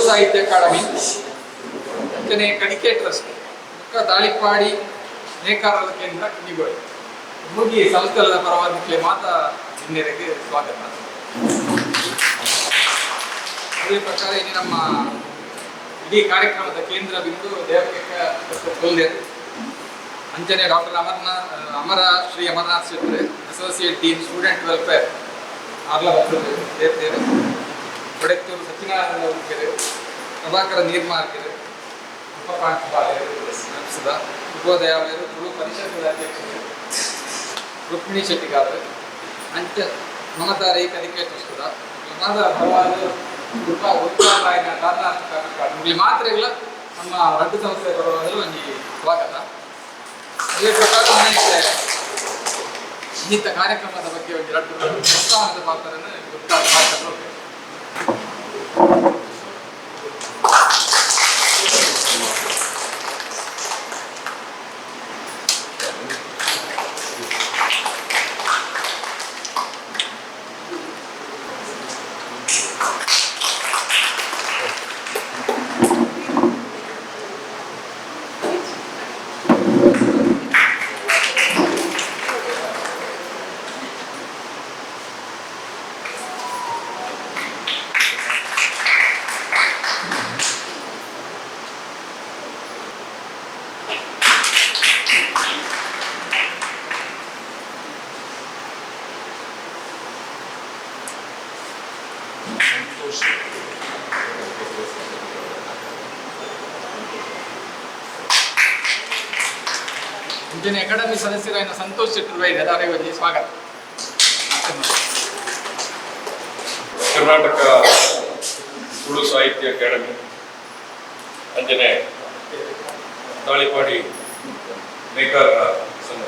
ಸಾಹಿತ್ಯ ಅಕಾಡೆಮಿ ಅಂಚನೆ ಕಣಿಕೆ ಟ್ರಸ್ಟ್ ದಾಳಿಪಾಡಿ ನೇಕಾರರ ಕೇಂದ್ರ ಕಿಣಿಗೋಳಿ ಮುಗಿ ಸಂಸ್ಥೆಗಳ ಪರವಾಗಿ ಮಾತಾ ಹಿನ್ನೆಲೆಗೆ ಸ್ವಾಗತ. ಅದೇ ಪ್ರಕಾರ ಇಲ್ಲಿ ನಮ್ಮ ಇಡೀ ಕಾರ್ಯಕ್ರಮದ ಕೇಂದ್ರ ಬಿಂದು ದೇವಕೆಕ್ಕ ಕೊಲ್ದೇರು ಅಂಚನೆ ಡಾಕ್ಟರ್ ಶ್ರೀ ಅಮರನಾಥ್ ಶೆಟ್ರೆ ಅಸೋಸಿಯೇಟ್ ಡೀನ್ ಸ್ಟೂಡೆಂಟ್ ವೆಲ್ಫೇರ್ ಆರ್ಲ ದೇರ್ತೇವೆ. ಕೊಡೆತ್ತೂರು ಸತ್ಯನಾರಾಯಣ ಹುಡುಗರು, ಪ್ರಭಾಕರ ನೀರ್ಮಾರ್ಕೆರು, ಉಪಪ್ರಾಂಶುಪಾಲರು, ಶುಭೋದಯಾವಯರು, ತುಳು ಪರಿಷತ್ತಿನ ಅಧ್ಯಕ್ಷರು, ರುಕ್ಮಿಣಿ ಶೆಟ್ಟಿಗಾರರು, ಅಂಚ ಮಮತಾ ರೈ ಕಲಿಕೆ ಟ್ರಸ್ಟದ ಮಾದ ಹಲವಾರು ಉತ್ಪಾದನೆ ಇಲ್ಲಿ ಮಾತ್ರ ಇಲ್ಲ. ನಮ್ಮ ರದ್ದು ಸಂಸ್ಥೆ ಬರುವಾಗಲೂ ಒಂದು ಸ್ವಾಗತ. ಅದೇ ಪ್ರಕಾರ ಇನ್ನಿತ ಕಾರ್ಯಕ್ರಮದ ಬಗ್ಗೆ ಒಂದು ಎರಡು ಪ್ರೋತ್ಸಾಹದ ಪಾತ್ರವನ್ನು ಗೊತ್ತಾಗ್ತದೆ. ಇಂಜಿನ ಅಕಾಡೆಮಿ ಸದಸ್ಯರಾದ ಸಂತೋಷ್ ಶೆಟ್ಟರ್ ಎಲ್ಲರಿಗೂ ಸ್ವಾಗತ. ಕರ್ನಾಟಕ ತುಳು ಸಾಹಿತ್ಯ ಅಕಾಡೆಮಿ ಅಂಜನೆ ದಾಳಿಪಾಡಿ ನೇಕಾರರ ಸಂಘ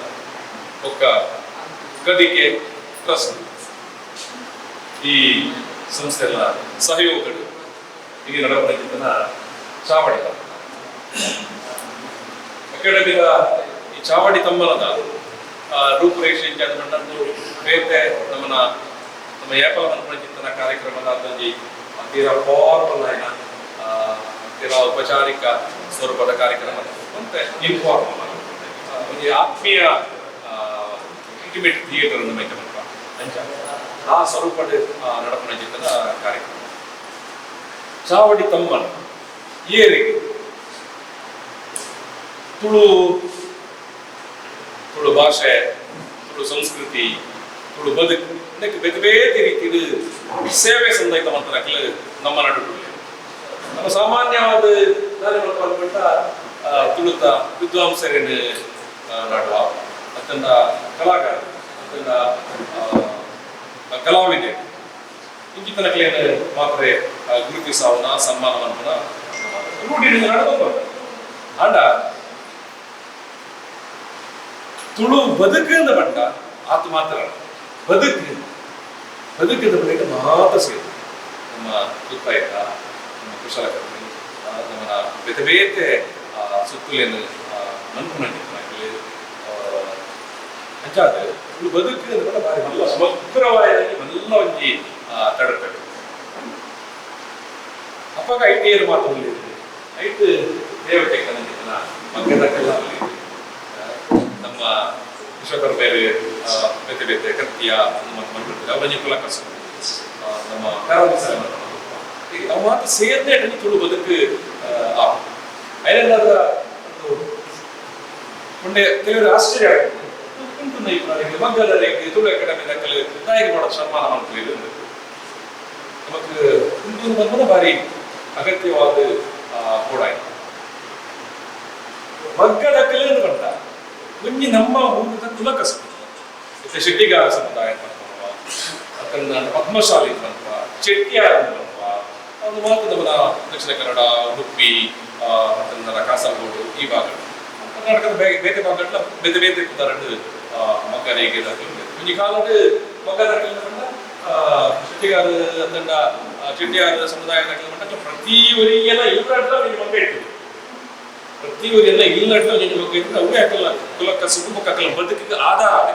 ಒಕ್ಕ ಕದಿಕೆ ಟ್ರಸ್ಟ್ ಈ ಸಂಸ್ಥೆಯ ಸಹಯೋಗಗಳು ಈಗ ನಡೆದ ಚಾವಡಿ ಅಕಾಡೆಮಿಯ ಈ ಚಾವಡಿ ತಮ್ಮನದ ರೂಪುರೇಷೆ ನನ್ನದು ಬೇರೆ ನಮ್ಮ ಏಪಲ ಚಿಂತನ ಕಾರ್ಯಕ್ರಮದ ತೀರಾ ಫಾರ್ಮಲ್ ಆಯ್ನ ತೀರಾ ಔಪಚಾರಿಕ ಸ್ವರೂಪದ ಕಾರ್ಯಕ್ರಮ ಮತ್ತೆ ಇನ್ಫಾರ್ಮಲ್ ಒಂದು ಆತ್ಮೀಯ ಇಂಟಿಮೇಟ್ ಥಿಯೇಟರ್ ಅನ್ನು ಮೈತ ಆ ಸ್ವರೂಪದ ನಡಪನ ಚಿಂತನ ಕಾರ್ಯಕ್ರಮ ಚಾವಡಿ ತಮ್ಮನ ಏರಿಗೆ ತುಳು ಭಾಷೆ, ತುಳು ಸಂಸ್ಕೃತಿ, ತುಳು ಬದುಕು ಇದಕ್ಕೆ ಬೇರೆ ಬೇರೆ ರೀತಿಯ ಸೇವೆ ಸಂದೈತ ಮಾತ್ರ ನಮ್ಮ ನಡುವೆ ನಮ್ಮ ಸಾಮಾನ್ಯವಾದ ಪಾಲ್ಗೊಂಡ ತುಳುತ ವಿದ್ವಾಂಸರೇನು ನಾಡುವ ಅತ್ತಂದ ಕಲಾಕಾರ ಅತ್ತಂದ ಕಲಾವಿದೆ ಇಂಚಿತನಕ್ಲೇನು ಮಾತ್ರ ಗುರುತಿಸಾವನ ಸನ್ಮಾನವನ್ನ ರೂಢಿನಿಂದ ನಡೆದು ಆಂಡ ತುಳು ಬದುಕಿಂದ ಬಂಡ ಆತು ಮಾತ್ರ ಬದುಕಿದ ಬಳಿಕ ಮಾತ್ರ ಸೇರಿ ನಮ್ಮ ಸುತ್ತಾಯಿತ ನಮ್ಮ ಕುಶಲಕರ್ಮಿ ನಮ್ಮ ಬೇತೆ ಬೇತೆ ಸುತ್ತಲೇನು ಮನ್ಪುಣಿಗೆ ಅಂಚಾದ ತುಳು ಬದುಕಿಂದ ಬಂಡ ಬಾರಿ ಮಲ್ಲ ಸಮಗ್ರವಾಗಿ ಮಲ್ಲ ಒಂಜಿ ತಡತಡೆ ಅಪ್ಪಾಗ ಐಟಿ ಏರು ಮಾತ್ರ ಐಟ್ ದೇವತೆಕ್ಕನ ಮಗ್ಗದಕ್ಕೆಲ್ಲ ನಮ್ಮ ವಿಶ್ವಕರ್ ಬೇರೆ ಬೇತೆ ಬೇತೆ ಕರ್ತಿಯ ಅವರಂಜಿ ಕುಲಕಸ ನಮ್ಮ ಅವು ಮಾತ್ರ ಸೇರ್ದೇ ತುಳು ಬದುಕು ಐಲೆಂದಾದ ಮುಂದೆ ಕೆಲವರು ಆಶ್ಚರ್ಯ ಆಗುತ್ತೆ ಮಗ್ಗದರಿಗೆ ತುಳು ಅಕಾಡೆಮಿ ದಾಖಲೆ ನಾಯಿಗೆ ಮಾಡೋ ಸನ್ಮಾನ ಮಾಡ್ತೀವಿ ನಮಗೆ ಇಂದು ಬಂದ ಬಾರಿ ಅಗತ್ಯವಾದ ಕೂಡ ಮಗ್ಗದ ಕಲೆಯನ್ನು ಬಂದ ಮುಂಜಿ ನಮ್ಮ ಊರಿನ ತುಲಕಸ ಮತ್ತೆ ಶೆಟ್ಟಿಗಾರ ಸಮುದಾಯ ಅತನ್ನ ಪದ್ಮಶಾಲಿ ಬಂದ್ವ ಚೆಟ್ಟಿಯಾರ ಬಂದ್ವ ಅದು ಮಾತ್ರ ನಮ್ಮ ದಕ್ಷಿಣ ಕನ್ನಡ ಉಡುಪಿ ಮತ್ತೊಂದರ ಕಾಸರಗೋಡು ಈ ಭಾಗ ಕರ್ನಾಟಕದ ಬೇರೆ ಭಾಗಗಳ ಬೇತೆ ಬೇತೆ ಉದಾಹರಣೆ ಮಗ್ಗರಿಗೆ ಮುಂಜಿ ಕಾಲದ ಮಗ್ಗದ ಬಂದ ಶೆಟ್ಟಿಗಾರ ತಂಡ ಚೆಟ್ಟಿಯಾರ ಸಮುದಾಯದ ಬಂದ ಪ್ರತಿ ಊರಿಗೆಲ್ಲ ಎಲ್ಲರೂ ಮಗ್ಗ ಇರ್ತದೆ. ಪ್ರತಿ ಊರಿಗೆಲ್ಲ ಇಲ್ಲಡ್ಲ ಮಗ್ಗ ಇರ್ತದೆ. ಅವೇ ಹಾಕಲ್ಲ ಕುಲಕಸು ಮುಖಕ್ಕಲ್ಲ ಬದುಕಿಗೆ ಆಧಾರ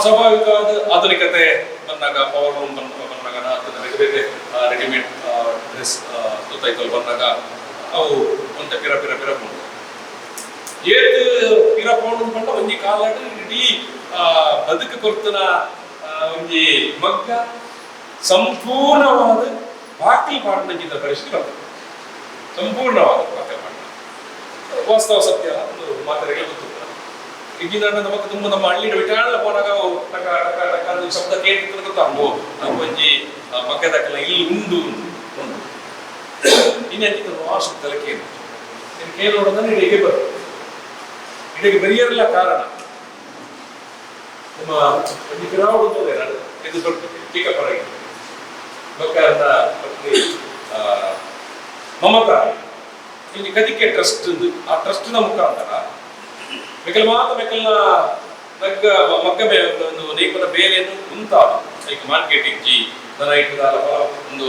ಸ್ವಾಭಾವಿಕವಾದ ಆಧುನಿಕತೆ ಬಂದಾಗ ಪವರ್ ರೂಮ್ ಬಂದಾಗ ಅದನ್ನ ಬೇರೆ ಬೇರೆ ರೆಡಿಮೇಡ್ ಡ್ರೆಸ್ ತೈಕಲ್ ಬಂದಾಗ ಅವು ಒಂದ ಪಿರ ಪಿರ ಪಿರ ಪೋಂಡು ಏತ್ ಪಿರ ಪೋಂಡು ಪಂಡ ಒಂಜಿ ಕಾಲಾಟ ಇಡೀ ಬದುಕು ಕೊರ್ತನ ಒಂಜಿ ಮಗ್ಗ ಸಂಪೂರ್ಣವಾದ ಬಾಕಿ ಪಾಡಿನ ಪರಿಸ್ಥಿತಿ ಬರ್ತದೆ. ಸಂಪೂರ್ಣವಾದ ಬಾಕಿ ಪಾಡಿನ ವಾಸ್ತವ ಸತ್ಯ ಒಂದು ಮಾತರಿಗೆ ಗೊತ್ತಿಲ್ಲ. ಈಗಿನ ನಮಗೆ ತುಂಬ ನಮ್ಮ ಹಳ್ಳಿ ವಿಟಾಳ ಪೋನಾಗ ಶಬ್ದ ಕೇಳಿದ್ರೆ ಗೊತ್ತಾಗ್ಬೋ ಒಂಜಿ ಮಗ್ಗದಕ್ಕೆಲ್ಲ ಇಲ್ಲಿ ಉಂಡು ಇನ್ನೆಂತ ಆ ಶಬ್ದಲ್ಲ ಕೇಳಿ ಕೇಳಿ ನೋಡೋದನ್ನ ಇಡೆಗೆ ಬರ್ತದೆ. ಇಡೆಗೆ ಬರೆಯಲ್ಲ ಕಾರಣ ನಮ್ಮ ಒಂದು ಗಿರಾವಡು ಇದು ಬರ್ತದೆ ಟೀಕಾಪರಾಗಿ ಬೇಕಾದ ಪತ್ನಿ ಮಮತಾ ಇಲ್ಲಿ ಕದಿಕೆ ಟ್ರಸ್ಟ್ ಆ ಟ್ರಸ್ಟ್ನ ಮುಖಾಂತರ ಮೆಕಲ್ ಮಾತ್ರ ಮೆಕಲ್ನ ನಗ್ಗ ಮಗ್ಗ ಒಂದು ನೇಪದ ಬೇಲೆಯನ್ನು ಉಂಟಾದ ಲೈಕ್ ಮಾರ್ಕೆಟಿಂಗ್ ಜಿ ದನ ಇಟ್ಟದಾಲ ಒಂದು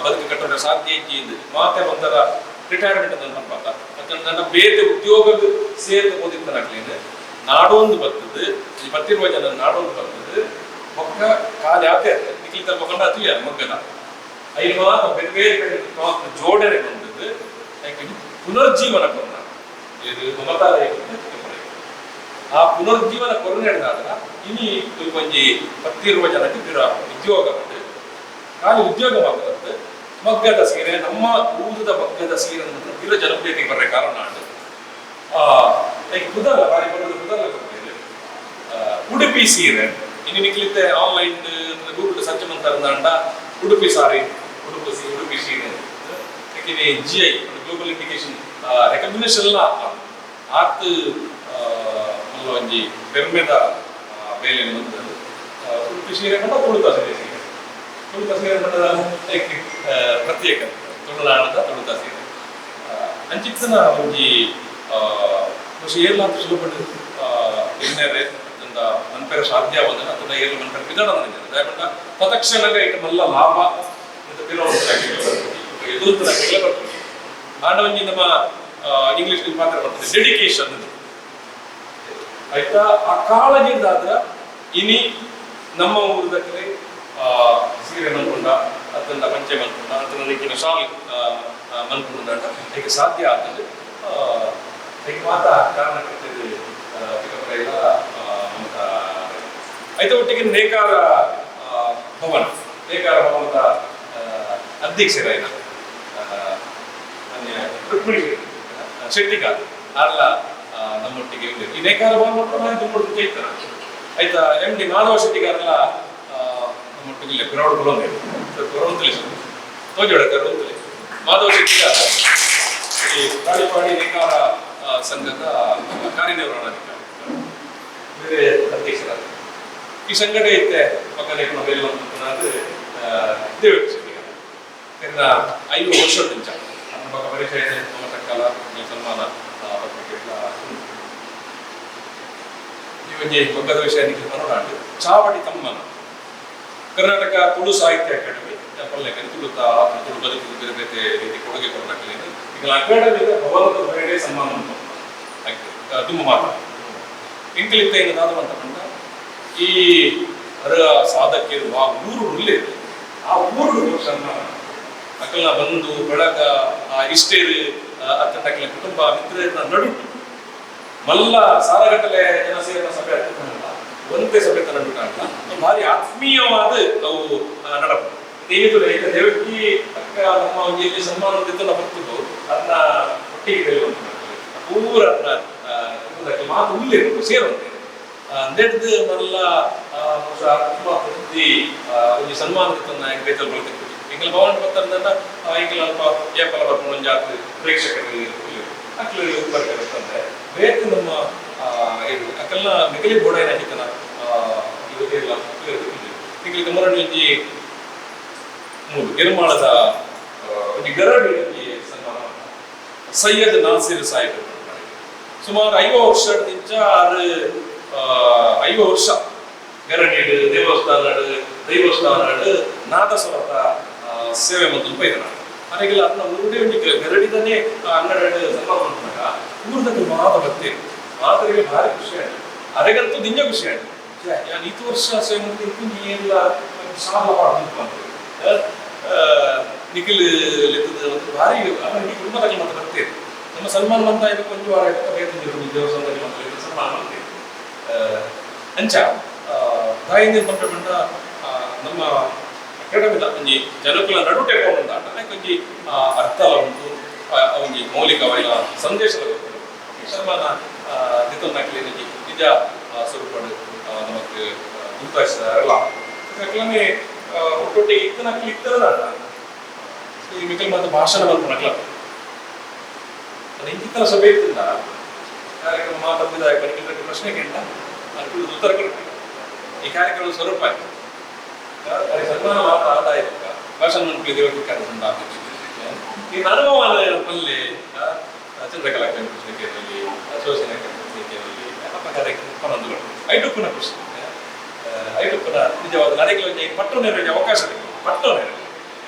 ಬದುಕು ಕಟ್ಟೋಣ ಸಾಧ್ಯ ಇಜ್ಜಿ ಮಾತೆ ಒಂಥರ ರಿಟೈರ್ಮೆಂಟ್ ನನ್ನ ಪಾತ ಯಾಕಂದ್ರೆ ನನ್ನ ಬೇರೆ ಉದ್ಯೋಗ ಸೇರ್ದು ಓದಿತ್ತನಾಗ್ಲೇನೆ ನಾಡೊಂದು ಬರ್ತದೆ ಈ ಬತ್ತಿರುವ ಜನ ನಾಡೊಂದು ಬರ್ತದೆ ಮೊಕ್ಕ ಕಾಲ ಯಾಕೆ ನಿಖಿತ ಮೊಕ್ಕಂಡ ಅತಿಯ ಮೊಗ್ಗನ ಐದು ಮಾತ್ರ ಬೇರೆ ಬೇರೆ ಕಡೆ ಜೋಡಣೆ ಬಂದದ್ದು ಯಾಕೆ ಪುನರ್ಜೀವನ ಕೊರೋನ ಇದು ಮಮತಾ ಆ ಪುನರ್ಜೀವನ ಕೊರೋನ ಇನಿ ಒಂಜಿ ಪತ್ತಿರುವ ಜನಕ್ಕೆ ಬಿರ ಉದ್ಯೋಗ ಖಾಲಿ ಉದ್ಯೋಗ ಮಾತ್ರ ಮಗ್ಗದ ಸೀರೆ ನಮ್ಮ ಊರದ ಮಗ್ಗದ ಸೀರೆ ಬಿರ ಜನಪ್ರಿಯತೆಗೆ ಬರೋ ಕಾರಣ ಕುದಲ ಬಾರಿ ಬರೋದು ಕುದಲ ಕೊಡ್ತೇನೆ ಉಡುಪಿ ಸೀರೆ ಇನ್ನು ನಿಕ್ಲಿತ್ತೆ ಆನ್ಲೈನ್ ಗೂಗಲ್ ಸರ್ಚ್ ಮಾಡ್ತಾರಂದ ಉಡುಪಿ ಸಾರಿ ಉಡುಪಿ ಸೀರೆ GI ಗ್ಲೋಬಲ್ ಇಂಡಿಕೇಶನ್ ರೆಕಗ್ನಿಷನ್ ಆತ್ ಒಂಜಿ ಪೆರ್ಮೆದ ಬೇಲೆ ಬಂದದ್ದು ಉಡುಪಿ ಸೀರೆ ಕಂಡ ತುಳುತ ಸೀರೆ ಕಂಡದ ಪ್ರತ್ಯೇಕ ತುಳುನಾಡದ ತುಳುತ ಸೀರೆ ಅಂಚಿತ್ತನ ಒಂಜಿ ಏರ್ಲ ಸುಲಭ ಎಣ್ಣೆರೆ ಅದರಿಂದ ಮನ್ಪೆರ ಸಾಧ್ಯ ಬಂದ ಅದನ್ನ ಏರ್ಲ ಮನ್ಪೆರ ವಿಧಾನ ನಡೆದಿದೆ ದಯಪಟ್ಟ ತತ್ಕ್ಷಣಗ ಇಟ್ಟಮಲ್ಲ ಲಾಭ ಎದುರುತ್ತನ ಕೆಲ ಬರ್ತದೆ ಆಂಡ ಒಂಜಿ ನಮ್ಮ ಇಂಗ್ಲಿಷ್ ಮಾತ್ರ ಬರ್ತದೆ ಡೆಡಿಕೇಶನ್ ಆಯ್ತಾ ಆ ಕಾಳಜಿದಾದ್ರ ಇನಿ ನಮ್ಮ ಊರದಕ್ಕೆ ಸೀರೆ ಮನ್ಕೊಂಡ ಅದನ್ನ ಪಂಚೆ ಮನ್ಕೊಂಡ ಅದನ್ನ ನೀಕಿನ ಶಾಲ್ ಮನ್ಕೊಂಡ ಅದಕ್ಕೆ ಸಾಧ್ಯ ಆಗ್ತದೆ ಅದಕ್ಕೆ ಮಾತ್ರ ಕಾರಣಕ್ಕೆ ಎಲ್ಲ ಆಯ್ತಾ ಒಟ್ಟಿಗೆ ನೇಕಾರ ಭವನದ ಅಧ್ಯಕ್ಷರಾಯ್ನ ರುಕ್ಮಿಣಿ ಶೆಟ್ಟಿಗಾರ್ ಅಲ್ಲ ನಮ್ಮೊಟ್ಟಿಗೆ ಈ ನೇಕಾರ ಭವನ ತುಂಬ ಚೈತನ ಆಯ್ತಾ MD ಮಾಧವ ಶೆಟ್ಟಿಗಾರೆಲ್ಲ ನಮ್ಮೊಟ್ಟಿಗೆ ಪಿರೋಡ್ ಕೊರೋಂತಲೆ ತೋಜೋಡ ಕರೋಂತಲೆ ಮಾಧವ ಶೆಟ್ಟಿಗಾರ ಈ ಕಾಳಿಪಾಡಿ ನೇಕಾರ ಸಂಘದ ಕಾರ್ಯನಿರ್ವಹಣಾಧಿಕಾರಿ ಬೇರೆ ಅಧ್ಯಕ್ಷರಾದ ಈ ಸಂಘಟನೆ ಇತ್ತೆ ಪಕ್ಕದ ದೇವ ಶೆಟ್ಟಿಗಾರ 5 ವರ್ಷದಿಂದ ನಮ್ಮ ಪರಿಚಯ ನಮ್ಮ ತಕ್ಕಲ ಸನ್ಮಾನ ಇವನ್ನೇ ಮಗ್ಗದ ವಿಷಯ ಮನೋನಾಡು ಚಾವಡಿ ತಮ್ಮನ ಕರ್ನಾಟಕ ತುಳು ಸಾಹಿತ್ಯ ಅಕಾಡೆಮಿ ತುಳು ಬದುಕು ಬೇರೆ ಬೇರೆ ರೀತಿ ಕೊಡುಗೆ ಕೊಡಲಾಗಲಿ ಈಗ ಅಕಾಡೆಮಿ ಭವನದ ಹೊರಗಡೆ ಸನ್ಮಾನ ತುಂಬ ಮಾತ್ರ ಇಂಕಲಿತ್ತ ಏನಾದ ಅಂತ ಈ ಅರ ಸಾಧಕಿರುವ ಊರು ಉಳ್ಳೇ ಆ ಊರು ಸನ್ಮಾನ ಅಕ್ಕಲ್ನ ಬಂದು ಬೆಳಗ ಇಷ್ಟೇರು ಅತ್ತಂಟಕ್ಕಿನ ಕುಟುಂಬ ಮಿತ್ರರನ್ನ ನಡುಟು ಮಲ್ಲ ಸಾರಗಟ್ಟಲೆ ಜನ ಸೇರಿನ ಸಭೆ ಒಂದೇ ಸಭೆ ನಡುಟ ಅಂತ ಭಾರಿ ಆತ್ಮೀಯವಾದ ಅವು ನಡಪು ದೇವಿದು ದೇವಕಿ ಅಕ್ಕ ನಮ್ಮ ಎಲ್ಲಿ ಸನ್ಮಾನದಿಂದ ಬರ್ತಿದ್ದು ಅದನ್ನ ಒಟ್ಟಿಗೆ ಪೂರ ಮಾತು ಉಳ್ಳೇ ಸೇರುವಂತೆ ನೆಡ್ದು ಮಲ್ಲ ತುಂಬಾ ಪ್ರತಿ ಒಂದು ಸನ್ಮಾನದ ಬೇತಲ್ ಬರ್ತದೆ ಎಂಗಲ ಭವನ ಬರ್ತಾರಂದ ಎಂಗಲ ಅಲ್ಪ ಏಪಲ ಬರ್ಕೊಂಡು ಒಂದು ಜಾತಿ ಪ್ರೇಕ್ಷಕರು ಅಕ್ಲು ಬರ್ತಾರೆ ಬೇರೆ ನಮ್ಮ ಇದು ಅಕ್ಕಲ್ನ ಮಿಗಲಿ ಬೋಡಾಯಿನ ಹಿತನ ಇವತ್ತೆಲ್ಲ ತಿಂಗಳಿಗೆ ಮರಣಿಂಜಿ ಮೂರು ಗಿರ್ಮಾಳದ ಒಂದು ಗರಡಿ ಸನ್ಮಾನ ಸೈಯದ್ ನಾಸಿರ್ ಸಾಹೇಬ್ ಸುಮಾರು 5 ವರ್ಷದಿಂದ 5 ವರ್ಷ ಗರಡಿ ದೇವಸ್ಥಾನ ನಾದಸ್ವರದ ಸೇವೆ ಮತ್ತು ಬೈದನ ಅದಕ್ಕೆಲ್ಲ ಅದನ್ನ ಊರೇ ಒಂದು ಗರಡಿದನೇ ಅಂಗಡಿ ಸನ್ಮಾನ ಮಾಡಿದಾಗ ಊರದಲ್ಲಿ ಬರ್ತೇನೆ ಮಾತರಿಗೆ ಭಾರಿ ಖುಷಿ ಆಯ್ತು ಅದಕ್ಕಂತೂ ನಿಂಜ ಖುಷಿ ಆಯ್ತು 2 ವರ್ಷ ಸೇವೆ ಮಾಡಿ ಏನಿಲ್ಲ ಸಾಲ ಮಾಡ್ತಾರೆ ನಿಖಿಲ್ ಲೆಕ್ಕದ ಒಂದು ಭಾರಿ ಅವರಿಗೆ ಕುಟುಂಬದಲ್ಲಿ ಮತ್ತೆ ಬರ್ತೇವೆ ನಮ್ಮ ಸಲ್ಮಾನ್ ಮಂತ ಇದಕ್ಕೆ ಒಂದು ವಾರ ದೇವಸ್ಥಾನದಲ್ಲಿ ಮತ್ತೆ ಸಲ್ಮಾನ್ ಮಾಡ್ತೇವೆ ಅಂಚ ತಾಯಿಂದ ಬಂದ ನಮ್ಮ ಅಕಾಡೆಮಿದ ಒಂಜಿ ಜನಕುಲ ನಡುಟೆ ಕೊಂಡ ಒಂಜಿ ಅರ್ಥ ಉಂಟು ಒಂಜಿ ಮೌಲಿಕವಾದ ಸಂದೇಶದ ಸಲ್ಮಾನ ದಿತೊಂದಾಗಲಿ ನಿಜ ಸ್ವರೂಪಡು ನಮಗೆ ಗುರುತಾಯಿಸಿದಾರಲ್ಲ ಯಾಕಂದ್ರೆ ಒಟ್ಟೊಟ್ಟಿಗೆ ಇತ್ತನಾಗ್ಲಿ ಇತ್ತರದ ಈ ಮಿಕ್ಕಲ್ ಮತ್ತು ಭಾಷಣ ಬಂತು ನಕ್ಲ ಅದು ಇಂಗಿತರ ಸಭೆ ಇತ್ತಿಂದ ಕಾರ್ಯಕ್ರಮ ಮಾತಾಡಿದ ಕಡಿಕೆ ಪ್ರಶ್ನೆ ಕೇಳ ಅದಕ್ಕೆ ಉತ್ತರ ಕೊಡ್ತೀವಿ ಈ ಕಾರ್ಯಕ್ರಮದ ಸ್ವರೂಪ ಆಯ್ತು ಸನ್ಮಾನ ಮಾತ್ರ ಆದಾಯ ಭಾಷಣ ಮಂತ್ರಿ ದೇವಕ್ಕೆ ಕಾರ್ಯಕ್ರಮ ಈ ಅನುಭವ ಪಲ್ಲೆ ಚಂದ್ರಕಲಾ ಕೃಷ್ಣಕೇರಲ್ಲಿ ಶೋಷಣ ಕೃಷ್ಣಕೇರಲ್ಲಿ ಅಪ್ಪ ಕಾರ್ಯಕ್ರಮ ಐಟುಪ್ಪನ ಕೃಷ್ಣ ಐಟುಪ್ಪನ ನಿಜವಾದ ನರೆಗೆ ಪಟ್ಟು ನೆರವೇರಿಯ ಅವಕಾಶ ಪಟ್ಟು ನೆರವೇರಿ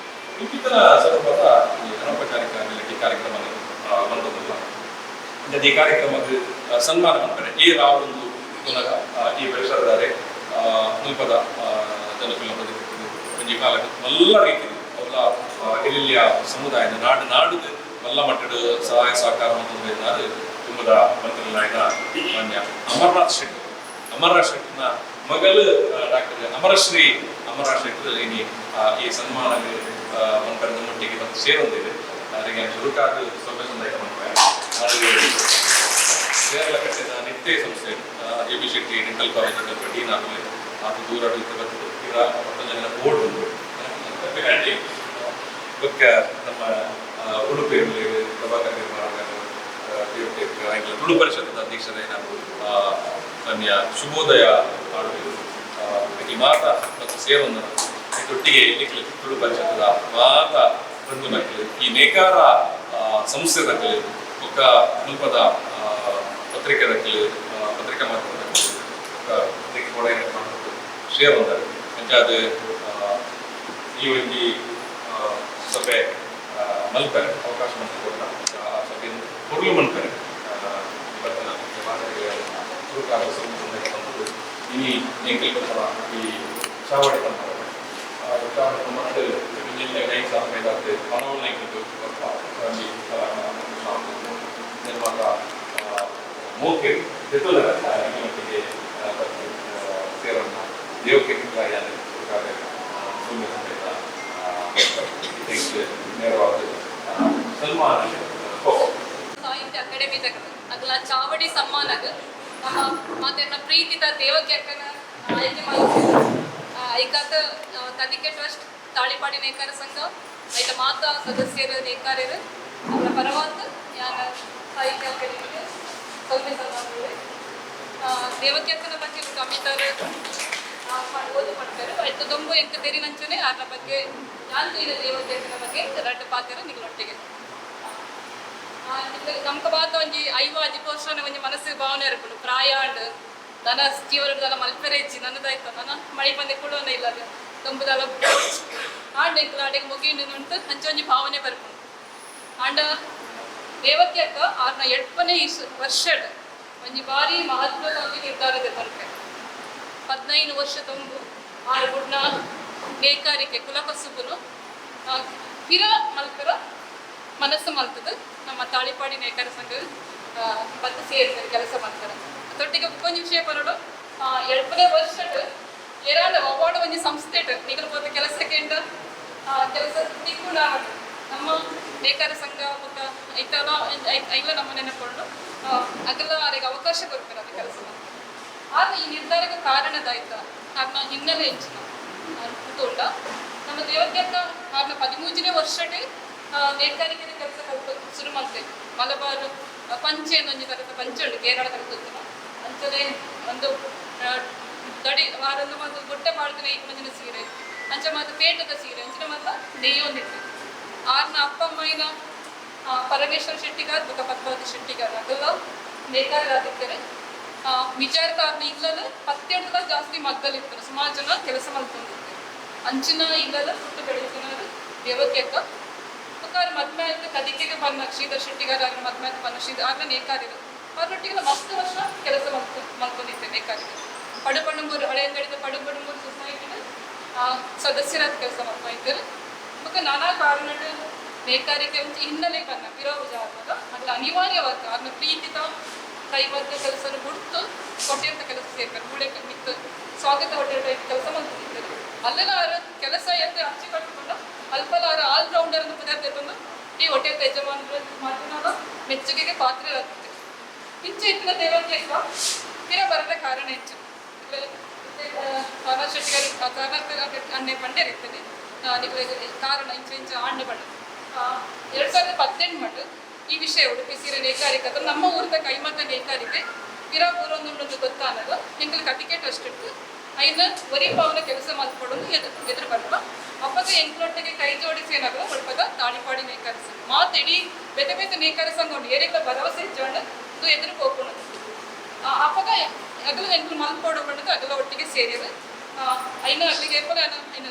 ಇಂಕಿತರ ಸ್ವರೂಪದ ಈ ಅನೌಪಚಾರಿಕ ಈ ಕಾರ್ಯಕ್ರಮ ಬಂದದಲ್ಲ ಈ ಕಾರ್ಯಕ್ರಮದ ಸನ್ಮಾನ ಮಾಡ್ತಾರೆ ಈ ರಾವೊಂದು ಪುನಃ ಈ ಪರಿಸರದಾರೆ ಮುಲ್ಪದ ಜನಕುಲ ಒಂಜಿ ಕಾಲಕ್ಕೆ ಎಲ್ಲ ರೀತಿ ಅವಲ ಇಲ್ಲಿಯ ಸಮುದಾಯದ ನಾಡುದ ಎಲ್ಲ ಮಟ್ಟದ ಸಹಾಯ ಸಹಕಾರ ಹೊಂದಿದ್ದಾರೆ ತುಂಬದ ಮಂತ್ರಿಗಳಾದ ಮಾನ್ಯ ಅಮರನಾಥ್ ಶೆಟ್ಟಿನ ಮಗಳು ಡಾಕ್ಟರ್ ಅಮರಶ್ರೀ ಶೆಟ್ಟಿ ಈ ಸನ್ಮಾನ ಮಂತ್ರದ ಮಟ್ಟಿಗೆ ಬಂದು ಸೇರೊಂದಿದೆ ಅವರಿಗೆ ಚುರುಕಾದ ಸಂತೋಷದಾಯಕ ಮಾಡ್ತಾರೆ ಕೇರಳ ಕಟ್ಟಿದ ನಿತ್ಯ ಸಂಸ್ಥೆ A B Shetty dental college dean ಆಗಲಿ ಅದು ದೂರ ಜನ ಬೋರ್ಡ್ ಉಂಟು ನಮ್ಮ ಉಡುಪಿಯಲ್ಲಿ ಪ್ರಭಾಕರ್ ತುಳು ಪರಿಷತ್ನ ಅಧ್ಯಕ್ಷರೇ ನಾವು ಕನ್ಯಾ ಶುಭೋದಯ ಮಾಡುವುದು ಈ ಮಾತಾ ಮತ್ತು ಸೇವನ್ನ ಒಟ್ಟಿಗೆ ತುಳು ಪರಿಷತ್ದ ಮಾತಾ ಬಂಧು ಮಕ್ಕಳು ಈ ನೇಕಾರ ಸಂಸ್ಥೆ ದಕ್ಕಲು ಒಕ್ಕ ಮುಲ್ಪದ ಪತ್ರಿಕೆ ದಕ್ಕಲು ಪತ್ರಿಕಾ ಮಾಧ್ಯಮ ಪತ್ರಿಕೆ ಕೂಡ ಶೇರ್ ಅಂತಾರೆ ಅಂಚಾದ ಈ ಒಂದು ಸಭೆ ಮಲ್ಪರೆ ಅವಕಾಶ ಮಾಡಿಕೊಟ್ಟ ಆ ಸಭೆಯನ್ನು ಹೊರಲು ಮಲ್ಪರೆ ಇವತ್ತಿನ ಸುರುಕಾದ ಬಂದು ಈ ನೆಂಕಲ್ ಪಂಪರ ಈ ಚಾವಡಿ ಪಂಪರ ಚಾವಡಿ ಪಂಪರ ನೈ ಸಾಮೇದಾಗ್ತದೆ ಮನೋಲ್ ನೈಕಲ್ ನಿರ್ಮಾತ ಮೋಕೆ ಮಟ್ಟಿಗೆ ಸೇರನ್ನ ದೇವಕ್ಕೆ ನೇರವಾದ ಸನ್ಮಾನ ಸಾಹಿತ್ಯ ಅಕಾಡೆಮಿ ಅಗಲ ಚಾವಡಿ ಸಮ್ಮಾನಗ ನಮ್ಮ ಮಾತೆರ್ನ ಪ್ರೀತಿದ ದೇವಕ್ಕೆ ಅಕ್ಕನ ಆಯ್ಕೆ ಮಾಡಿದ್ರು ಐಕಾದ ಕದಿಕೆ ಟ್ರಸ್ಟ್ ತಾಳಿಪಾಡಿ ನೇಕಾರ ಸಂಘ ಐತ ಮಾತಾ ಸದಸ್ಯರ ನೇಕಾರರು ಅವರ ಪರವಾದ ಯಾನ ಸಾಹಿತ್ಯ ಅಕಾಡೆಮಿಗೆ ಸೌಮ್ಯ ಸನ್ಮಾನ ದೇವಕ್ಕೆ ಅಕ್ಕನ ಬಗ್ಗೆ ಕಮಿತಾರೆ ಓದು ಮಾಡ್ತಾರೆ ಆಯ್ತು ದೊಂಬು ಎಂಕ ತೆರಿ ನಂಚನೆ ಅದ್ರ ಬಗ್ಗೆ ಯಾರು ಇಲ್ಲ ದೇವತೆಗಳ ಬಗ್ಗೆ ಎರಡು ಪಾತ್ರ ನಿಗಳೊಟ್ಟಿಗೆ ನಮ್ಗೆ ಬಾತ ಒಂಜಿ 5-10 ವರ್ಷ ಒಂಜಿ ಮನಸ್ಸಿಗೆ ಭಾವನೆ ಇರ್ಕೊಂಡು ಪ್ರಾಯ ಅಂಡ್ ನನ್ನ ಜೀವನದಲ್ಲ ಮಲ್ಪೆರೆಜ್ಜಿ ನನ್ನದಾಯ್ತು ನನ್ನ ಮಳೆ ಬಂದೆ ಕೊಡೋಣ ಇಲ್ಲ ದೊಂಬುದಲ್ಲ ಆಂಡ್ ಎಂಕಲ ಆಡೆಗೆ ಮುಗಿಂಡು ಉಂಟು ಹಂಚೊಂಜಿ ಭಾವನೆ ಬರ್ಕೊಂಡು ಆಂಡ ದೇವಕ್ಕೆ ಅಕ್ಕ ಆರ್ನ 8ನೇ ವರ್ಷದ ಒಂಜಿ ಭಾರಿ ಮಹತ್ವದ ಒಂದು ನಿರ್ಧಾರದ ತನಕ 15 ವರ್ಷ ತುಂಬು ಆರು ಗುಡ್ನ ನೇಕಾರಿಕೆ ಕುಲಕಸುಬುನು ಹಿರ ಮಲ್ಪರ ಮನಸ್ಸು ಮಲ್ತದ ನಮ್ಮ ತಾಳಿಪಾಡಿ ನೇಕಾರ ಸಂಘ ಬಂದು ಸೇರಿದ್ದಾರೆ ಕೆಲಸ ಮಾಡ್ತಾರೆ ತೊಟ್ಟಿಗೆ ಒಂದು ವಿಷಯ ಬರೋಡು 8ನೇ ವರ್ಷದ ಏರಾದ ಅವಾರ್ಡ್ ಒಂಜಿ ಸಂಸ್ಥೆ ನಿಗಲು ಹೋದ ಕೆಲಸಕ್ಕೆ ಕೆಲಸ ತಿಕ್ಕು ನಮ್ಮ ನೇಕಾರ ಸಂಘ ಮತ್ತು ಐಲ್ಲ ನಮ್ಮ ನೆನಪುಕೊಂಡು ಅಗಲ ಅವರಿಗೆ ಅವಕಾಶ ಕೊಡ್ತಾರೆ ಅದು ಕೆಲಸ ಆಗ ಈ ನಿರ್ಧಾರಕ್ಕೆ ಕಾರಣದಾಯ್ತ ಆರ್ನ ಹಿನ್ನೆಲೆ ಹೆಚ್ಚಿನ ಕುತುಂಡ ನಮ್ಮ ದೇವತೆಕ್ಕ ಆರ್ನ 13ನೇ ವರ್ಷಕ್ಕೆ ನೇಕಾರಿಕೆ ಕೆಲಸ ಕಲ್ತು ಶುರು ಮಾಡ್ತೇವೆ ಮಲಬಾರ್ ಪಂಚೆ ಒಂಜಿ ತರದ ಪಂಚೆ ಉಂಟು ಕೇರಳ ಕಲ್ತಿನ ಅಂಚನೆ ಒಂದು ದಡಿ ವಾರೊಂದು ಒಂದು ಗೊಟ್ಟೆ ಮಾಡ್ತೀನಿ 5 ಸೀರೆ ಅಂಚ ಮತ್ತು ಪೇಟದ ಸೀರೆ ಅಂಚಿನ ಮಾತ್ರ ನೇಯೊಂದಿತ್ತು ಆರ್ನ ಅಪ್ಪ ಅಮ್ಮನ ಪರಮೇಶ್ವರ ಶೆಟ್ಟಿಗಾರ್ ಬೊಕ ಪದ್ಮಾವತಿ ಶೆಟ್ಟಿಗಾರ್ ಅದೆಲ್ಲ ನೇಕಾರರಾಗಿದ್ದಾರೆ ವಿಚಾರಕಾರನ ಇಲ್ಲದ 17 ಜಾಸ್ತಿ ಮಗ್ಗಲಿರ್ತಾರೆ ಸುಮಾರು ಜನ ಕೆಲಸ ಮಾಡ್ಕೊಂಡಿರ್ತಾರೆ ಅಂಚಿನ ಇಲ್ಲದ ಹುಟ್ಟು ಬೆಳೆಯುತ್ತಿನ ದೇವತೆಕ್ಕ ಮದ್ಮೆ ಆಯ್ತು ಕದಿಕೆಗೆ ಬಂದ ಶ್ರೀಧರ್ ಶೆಟ್ಟಿಗಾರ ಮದ್ಮೆ ಆಯ್ತು ಬಂದ ಶ್ರೀಧರ್ ಆಗ ನೇಕಾರಿರು ಅವರೊಟ್ಟಿಗೆ 10 ವರ್ಷ ಕೆಲಸ ಮಾಡ್ಕೊಂಡಿದ್ದೆ ನೇಕಾರಿಗೆ ಪಡುಪಡುಂಬೂರು ಹಳೆಯ ಕಡಿದ ಪಡುಪಡುಂಬೂರು ಸೊಸೈಟಿನ ಸದಸ್ಯರಾದ ಕೆಲಸ ಮಾಡ್ತಾ ಇದ್ದಾರೆ. ಮತ್ತು ನಾನಾ ಕಾರಣದ ನೇಕಾರಿಕೆ ಒಂದು ಹಿನ್ನೆಲೆ ಬನ್ನ ವಿರೋಧ ಆದಾಗ ಅದ್ರ ಅನಿವಾರ್ಯವಾದ ಕಾರಣ ಪ್ರೀತಿತ ಕೈಮಗ್ಗ ಕೆಲಸ ಬಿಡ್ತು ಕೊಟ್ಟಿರ್ತ ಕೆಲಸ ಸೇರ್ತಾರೆ ಮೂಳೆಗೆ ಬಿತ್ತು ಸ್ವಾಗತ ಹೊಟ್ಟೆ ಟೈಪ್ ಕೆಲಸ ಮಾಡ್ತಿದ್ದಾರೆ. ಅಲ್ಲೆಲ್ಲ ಕೆಲಸ ಎಂದು ಹಚ್ಚಿ ಕಟ್ಟಿಕೊಂಡು ಅಲ್ಪಲಾರ ಆಲ್ರೌಂಡರ್ ಅಂತ ಪದಾರ್ಥ ತಂದು ಈ ಹೊಟ್ಟೆ ಯಜಮಾನರು ಮಾತನಾಡ ಮೆಚ್ಚುಗೆಗೆ ಪಾತ್ರರಾಗ್ತದೆ. ಇಂಚೆ ಇತ್ತಿನ ದೇವಕ್ಕೆ ತೀರ ಬರದ ಕಾರಣ ಹೆಚ್ಚು ಕಾರಣ ಶೆಟ್ಟಿಗಾರಿ ಕಾರಣ ಅನ್ನೆ ಬಂಡೆ ಇರ್ತದೆ ಕಾರಣ ಇಂಚೆ ಇಂಚೆ ಆಂಡು ಬಣ್ಣ 2018 ಮಟ್ಟು ಈ ವಿಷಯ ಉಡುಪಿ ಸೀರೆ ನೇಕಾರಿಕೆ ಅಥವಾ ನಮ್ಮ ಊರದ ಕೈಮಗ್ಗ ನೇಕಾರಿಕೆ ತೀರಾ ಪೂರ್ವೊಂದು ಗೊತ್ತಾನದು ಹೆಂಗೆ ಕಟಿಕೆಟ್ ಅಷ್ಟಿಟ್ಟು ಐನ ವರಿ ಪಾವನ ಕೆಲಸ ಮಾಡ್ಕೊಡೋದು ಎದುರು ಬರುವ ಅಪ್ಪಗ ಎಂಟ್ಲೊಟ್ಟಿಗೆ ಕೈ ಜೋಡಿಸಿ ಏನಾಗೋ ಒಳಪದ ತಾಳಿಪಾಡಿ ನೇಕಾರಿಸ ಮಾತಿಡಿ ಬೆತೆ ಬೆತೆ ನೇಕಾರಿಸಂಗೊಂಡು ಏರಿಲ್ಲ ಭರವಸೆ ಇಚ್ಚೋಂಡು ಇದು ಎದುರು ಹೋಗ್ಕೊಳೋದು ಅಪ್ಪಗ ಅಗಲ ಎಂಟ್ಲು ಮಲ್ಕೊಡೋ ಬಣ್ಣದು ಅಗಲ ಒಟ್ಟಿಗೆ ಸೇರಿದೆ ಐನ ಅಲ್ಲಿಗೆ ಐನ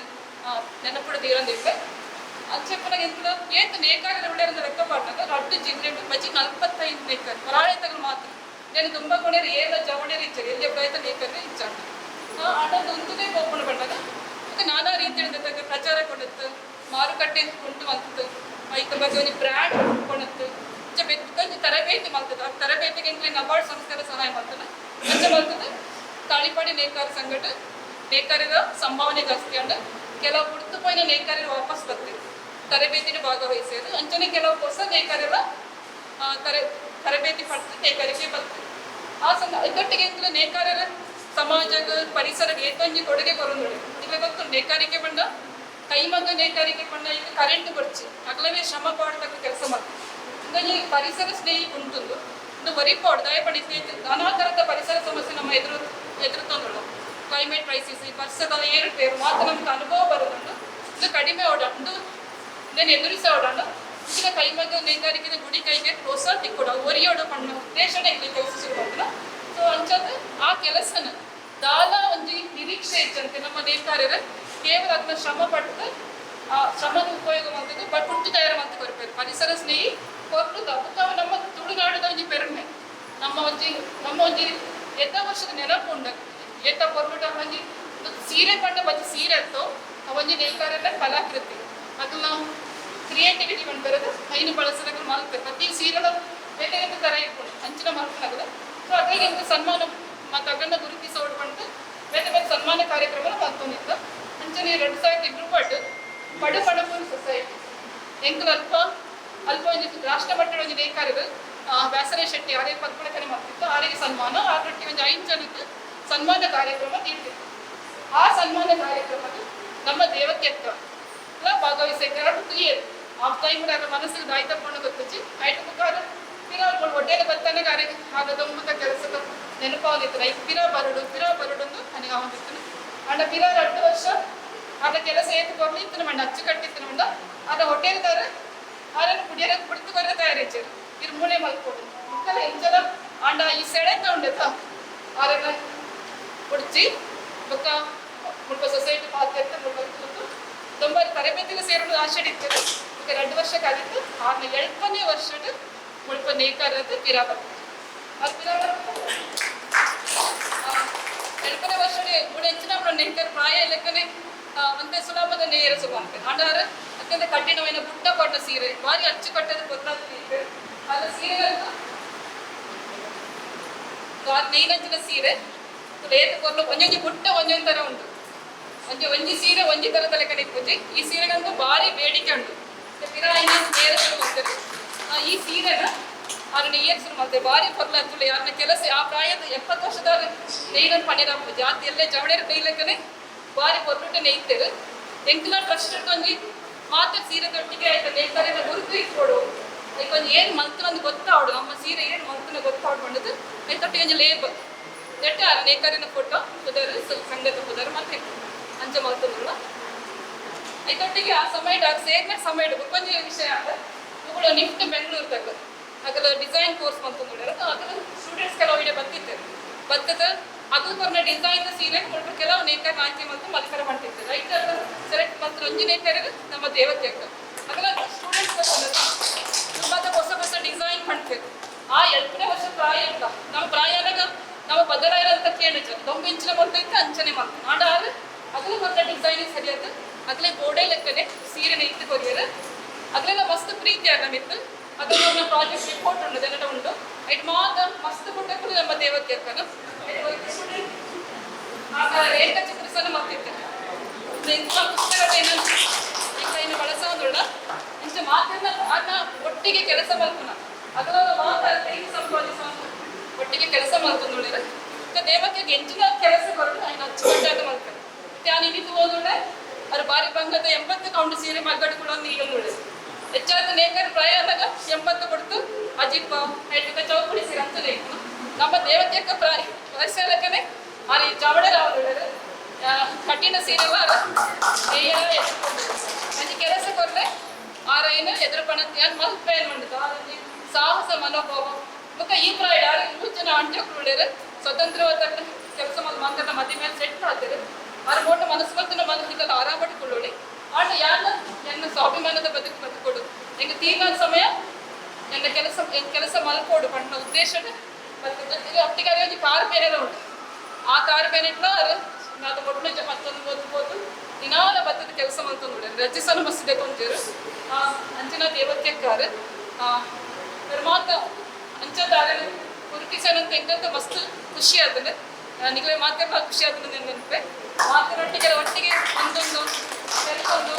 ನೆನಪುಡ ದೇವರಂದಿರ್ತೆ ಅಂಚೆಪ್ಪನ ಎಂಟ್ಲ ಏತ್ ನೇಕಾರಿನ ಉಳ್ಳೇರಿಂದ ಲೆಕ್ಕಪಾಟದ ರಡ್ಡು ಜಿಲ್ಲೆಂಟು ಮಜಿ 45 ನೇಕಾರಿ ಪರಾಳಿತಗಳು ಮಾತ್ರ నేను ತುಂಬ ಕೊನೆರು ಏನ ಜವಣೆರು ಇಚ್ಚಾರಿ ಎಲ್ಲಿ ಪ್ರಯತ್ನ ನೇಕಾರಿ ಇಚ್ಚಾಂಡ ಅಣ್ಣದು ಉಂಟುದೇ ಗೋಪಣ ಬಂದಾಗ ಮತ್ತೆ ನಾನಾ ರೀತಿಯಿಂದ ಪ್ರಚಾರ ಕೊಡುತ್ತೆ ಮಾರುಕಟ್ಟೆ ಉಂಟು ಮಾಡ್ತದೆ ಐತ ಬಗ್ಗೆ ಒಂದು ಬ್ರ್ಯಾಂಡ್ ಕೊಡುತ್ತೆ ಬೆತ್ತಂದು ತರಬೇತಿ ಮಾಡ್ತದೆ ಆ ತರಬೇತಿಗೆ ಇಂಗ್ಲಿಷ್ ನಬಾರ್ಡ್ ಸಂಸ್ಥೆಗಳ ಸಹಾಯ ಮಾಡ್ತಾನೆ ಅಂಚೆ ಮಾಡ್ತದೆ ತಾಳಿಪಾಡಿ ನೇಕಾರ ಸಂಘಟ ನೇಕಾರರ ಸಂಭಾವನೆ ಜಾಸ್ತಿ ಅಂಡ ಕೆಲವು ಹುಡುತುಪೋಯಿನ ನೇಕಾರರು ವಾಪಸ್ ಬರ್ತಿದ್ರು ತರಬೇತಿನ ಭಾಗವಹಿಸಿದ್ರು ಅಂಚನೆ ಕೆಲವು ಹೊಸ ನೇಕಾರರ ತರಬೇತಿ ಪಡೆದು ನೇಕಾರಿಕೆ ಬರ್ತದೆ ಆ ಇದೊಟ್ಟಿಗೆ ನೇಕಾರರ ಸಮಾಜದ ಪರಿಸರಕ್ಕೆ ಏತೊಂಜಿ ಕೊಡುಗೆ ಕೊರೊಂದು ಈಗ ಗೊತ್ತು ನೇಕಾರಿಕೆ ಬಂದ ಕೈಮಗ್ಗ ನೇಕಾರಿಕೆ ಬಂದ ಈಗ ಕರೆಂಟ್ ಬರ್ಚಿ ಅಗಲವೇ ಶ್ರಮ ಪಾಡ್ತಕ್ಕ ಕೆಲಸ ಮಾಡ್ತೀವಿ ಈಗ ಈ ಪರಿಸರ ಸ್ನೇಹಿ ಉಂಟುಂದು ಒಂದು ವರಿಪಾಡು ದಯಪಡಿಸಿ ನಾನಾ ಥರದ ಪರಿಸರ ಸಮಸ್ಯೆ ನಮ್ಮ ಎದುರುತ್ತಂದಳು ಕ್ಲೈಮೇಟ್ ಕ್ರೈಸಿಸ್ ಈ ವರ್ಷದ ಏರುಪೇರು ಮಾತ್ರ ನಮ್ಗೆ ಅನುಭವ ಬರೋದುಂಟು ಇದು ಕಡಿಮೆ ಓಡಾಡು ಇದನ್ನು ಎದುರಿಸ ಓಡಾಡು ಈಗ ಕೈಮಗ್ಗ ನೇಕಾರಿಕೆ ಗುಡಿ ಕೈಗೆ ಪ್ರೋತ್ಸಾಹ ತಿಕ್ಕೊಡ ಒರಿಯೋಡು ಪಣ್ಣು ಉದ್ದೇಶನೇ ಇಲ್ಲಿ ಕೆಲಸ ಶುರು ಮಾಡ್ತಾನೆ ಸೊ ಅಂಚದು ಆ ಕೆಲಸನ ದಾಲ ಒಂದು ನಿರೀಕ್ಷೆ ಇಚ್ಚಂತೆ ನಮ್ಮ ನೇಕಾರರ ಕೇವಲ ಅದನ್ನ ಶ್ರಮ ಪಟ್ಟು ಆ ಶ್ರಮದ ಉಪಯೋಗ ಮಾಡ್ತದೆ ಬಟ್ ಹುಟ್ಟು ತಯಾರು ಮಾಡ್ತಾ ಬರ್ಬೇಕು ಪರಿಸರ ಸ್ನೇಹಿ ಕೊರ್ಲುದ ನಾವು ನಮ್ಮ ತುಳುನಾಡದ ಒಂದು ಪೆರ್ಮೆ ನಮ್ಮ ಒಂಜಿ ಎತ್ತ ವರ್ಷದ ನೆನಪು ಉಂಡ ಎತ್ತ ಕೊರ್ಲುಟ ಒಂಜಿ ಸೀರೆ ಪಂಡ ಬಜ್ಜಿ ಸೀರೆ ಅತ್ತೋ ಒಂಜಿ ನೇಕಾರರ ಕಲಾಕೃತಿ ಅದು ನಾವು ಕ್ರಿಯೇಟಿವಿಟಿ ಬಂದಿರೋದು ಐನು ಬಳಸದಾಗ ಮಾಡ್ತಾರೆ ಪ್ರತಿ ಸೀರೆಲ ಬೇರೆ ಬೇರೆ ಥರ ಇಟ್ಕೊಂಡು ಹಂಚಿನ ಮಾಡ್ಕೊಂಡಾಗದ ಸೊ ಅದ್ರಾಗೆ ಸನ್ಮಾನ ಮತ್ತು ಅದನ್ನು ಗುರುತಿಸೋಡು ಬಂದು ಬೇರೆ ಬೇರೆ ಸನ್ಮಾನ ಕಾರ್ಯಕ್ರಮ ಮಾಡ್ಕೊಂಡಿತ್ತು ಅಂಚನೆ 2002 ಪಡು ಪಣಪೂರು ಸೊಸೈಟಿ ಎಂಕಲ್ ಅಲ್ಪ ಒಂದು ರಾಷ್ಟ್ರ ಮಟ್ಟದ ಒಂದು ನೇಕಾರರು ವ್ಯಾಸರ ಶೆಟ್ಟಿ ಆರೇ ಪದ್ಮಣಕನೆ ಮಾಡ್ತಿತ್ತು ಆರಿಗೆ ಸನ್ಮಾನ ಆರೊಟ್ಟಿಗೆ ಒಂದು 5 ಜನಕ್ಕೆ ಸನ್ಮಾನ ಕಾರ್ಯಕ್ರಮ ನೀಡ್ತಿತ್ತು ಆ ಸನ್ಮಾನ ಕಾರ್ಯಕ್ರಮದ ನಮ್ಮ ದೇವಕ್ಕೆತ್ತ ಭಾಗವಹಿಸಿದ್ದಾರೆ 2 ಇಯರ್ ಆ ಟೈಮ್ ಮನಸ್ಸಿಗೆ ದಾಯ್ತಪ್ಪಣ್ಣು ಗೊತ್ತಿಚ್ಚಿ ಆಯ್ತು ಮುಖಾದ ಪಿರಾಗಳು ಹೊಟ್ಟೆಗೆ ಬತ್ತಾನೆ ಕಾರ್ಯ ಆಗದೊಂಬುತ್ತ ಕೆಲಸದ ನೆನಪಾಗಿತ್ತು ಐದು ಪಿರಾ ಬರಡು ಅಂದು ನನಗೆ ಆವಂದಿತ್ತು ಅಂಡ ಪಿರಾ 2 ವರ್ಷ ಆದ ಕೆಲಸ ಏತು ಕೊರಲಿ ಇತ್ತು ಮಂಡ ಅಚ್ಚು ಕಟ್ಟಿತ್ತು ಮಂಡ ಆದ ಹೊಟ್ಟೆಲ್ದಾರ ಆರನ್ನು ಕುಡಿಯರ ಕುಡಿತುಕೊರ ತಯಾರಿಚ್ಚಾರು ಇರು ಮೂಳೆ ಮಲ್ಕೊಡು ಮುಕ್ಕಲ ಎಂಚದ ಅಂಡ ಈ ಸೆಳೆತ ಉಂಡೆತ ಆರನ್ನ ಕುಡ್ಚಿ ಮುಕ್ಕ ಮುಲ್ಪ ಸೊಸೈಟಿ ಪಾತ್ರೆ ಮುಟ್ಟು ತುಂಬ ತರಬೇತಿಗೆ ಸೇರಲು ಆಶೆ ಇರ್ತದೆ ಈಗ 2 ವರ್ಷಕ್ಕಾಗಿತ್ತು ಆರ್ನ 7ನೇ ವರ್ಷದ ಮುಲ್ಪ ನೇಕಾರದ ಪಿರಾ ಬರ್ತದೆ ಅದು ಪಿರಾ 7ನೇ ವರ್ಷದ ಕೂಡ ಹೆಚ್ಚಿನ ನೇಕಾರ ಪ್ರಾಯ ಲೆಕ್ಕನೆ ಒಂದೇ ಸುಲಭದ ನೇರ ಸುಗಂತೆ ಅಂಡಾರ ಅತ್ಯಂತ ಕಠಿಣమైన ಬುಟ್ಟ ಪಟ್ಟ ಸೀರೆ ಭಾರಿ ಅಚ್ಚುಕಟ್ಟದ ಗೊತ್ತಾಗ್ತದೆ ಅದ ಸೀರೆ ನೈನಂಚಿನ ಸೀರೆ ಲೇತ ಕೊರ್ಲು ಒಂಜೊಂಜಿ ಬುಟ್ಟ ಒಂದೊಂದು ಥರ ಉಂಟು ಒಂಜಿ ಸೀರೆ ಒಂಜಿ ಥರದ ಲೆಕ್ಕ ಇಟ್ಕೊಚ್ಚಿ ಈ ಸೀರೆಗಂತೂ ಭಾರಿ ಬೇಡಿಕೆ ಉಂಟು ಪಿರಾ ನೇರ ಶುರು ಮಾಡ್ತಾರೆ ಈ ಸೀರೆನ ಅವ್ರನ್ನ ಏರ್ ಶುರು ಮಾಡ್ತಾರೆ ಭಾರಿ ಪರ್ಲಾಗ್ತದೆ ಯಾರನ್ನ ಕೆಲಸ ಆ ಪ್ರಾಯದ 70 ವರ್ಷದ ನೈನನ್ನು ಪಣಿರಾಪ ಜಾತಿ ಎಲ್ಲೇ ಜವಣೆರ ನೈಲಕ್ಕನೆ ಭಾರಿ ಪೊರ್ಲುಟೆ ನೇಯ್ತಾರೆ ಎಂಕ್ಲ ಟ್ರಸ್ಟ್ ಒಂಜಿ ಮಾತ್ರ ಸೀರೆ ತೊಟ್ಟಿಗೆ ಆಯ್ತು ನೇಯ್ತಾರೆ ಗುರುತು ಇಟ್ಕೊಡು ಈಗ ಒಂದು ಏನು ಮಲ್ತನಂದು ಗೊತ್ತಾವಡು ನಮ್ಮ ಸೀರೆ ಏನು ಮಲ್ತನ ಗೊತ್ತಾವಡು ಬಂದದ್ದು ತೊಟ್ಟಿಗೆ ಒಂದು ಲೇಬಲ್ ನೆಟ್ಟು ಆ ನೇಕಾರಿನ ಫೋಟೋ ಪುದರ್ ಸಂಗತ ಪುದರ್ ಮತ್ತೆ ಅಂಚ ಮಲ್ತನಲ್ಲ ಇದೊಟ್ಟಿಗೆ ಆ ಸಮಯ ಸೇರ್ನ ಸಮಯ ಕೊಂಚ ವಿಷಯ ಇವುಗಳು ನಿಫ್ಟ್ ಬೆಂಗಳೂರು ತಕ್ಕ ಅದರ ಡಿಸೈನ್ ಕೋರ್ಸ್ ಬಂತು ನೋಡ್ಯಾರ ಅದರ ಸ್ಟೂಡೆಂಟ್ಸ್ ಕೆಲವು ವಿಡಿಯೋ ಬರ್ತದ ಅದು ಕೊರ್ನ ಡಿಸೈನ್ ಸೀರೆ ಕೊಟ್ಟು ಕೆಲವು ನೇಕಾರ ಆಯ್ಕೆ ಮತ್ತು ಮಲ್ಕರ ಮಾಡ್ತಿರ್ತಾರೆ ರೈಟ್ ಸೆಲೆಕ್ಟ್ ಮತ್ತು ರಂಜಿ ನೇಕಾರರು ನಮ್ಮ ದೇವತೆ ಅದೆಲ್ಲ ಸ್ಟೂಡೆಂಟ್ಸ್ ತುಂಬ ಹೊಸ ಡಿಸೈನ್ ಮಾಡ್ತಾರೆ ಆ 7ನೇ ವರ್ಷ ಪ್ರಾಯ ಇಲ್ಲ ನಮ್ಮ ಪ್ರಾಯದಾಗ ನಾವು ಬದಲಾಯಿರಂತ ಕೇಳಿದ್ರು 9 ಇಂಚಿನ ಬರ್ತೈತೆ ಅಂಚನೆ ಮಾಡ್ತೀವಿ ಆಡಾದ್ರೆ ಅಗಲ ಬಂದ ಡಿಸೈನ್ ಸರಿಯಾದ ಅಗಲೇ ಗೋಡೆ ಲೆಕ್ಕನೆ ಸೀರೆನ ಇತ್ತು ಕೊರಿಯರ್ ಅಗಲೆಲ್ಲ ಮಸ್ತ್ ಪ್ರೀತಿ ಆಗಮಿತ್ತು ಅದನ್ನ ನಮ್ಮ ಪ್ರಾಜೆಕ್ಟ್ ರಿಪೋರ್ಟ್ ಉಂಟು ಜನಟ ಉಂಟು ಇಟ್ ಮಾತ ಮಸ್ತ್ ಕೊಟ್ಟಕ್ಕೂ ನಮ್ಮ ದೇವಕ್ಕೆ ಅಕ್ಕನ ಆಗ ರೇಖಾಚಿತ್ರ ಸಹ ಮತ್ತಿತ್ತು ಇಂಥ ಪುಸ್ತಕಗಳೇನು ಈಗ ಇನ್ನು ಬಳಸೋದುಳ್ಳ ಇಂಚ ಮಾತನ್ನ ಆಗ ಒಟ್ಟಿಗೆ ಕೆಲಸ ಮಾಡ್ತಾನ ಅದರ ಮಾತ ಪ್ರೀತಿ ಸಂಪಾದಿಸೋ ಒಟ್ಟಿಗೆ ಕೆಲಸ ಮಾಡ್ಕೊಂಡ್ರೆ ಈಗ ದೇವಕ್ಕೆ ಎಂಚಿನ ಕೆಲಸ ಬರೋದು ఆయన ಅಚ್ಚುಕಟ್ಟಾಗಿ ಮಾಡ್ತಾರೆ ತ್ಯಾನಿ ನಿಂತು ಹೋದ್ರೆ ಅದು ಬಾರಿ ಬಂಗದ 80 ಕೌಂಟ್ ಸೀರೆ ಮಗ್ಗಡುಗಳು ಈಗ ನೋಡಿ ಹೆಚ್ಚಾದ ನೇಕರ ಪ್ರಾಯ ಆದಾಗ 80 ಕೊಡ್ತು ಅಜಿಪ್ಪ ಹೆಡ್ಡುಗ ಚೌಕುಡಿ ಸೀರೆ ಅಂತಲೇ ಇತ್ತು ನಮ್ಮ ದೇವತೆಯ ಪ್ರಾಯ ವಯಸ್ಸಲ್ಲಕ್ಕನೆ ಆ ಚವಡೆ ರಾವಳು ಕಠಿಣ ಸೀರೆ ಮಂచి ಕೆಲಸ ಕೊರ್ರೆ ಆರೈನ ಎದುರು ಪಣತ್ಯಾನ್ ಮಲ್ಪೇನ್ ಉಂಟು ಅದರಲ್ಲಿ ಸಾಹಸ ಮನೋಭಾವ ಮುಖ ಈ ಪ್ರಾಯ ಯಾರು ಇನ್ನೂ ಜನ ಅಂಟ್ಯಗಳು ಸ್ವತಂತ್ರವಾದ ಕೆಲಸ ಮಾತ್ರ ಮಧ್ಯ ಮೇಲೆ ಸೆಟ್ ಆಗ್ತಾರೆ ಅವ್ರ ಮೋಟ ಮನಸ್ಸು ಮನಸ್ಸಿಗೆಲ್ಲ ಆರಾಮಪಟ್ಟುಕೊಳ್ಳಿ ಆಟ ಯಾರ ನನ್ನ ಸ್ವಾಭಿಮಾನದ ಬದುಕೊಡು ಎಂಗೆ ತೀರ್ಮಾನ ಸಮಯ ನನ್ನ ಕೆಲಸ ಮಲ್ಕೋಡು ಪಣ್ಣ ಉದ್ದೇಶ ಒಟ್ಟಿಗೆ ಒಂದು ಕಾರ್ ಬೇರೆ ಉಂಟು ಆ ಕಾರ್ ಬೇರೆ ನಾನು ಒಟ್ಟು ಮತ್ತೊಂದು ಓದ್ಬೋದು ದಿನಾಲ ಬತ್ತದ ಕೆಲಸ ಮಲ್ತೊಂದು ರಚಿಸಲು ಮಸ್ತಿದೆ ಕೊಂಚರು ಅಂಚಿನ ದೇವತ್ಯಕ್ಕಾರ ಮಾತ ಅಂಚದಾರ ಗುರುತಿಸನಂತ ಹೆಂಗಂತ ಮಸ್ತ್ ಖುಷಿ ಆಗ್ತದೆ ನಿಗಲೇ ಮಾತಾಡ ಖುಷಿ ಆಗ್ತದೆ ನೆನಪೆ ಮಾತನೊಟ್ಟಿಗೆ ಒಟ್ಟಿಗೆ ಒಂದೊಂದು ಕೆಲಸೊಂದು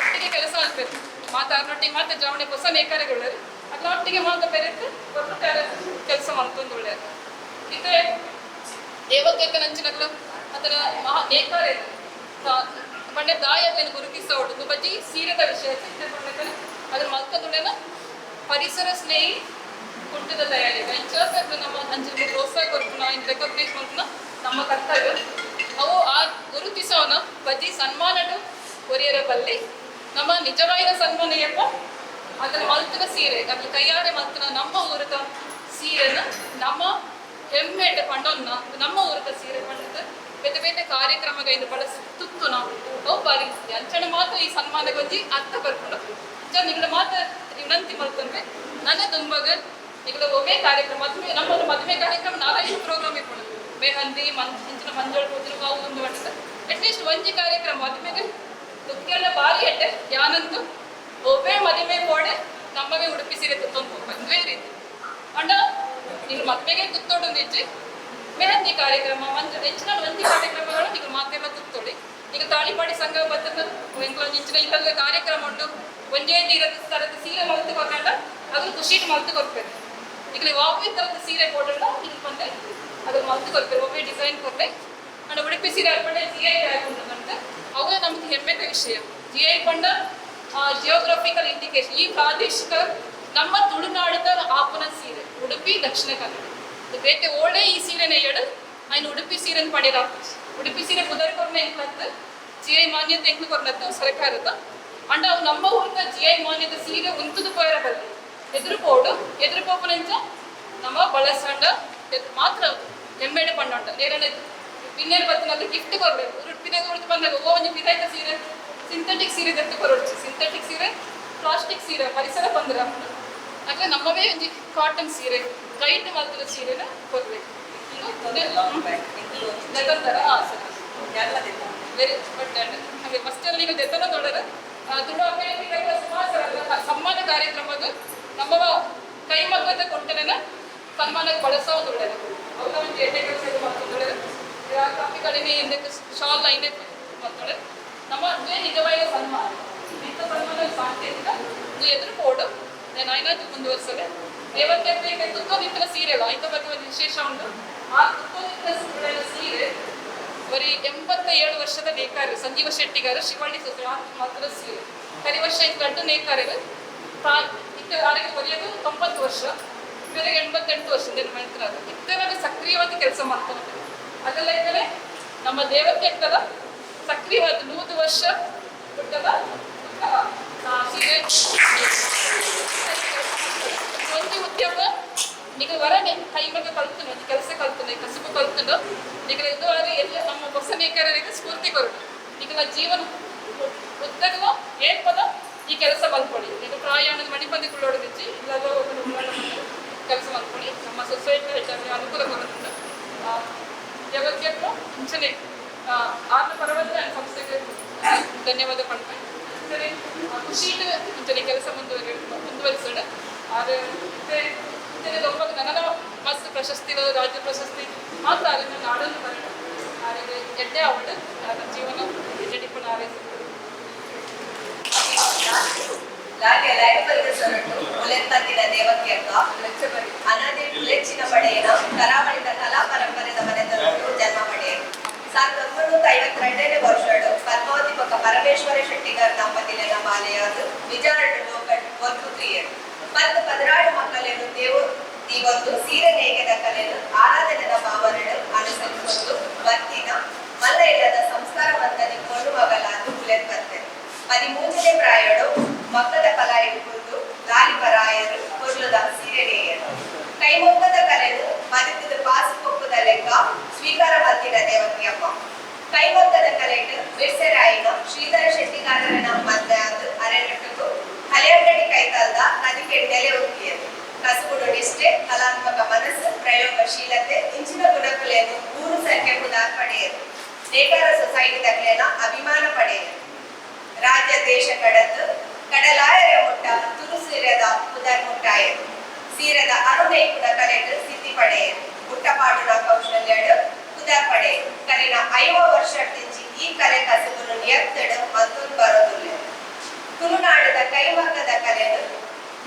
ಒಟ್ಟಿಗೆ ಕೆಲಸ ಆಗ್ಬೇಕು ಮಾತಾಡನೊಟ್ಟಿಗೆ ಮಾತ್ರ ಜಾವಣೆ ಹೊಸ ನೇಕಾರಗಳು ಅದನ್ನೊಟ್ಟಿಗೆ ಮಾತ ಬೆರೆತು ಒಟ್ಟಾರೆ ಕೆಲಸ ಮಾಡ್ಕೊಂಡು ಒಳ್ಳೆಯದು ಈಗ ದೇವಕ್ಕೆ ನಂಚಿನಗಳು ಅದರ ಮಹಾ ನೇಕಾರ ಬಣ್ಣೆ ದಾಯಗಳನ್ನು ಗುರುತಿಸೋಡು ಬಜ್ಜಿ ಸೀರೆದ ವಿಷಯ ಚಿಂತೆ ಮಾಡ್ಬೇಕಾದ್ರೆ ಅದ್ರ ಮಲ್ಕದುಳೆನ ಪರಿಸರ ಸ್ನೇಹಿ ಕುಂಟದ ತಯಾರಿ ನಮ್ಮ ಅಂಚಿನ ಪ್ರೋತ್ಸಾಹ ಕೊಡ್ತು ನಾವು ಇನ್ನು ರೆಕಗ್ನೈಸ್ ಮಾಡ್ತು ನಮ್ಮ ಕರ್ತವ್ಯ ಅವು ಆ ಗುರುತಿಸೋನ ಬಜ್ಜಿ ಸನ್ಮಾನಡು ಕೊರಿಯರ ಬಲ್ಲಿ ನಮ್ಮ ನಿಜವಾದ ಸನ್ಮಾನ ಏಪ ಅದರ ಮಲ್ತಿನ ಸೀರೆ ಅದ್ರ ಕೈಯಾರೆ ಮಲ್ತಿನ ನಮ್ಮ ಊರದ ಸೀರೆನ ನಮ್ಮ ಹೆಮ್ಮೆಡ್ ಪಂಡೋನ್ನ ನಮ್ಮ ಊರದ ಸೀರೆ ಪಂಡದ ಬೇತೆ ಬೇತೆ ಕಾರ್ಯಕ್ರಮಗಳಿಂದ ಬಳಸಿ ತುತ್ತು ನಾವು ಅವು ಬಾರಿ ಅಂಚನ ಮಾತ್ರ ಈ ಸನ್ಮಾನ ಗಂಜಿ ಅರ್ಥ ಬರ್ಕೊಂಡು ನಿಗಳ ಮಾತ್ರ ವಿನಂತಿ ಮಾಡ್ಕೊಂಡ್ರೆ ನನ್ನ ತುಂಬಾಗ ನಿಗಳ ಒಮ್ಮೆ ಕಾರ್ಯಕ್ರಮ ನಮ್ಮದು ಮದುವೆ ಕಾರ್ಯಕ್ರಮ 4-5 ಪ್ರೋಗ್ರಾಮ್ ಇಟ್ಕೊಂಡು ಮೆಹಂದಿ ಇಂಚಿನ ಮಂಜೋಳು ಕೂದಲು ಅವು ಒಂದು ಮಾಡ್ತಾರೆ ಅಟ್ಲೀಸ್ಟ್ ಒಂಜಿ ಕಾರ್ಯಕ್ರಮ ಮದುವೆಗೆ ದುಃಖೆಲ್ಲ ಬಾರಿ ಎಟ್ಟೆ ಯಾನಂತೂ ಒಬ್ಬೇ ಮದುವೆ ಕೋಡೆ ನಮಗೆ ಉಡುಪಿ ಸೀರೆ ತುತ್ತೊಂದು ಒಂದೇ ರೀತಿ ಅಂಡ ನಿನ್ನ ಮದುವೆಗೆ ತುತ್ತೋಡೊಂದು ಹೆಚ್ಚಿ ಮೆಹಂದಿ ಕಾರ್ಯಕ್ರಮ ಹೆಚ್ಚಿನ ಒಂಜಿ ಕಾರ್ಯಕ್ರಮಗಳು ಈಗ ಮಾತೆಲ್ಲ ತುತ್ತೋಳಿ ಈಗ ತಾಳಿಪಾಡಿ ಸಂಘ ಬರ್ತದ ಇಂಚಿನ ಇಲ್ಲದ ಕಾರ್ಯಕ್ರಮ ಉಂಟು ಒಂದೇ ಥರದ ಸೀರೆ ಮಲ್ತು ಕೊಟ್ಟ ಅದ್ರ ಖುಷಿ ಮಲ್ತು ಕೊಡ್ಬೇಕು ಈಗ ಯಾವೇ ಥರದ ಸೀರೆ ಕೊಡೋಣ ಇಲ್ಲಿ ಬಂದೆ ಅದ್ರ ಮಲ್ತು ಕೊಡ್ಬೇಕು ಒಬ್ಬೇ ಡಿಸೈನ್ ಕೊಟ್ಟೆ ಅಂಡ್ ಉಡುಪಿ ಸೀರೆ ಹಾಕೊಂಡೆ GI ಟ್ಯಾಗ್ ಉಂಟಂತೆ ಅವುಗಳೇ ನಮ್ಗೆ ಹೆಮ್ಮೆದ ವಿಷಯ GI ಪಂಡ ಜಿಯೋಗ್ರಫಿಕಲ್ ಇಂಡಿಕೇಶನ್ ಈ ಪ್ರಾದೇಶಿಕ ನಮ್ಮ ತುಳುನಾಡದ ಆಪನ ಸೀರೆ ಉಡುಪಿ ದಕ್ಷಿಣ ಕನ್ನಡ ಬೇತೆ ಓಳೆ ಈ ಸೀರೆ ನೆಯ್ಯಡು ಆಯ್ನ ಉಡುಪಿ ಸೀರೆನ ಪಡೆಯಲ್ಲ ಉಡುಪಿ ಸೀರೆ ಕುದರ್ ಕೊರ್ನೆ ಎಂಕ್ಲತ್ತು GI ಮಾನ್ಯತೆ ಎಂಕ್ಲು ಕೊರ್ಲತ್ತು ಸರ್ಕಾರದ ಅಂಡ ಅವು ನಮ್ಮ ಊರಿನ GI ಮಾನ್ಯತೆ ಸೀರೆ ಉಂತುದು ಪೋಯರ ಬಲ್ಲಿ ಎದುರು ಪೋಪನಂಚ ನಮ್ಮ ಬಳಸಂಡ ಮಾತ್ರ ಹೆಮ್ಮೆಡೆ ಪಂಡ ನೇರನೆ ಪಿನ್ನೇರು ಬತ್ತಿನಲ್ಲಿ ಗಿಫ್ಟ್ ಕೊರಬೇಕು ಉಡುಪಿನಾಗ ಉಳಿದು ಬಂದಾಗ ಒಂಜಿ ಪಿದಾಯ್ತ ಸೀರೆ ಸಿಂಥೆಟಿಕ್ ಸೀರೆ ತೆತ್ತು ಕೊರಡ್ಚು ಸಿಂಥೆಟಿಕ್ ಸೀರೆ ಪ್ಲಾಸ್ಟಿಕ್ ಸೀರೆ ಪರಿಸರ ಬಂದ್ರ ಹಾಗೆ ನಮ್ಮವೇ ಒಂಜಿ ಕಾಟನ್ ಸೀರೆ ಕೈಟ್ ಮಲ್ತದ ಸೀರೆನ ಕೊರಬೇಕು ವೆರಿ ಬಟ್ ಹಾಗೆ ಫಸ್ಟಲ್ಲಿ ಈಗ ದೆತ್ತನ ನೋಡೋದು ತುಳು ಅಭಿನೇತ್ರಿಗಳ ಸುಮಾರು ಸಮ್ಮಾನ ಕಾರ್ಯಕ್ರಮದ ನಮ್ಮವ ಕೈಮಗ್ಗದ ಕೊಟ್ಟನ ಸನ್ಮಾನಕ್ಕೆ ಬಳಸೋ ಒಂದು ಒಳ್ಳೆಯದು ಅವ್ರ ಒಂದು ಎಣ್ಣೆ ಕೆಲಸ ಮಾಡ್ಕೊಂಡೊಳ್ಳೆದು ಕಾಪಿಗಳಿನೇ ಹಿಂದಕ್ಕೆ ಶಾಲ್ ಐನೇ ಮಾಡ್ಕೊಂಡೆ ನಮ್ಮ ಅದೇ ನಿಜವಾದ ಸನ್ಮಾನ ಇಂಥ ಸನ್ಮಾನ ಸಾಧ್ಯದಿಂದ ಇದು ಎದುರು ಕೋಡು ನಾನು ಐನಾದ್ರು ಮುಂದುವರಿಸದೆ ದೇವಕ್ಕೆ ತುತ್ತೋದಿತ್ತಿನ ಸೀರೆ ಅಲ್ಲ ಇಂಥ ಬಗ್ಗೆ ಒಂದು ವಿಶೇಷ ಉಂಟು ಆ ತುತ್ತೋದಿತ್ತಿನ ಸೀರೆ ಬರೀ 87 ವರ್ಷದ ನೇಕಾರ ಸಂಜೀವ ಶೆಟ್ಟಿಗಾರ ಶಿವಳ್ಳಿ ಸೊಸೆ ಮಾತ್ರ ಸೀರೆ ಕರಿ ವರ್ಷ ಇದು ಗಂಡು ನೇಕಾರರು ಆರೋಗ್ಯ ಕೊರಿಯೋದು 90 ವರ್ಷ ಬೇರೆ 88 ವರ್ಷದಿಂದ ಮಾಡ್ತಾರೆ ಇತ್ತಲಾಗ ಸಕ್ರಿಯವಾಗಿ ಕೆಲಸ ಮಾಡ್ತಾರೆ ಅದೆಲ್ಲ ಇದ್ದರೆ ನಮ್ಮ ದೇವಕ್ಕೆ ಇರ್ತದ ಸಕ್ರಿಯವಾದ 100 ವರ್ಷ ಬಿಟ್ಟದ ಸೀರೆ ಒಂದು ಉದ್ಯಮ ಈಗ ಹೊರಗೆ ಕೈಮಗ ಕಲ್ತು ಕೆಲಸ ಕಲ್ತು ಕಸುಬು ಕಲ್ತು ಈಗ ಇದು ಎಲ್ಲ ನಮ್ಮ ಹೊಸ ನೇಕಾರರಿಗೆ ಸ್ಫೂರ್ತಿ ಕೊರಡು ಈಗ ಜೀವನ ಉದ್ದಗಲ ಏರ್ಪದ ಈ ಕೆಲಸ ಮಲ್ಕೊಳ್ಳಿ ಈಗ ಪ್ರಯಾಣದ ಮಣಿಪಂದಿಗಳೊಡಗಿಚ್ಚಿ ಇಲ್ಲದ ಕೆಲಸ ಮಲ್ಕೊಳ್ಳಿ ನಮ್ಮ ಸೊಸೈಟಿ ಹೆಚ್ಚಾಗಿ ಅನುಕೂಲ ಕೊಡುತ್ತೆ ಜಗತ್ತಿಗೆ ಮುಂಚೆನೆ ಆರ್ನ ಪರವಾಗಿ ನಾನು ಸಂಸ್ಥೆಗೆ ಧನ್ಯವಾದ ಪಡ್ತೇನೆ. ಸರಿ ಖುಷಿಯಿಂದ ಮುಂಚೆ ಕೆಲಸ ಮುಂದುವರಿಸೋಣ. ಆದರೆ ಒಬ್ಬ ನನ್ನ ಮಸ್ತ್ ಪ್ರಶಸ್ತಿಗಳು ರಾಜ್ಯ ಪ್ರಶಸ್ತಿ ಮಾತ್ರ ಅಲ್ಲಿ ನಾಡನ್ನು ಬರೋಣ. ಆದರೆ ಎಡ್ಡೆ ಅವಳು ನನ್ನ ಜೀವನ ಎಡ್ಡೆಡಿಪ್ಪು ಆರೈಸಿದ್ರು. ಲಾಗೆ ಲೈಫಲ್ಲಿ ಸೊರಟು ಮುಲೆತ್ತಂದಿನ ದೇವಕಿಯಕ್ಕ ಅನದೆ ಕುಲೆಚ್ಚಿನ ಪಡೆಯನ ಕರಾವಳಿದ ಕಲಾ ಪರಂಪರೆದ ಮನೆತನದ್ದು ಜನ್ಮ ಪಡೆಯನು. 1952ನೇ ವರ್ಷಡು ಪದ್ಮಾವತಿ ಪಕ್ಕ ಪರಮೇಶ್ವರ ಶೆಟ್ಟಿಗಾರ್ ದಂಪತಿಲೆನ ಬಾಲೆಯಾದು ವಿಜಾರಡು ಒಂದು ಕ್ರಿಯರು ಮತ್ತು 16 ಮಕ್ಕಳನ್ನು ದೇವೊಂದು ಸೀರೆ ನೇಯ್ಗೆದ ಕಲೆಯನ್ನು ಆರಾಧನೆದ ಭಾವನೆಗಳು ಅನುಸರಿಸುವುದು ವರ್ತಿನ ಮಲ್ಲ ಇಲ್ಲದ ಸಂಸ್ಕಾರವಂತನಿ ಕೊಂಡು ಮಗಲಾದು ಕುಲೆತ್ ಬರ್ತೇನೆ. 13ನೇ ಪ್ರಾಯಡು ಮಕ್ಕದ ಕಲಾ ಇಡುವುದು ಲಾಲಿ ಪರಾಯರು ಕೊರ್ಲುದ ಸೀರೆ ನೇಯರು ಕೈಮೊಕ್ಕದ ಕಲೆಯನ್ನು ಬದುಕಿದ ಪಾಸು ಕೊಕ್ಕುದ ಲೆಕ್ಕ ಸ್ವೀಕಾರ ಮತ್ತಿನ ದೇವಕಿಯಮ್ಮ. ಕೈಮೊಕ್ಕದ ಕಲೆಟ್ಟು ಬಿರ್ಸೆರಾಯಿನ ಶ್ರೀಧರ ಶೆಟ್ಟಿಗಾರನ ಮದ್ದಾದು ಅರೆನಟು ಹಳೆಯಂಗಡಿ ಕೈತಾಲ್ದ ನದಿಗೆ ನೆಲೆ ಉಕ್ಕಿಯದು. ಕಸುಗುಡು ನಿಷ್ಠೆ ಕಲಾತ್ಮಕ ಮನಸ್ಸು ಪ್ರಯೋಗಶೀಲತೆ ಇಂಚಿನ ಗುಣಕಲೆಯನ್ನು 3 ಸಂಖ್ಯೆ ಪುದಾರ್ ಪಡೆಯದು. ನೇಕಾರ ಸೊಸೈಟಿ ತಗಲೇನ ಅಭಿಮಾನ ಪಡೆಯದು. ರಾಜ್ಯ ದೇಶ ಕಡದು ಕಡಲಾಯರ ಮುಟ್ಟ ತುರು ಸೀರೆದ ಪುದರ್ ಮುಟ್ಟಾಯದು. ಸೀರೆದ ಅರುಣೈಕುನ ಕಲೆಡು ಸ್ಥಿತಿ ಪಡೆಯದು. ಮುಟ್ಟಪಾಡುನ ಕೌಶಲ್ಯಡು ಪುದರ್ ಪಡೆಯದು. ಕಲಿನ 5 ವರ್ಷದಿಂಚಿ ಈ ಕಲೆ ಕಸುಬುನು ನಿಯತ್ತಡು ಮತ್ತೊಂದು ಬರೋದಿಲ್ಲ. ತುಳುನಾಡದ ಕೈಮಗ್ಗದ ಕಲೆನು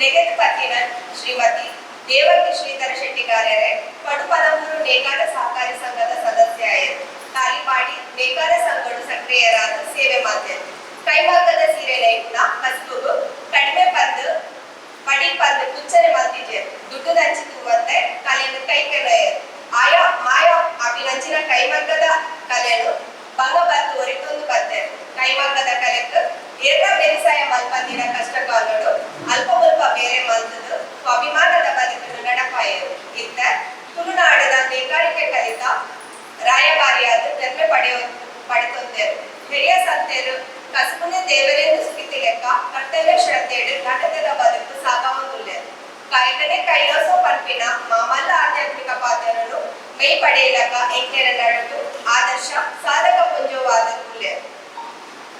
ನೆಗೆದು ಪತ್ತಿನ ಶ್ರೀಮತಿ ದೇವಕಿ ಶ್ರೀಧರ ಶೆಟ್ಟಿಗಾರರೇ ಪಡುಪದಮೂರು ನೇಕಾರ ಸಹಕಾರಿ ಸಂಘದ ಸದಸ್ಯ ಆಯರು. ತಾಲಿಪಾಡಿ ನೇಕಾರ ಸಂಘಡು ಸಕ್ರಿಯರಾದ ಸೇವೆ ಮಾಡ್ತಾರೆ. ಕೈಮಗ್ಗದ ಸೀರೆ ನೈಪುಣ ಕಸುಬು ಕಡಿಮೆ ಪಂದು ಪಡಿ ಪಂದು ಕುಚ್ಚನೆ ಮತ್ತಿಜೆ ದುಡ್ಡು ದಂಚಿ ತುಂಬಂತೆ ಕಲೆಯನ್ನು ಕೈಕೆಳೆಯರು. ಆಯಾ ಮಾಯಾ ಅಭಿನಂಚಿನ ಕೈಮಗ್ಗದ ಕಲೆಯನ್ನು ಭಂಗ ಬಂದು ಒರಿತೊಂದು ಬರ್ತೇನೆ. ಕೈಮಗ್ಗದ ಕಲೆக்கு ಏಕ ವ್ಯವಸಾಯ ಮಲ್ಪಂದಿನ ಕಷ್ಟಕಾಲಗಳು ಅಲ್ಪ ಮುಲ್ಪ ಬೇರೆ ಮಲ್ತದು ಅಭಿಮಾನದ ಬದುಕನ್ನು ನಡಪಾಯರು. ಇತ್ತ ತುಳುನಾಡದ ನೇಕಾರಿಕೆ ಕಲಿತ ರಾಯಭಾರಿಯಾದ ಹೆಮ್ಮೆ ಪಡೆತೊಂದೇರು. ಹಿರಿಯ ಸಂತೆರು ಕಸುಬುನೆ ದೇವರೆಂದು ಸ್ಥಿತಿ ಲೆಕ್ಕ ಕರ್ತವ್ಯ ಶ್ರದ್ಧೆಡು ನಾಟಕದ ಬದುಕು ಸಾಗವಂದುಲ್ಲೇರು. ಕಾಯ್ದನೆ ಕೈಲಾಸ ಪಂಪಿನ ಮಾಮಲ್ಲ ಆಧ್ಯಾತ್ಮಿಕ ಪಾತ್ರನು ಮೈ ಪಡೆಯಲಕ ಎಂಕೆರ ನಡುಕು ಆದರ್ಶ ಸಾಧಕ ಪುಂಜವಾದ ಉಲ್ಲೇರು.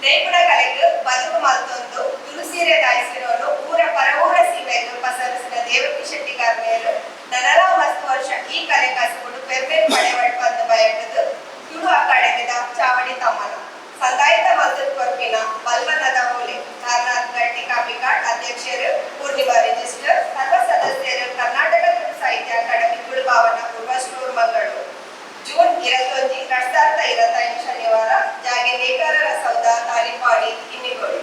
ನೈಪುಣ ಕಲೆಗೆ ಬದುಕು ಮತ್ತೊಂದು ತುಳುಸೀರೆ ದಾಯಿಸಿರೋನು ಊರ ಪರವೂರ ಸೀಮೆಯನ್ನು ಪಸರಿಸಿದ ದೇವಕಿ ಶೆಟ್ಟಿಗಾರ ಮೇಲು 40 ವರ್ಷ ಈ ಕಲೆ ಕಸುಬುಡು ಪೆರ್ಬೇರು ಪಡೆವಡ್ಪಂದು ಬಯಟದು ತುಳು ಅಕಾಡೆಮಿದ ಚಾವಡಿ ತಮ್ಮನ ಸಂದಾಯಿತ ಮತ್ತು ಕೊರ್ಪಿನ ಮಲ್ಮನದ ಹೋಲಿ ನಾರ್ನಾಥ್ ಗಟ್ಟಿ ಕಾಪಿಕಾಡ್ ಅಧ್ಯಕ್ಷರು ಪೂರ್ಣಿಮಾ ರಿಜಿಸ್ಟರ್ ಸರ್ವ ಸದಸ್ಯರು ಕರ್ನಾಟಕ ತುಳು ಸಾಹಿತ್ಯ ಅಕಾಡೆಮಿ ತುಳುಭಾವನ ಪೂರ್ವ ಸ್ಟೋರ್ ಮಂಗಳೂರು. ಜೂನ್ 21, 2025 ಶನಿವಾರ ಜಾಗೆ ನೇಕಾರರ ಸೌಧ ತಾಲಿಪಾಡಿ ಇನ್ನಿಗೋಡು.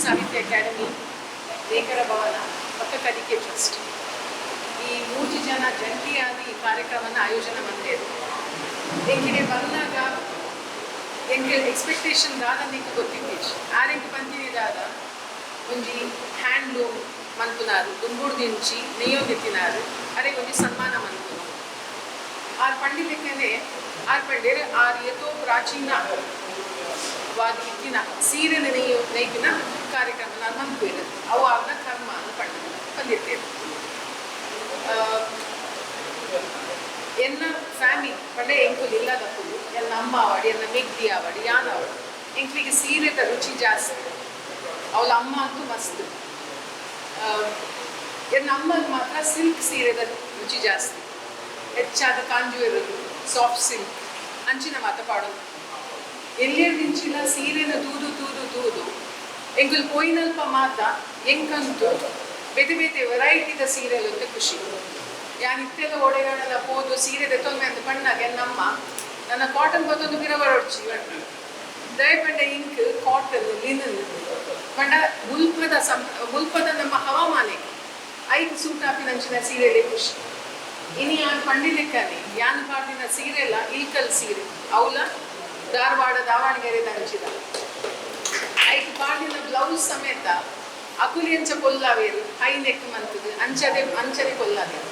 ಸಾಹಿತ್ಯ ಅಕಾಡೆಮಿ, ನೇಕಾರ ಭವನ ಮತ್ತು ಕಲಿಕೆ ಟ್ರಸ್ಟ್ ಈ 3 ಜನ ಜಂಟಿಯಾಗಿ ಈ ಕಾರ್ಯಕ್ರಮವನ್ನು ಆಯೋಜನೆ ಮಾಡಿದ್ರು. ಎಂಗೆ ಬಂದಾಗ ಎಂಗೆ ಎಕ್ಸ್ಪೆಕ್ಟೇಷನ್ ದಾದ ನಿಂಗೆ ಗೊತ್ತಿದ್ದೀವಿ ಆರೆಂಗೆ ಬಂದಿದ್ದಾದ ಒಂಜಿ ಹ್ಯಾಂಡ್ಲೂಮ್ ಮನ್ಪುನಾರು ದುಂಬುಡ್ದಿಂಚಿ ನೆಯ್ಯೋದೆತ್ತಿನಾರು ಅರೆಗೆ ಒಂಜಿ ಸನ್ಮಾನ ಮನ್ಪುನು ಆರು ಪಂಡಿತಕ್ಕನೆ ಆರು ಪಂಡೇರು ಆರು ಎತ್ತೋ ಪ್ರಾಚೀನ ವಾದ ಇತ್ತಿನ ಸೀರೆ ನೇಯ್ಕಿನ ಕಾರ್ಯಕ್ರಮ ನಾನು ಮನ್ಪೇರು ಅವು ಆಗ ಕರ್ಮ ಅನ್ನು ಬಂದಿರ್ತೇವೆ. ಎನ್ನ ಫ್ಯಾಮಿಲಿ ಪಂಡೆ ಎಂಕುಲು ಇಲ್ಲದಕ್ಕೂ ಎನ್ನ ಅಮ್ಮ ಆವಡಿ ಎನ್ನ ಮೆಗ್ದಿ ಆವಡಿ ಯಾನ ಆವಡಿ ಎಂಕ್ಲಿಗೆ ಸೀರೆದ ರುಚಿ ಜಾಸ್ತಿ ಅವಳ ಅಮ್ಮ ಅಂತೂ ಮಸ್ತ್. ಎನ್ನ ಅಮ್ಮಗೆ ಮಾತ್ರ ಸಿಲ್ಕ್ ಸೀರೆದ ರುಚಿ ಜಾಸ್ತಿ, ಹೆಚ್ಚಾದ ಕಾಂಜು ಇರೋದು, ಸಾಫ್ಟ್ ಸಿಲ್ಕ್ ಅಂಚಿನ ಮಾತ ಪಾಡೋದು. ಎಲ್ಲೆರ್ದಿಂಚಿನ ಸೀರೆನ ತೂದು ತೂದು ತೂದು ಎಂಕುಲು ಪೋಯಿನಲ್ಪ ಮಾತ ಎಂಕಂತೂ ಬೇತೆ ಬೇತೆ ವೆರೈಟಿದ ಸೀರೆಲು ಅಂತ ಖುಷಿ. ಯಾನ್ ಇತ್ತೆಲ್ಲ ಒಡೆಗಾಡೆಲ್ಲ ಹೋದು ಸೀರೆ ತೆತ್ತೊಮ್ಮೆ ಅಂತ ಪಣ್ಣಾಗ ಎನ್ನಮ್ಮ ನನ್ನ ಕಾಟನ್ ಬತ್ತೊಂದು ಗಿರವರೊಡ್ಚಿ ದಯಪಂಡ ಇಂಕ್ ಕಾಟನ್ ಲಿನನ್ ಪಂಡ ಮುಲ್ಪದ ನಮ್ಮ ಹವಾಮಾನಕ್ಕೆ ಐದು ಸೂಟ್ ಹಾಪಿನಂಚಿನ ಸೀರೆಲೆ ಖುಷಿ. ಇನಿ ಯಾನ್ ಪಂಡಿಲೆಕ್ಕನೆ ಯಾನ್ ಪಾಡಿನ ಸೀರೆಲ್ಲ ಇಲ್ಕಲ್ ಸೀರೆ ಅವಳ ಧಾರವಾಡ ದಾವಣಗೆರೆದ ಹಂಚಿದ ಐದು ಪಾಡಿನ ಬ್ಲೌಸ್ ಸಮೇತ ಅಕುಲಿ ಅಂಚ ಕೊಲ್ಲಾವೇರು ಹೈ ನೆಕ್ ಮಂತದು ಅಂಚನೆ ಕೊಲ್ಲಾವೇರು.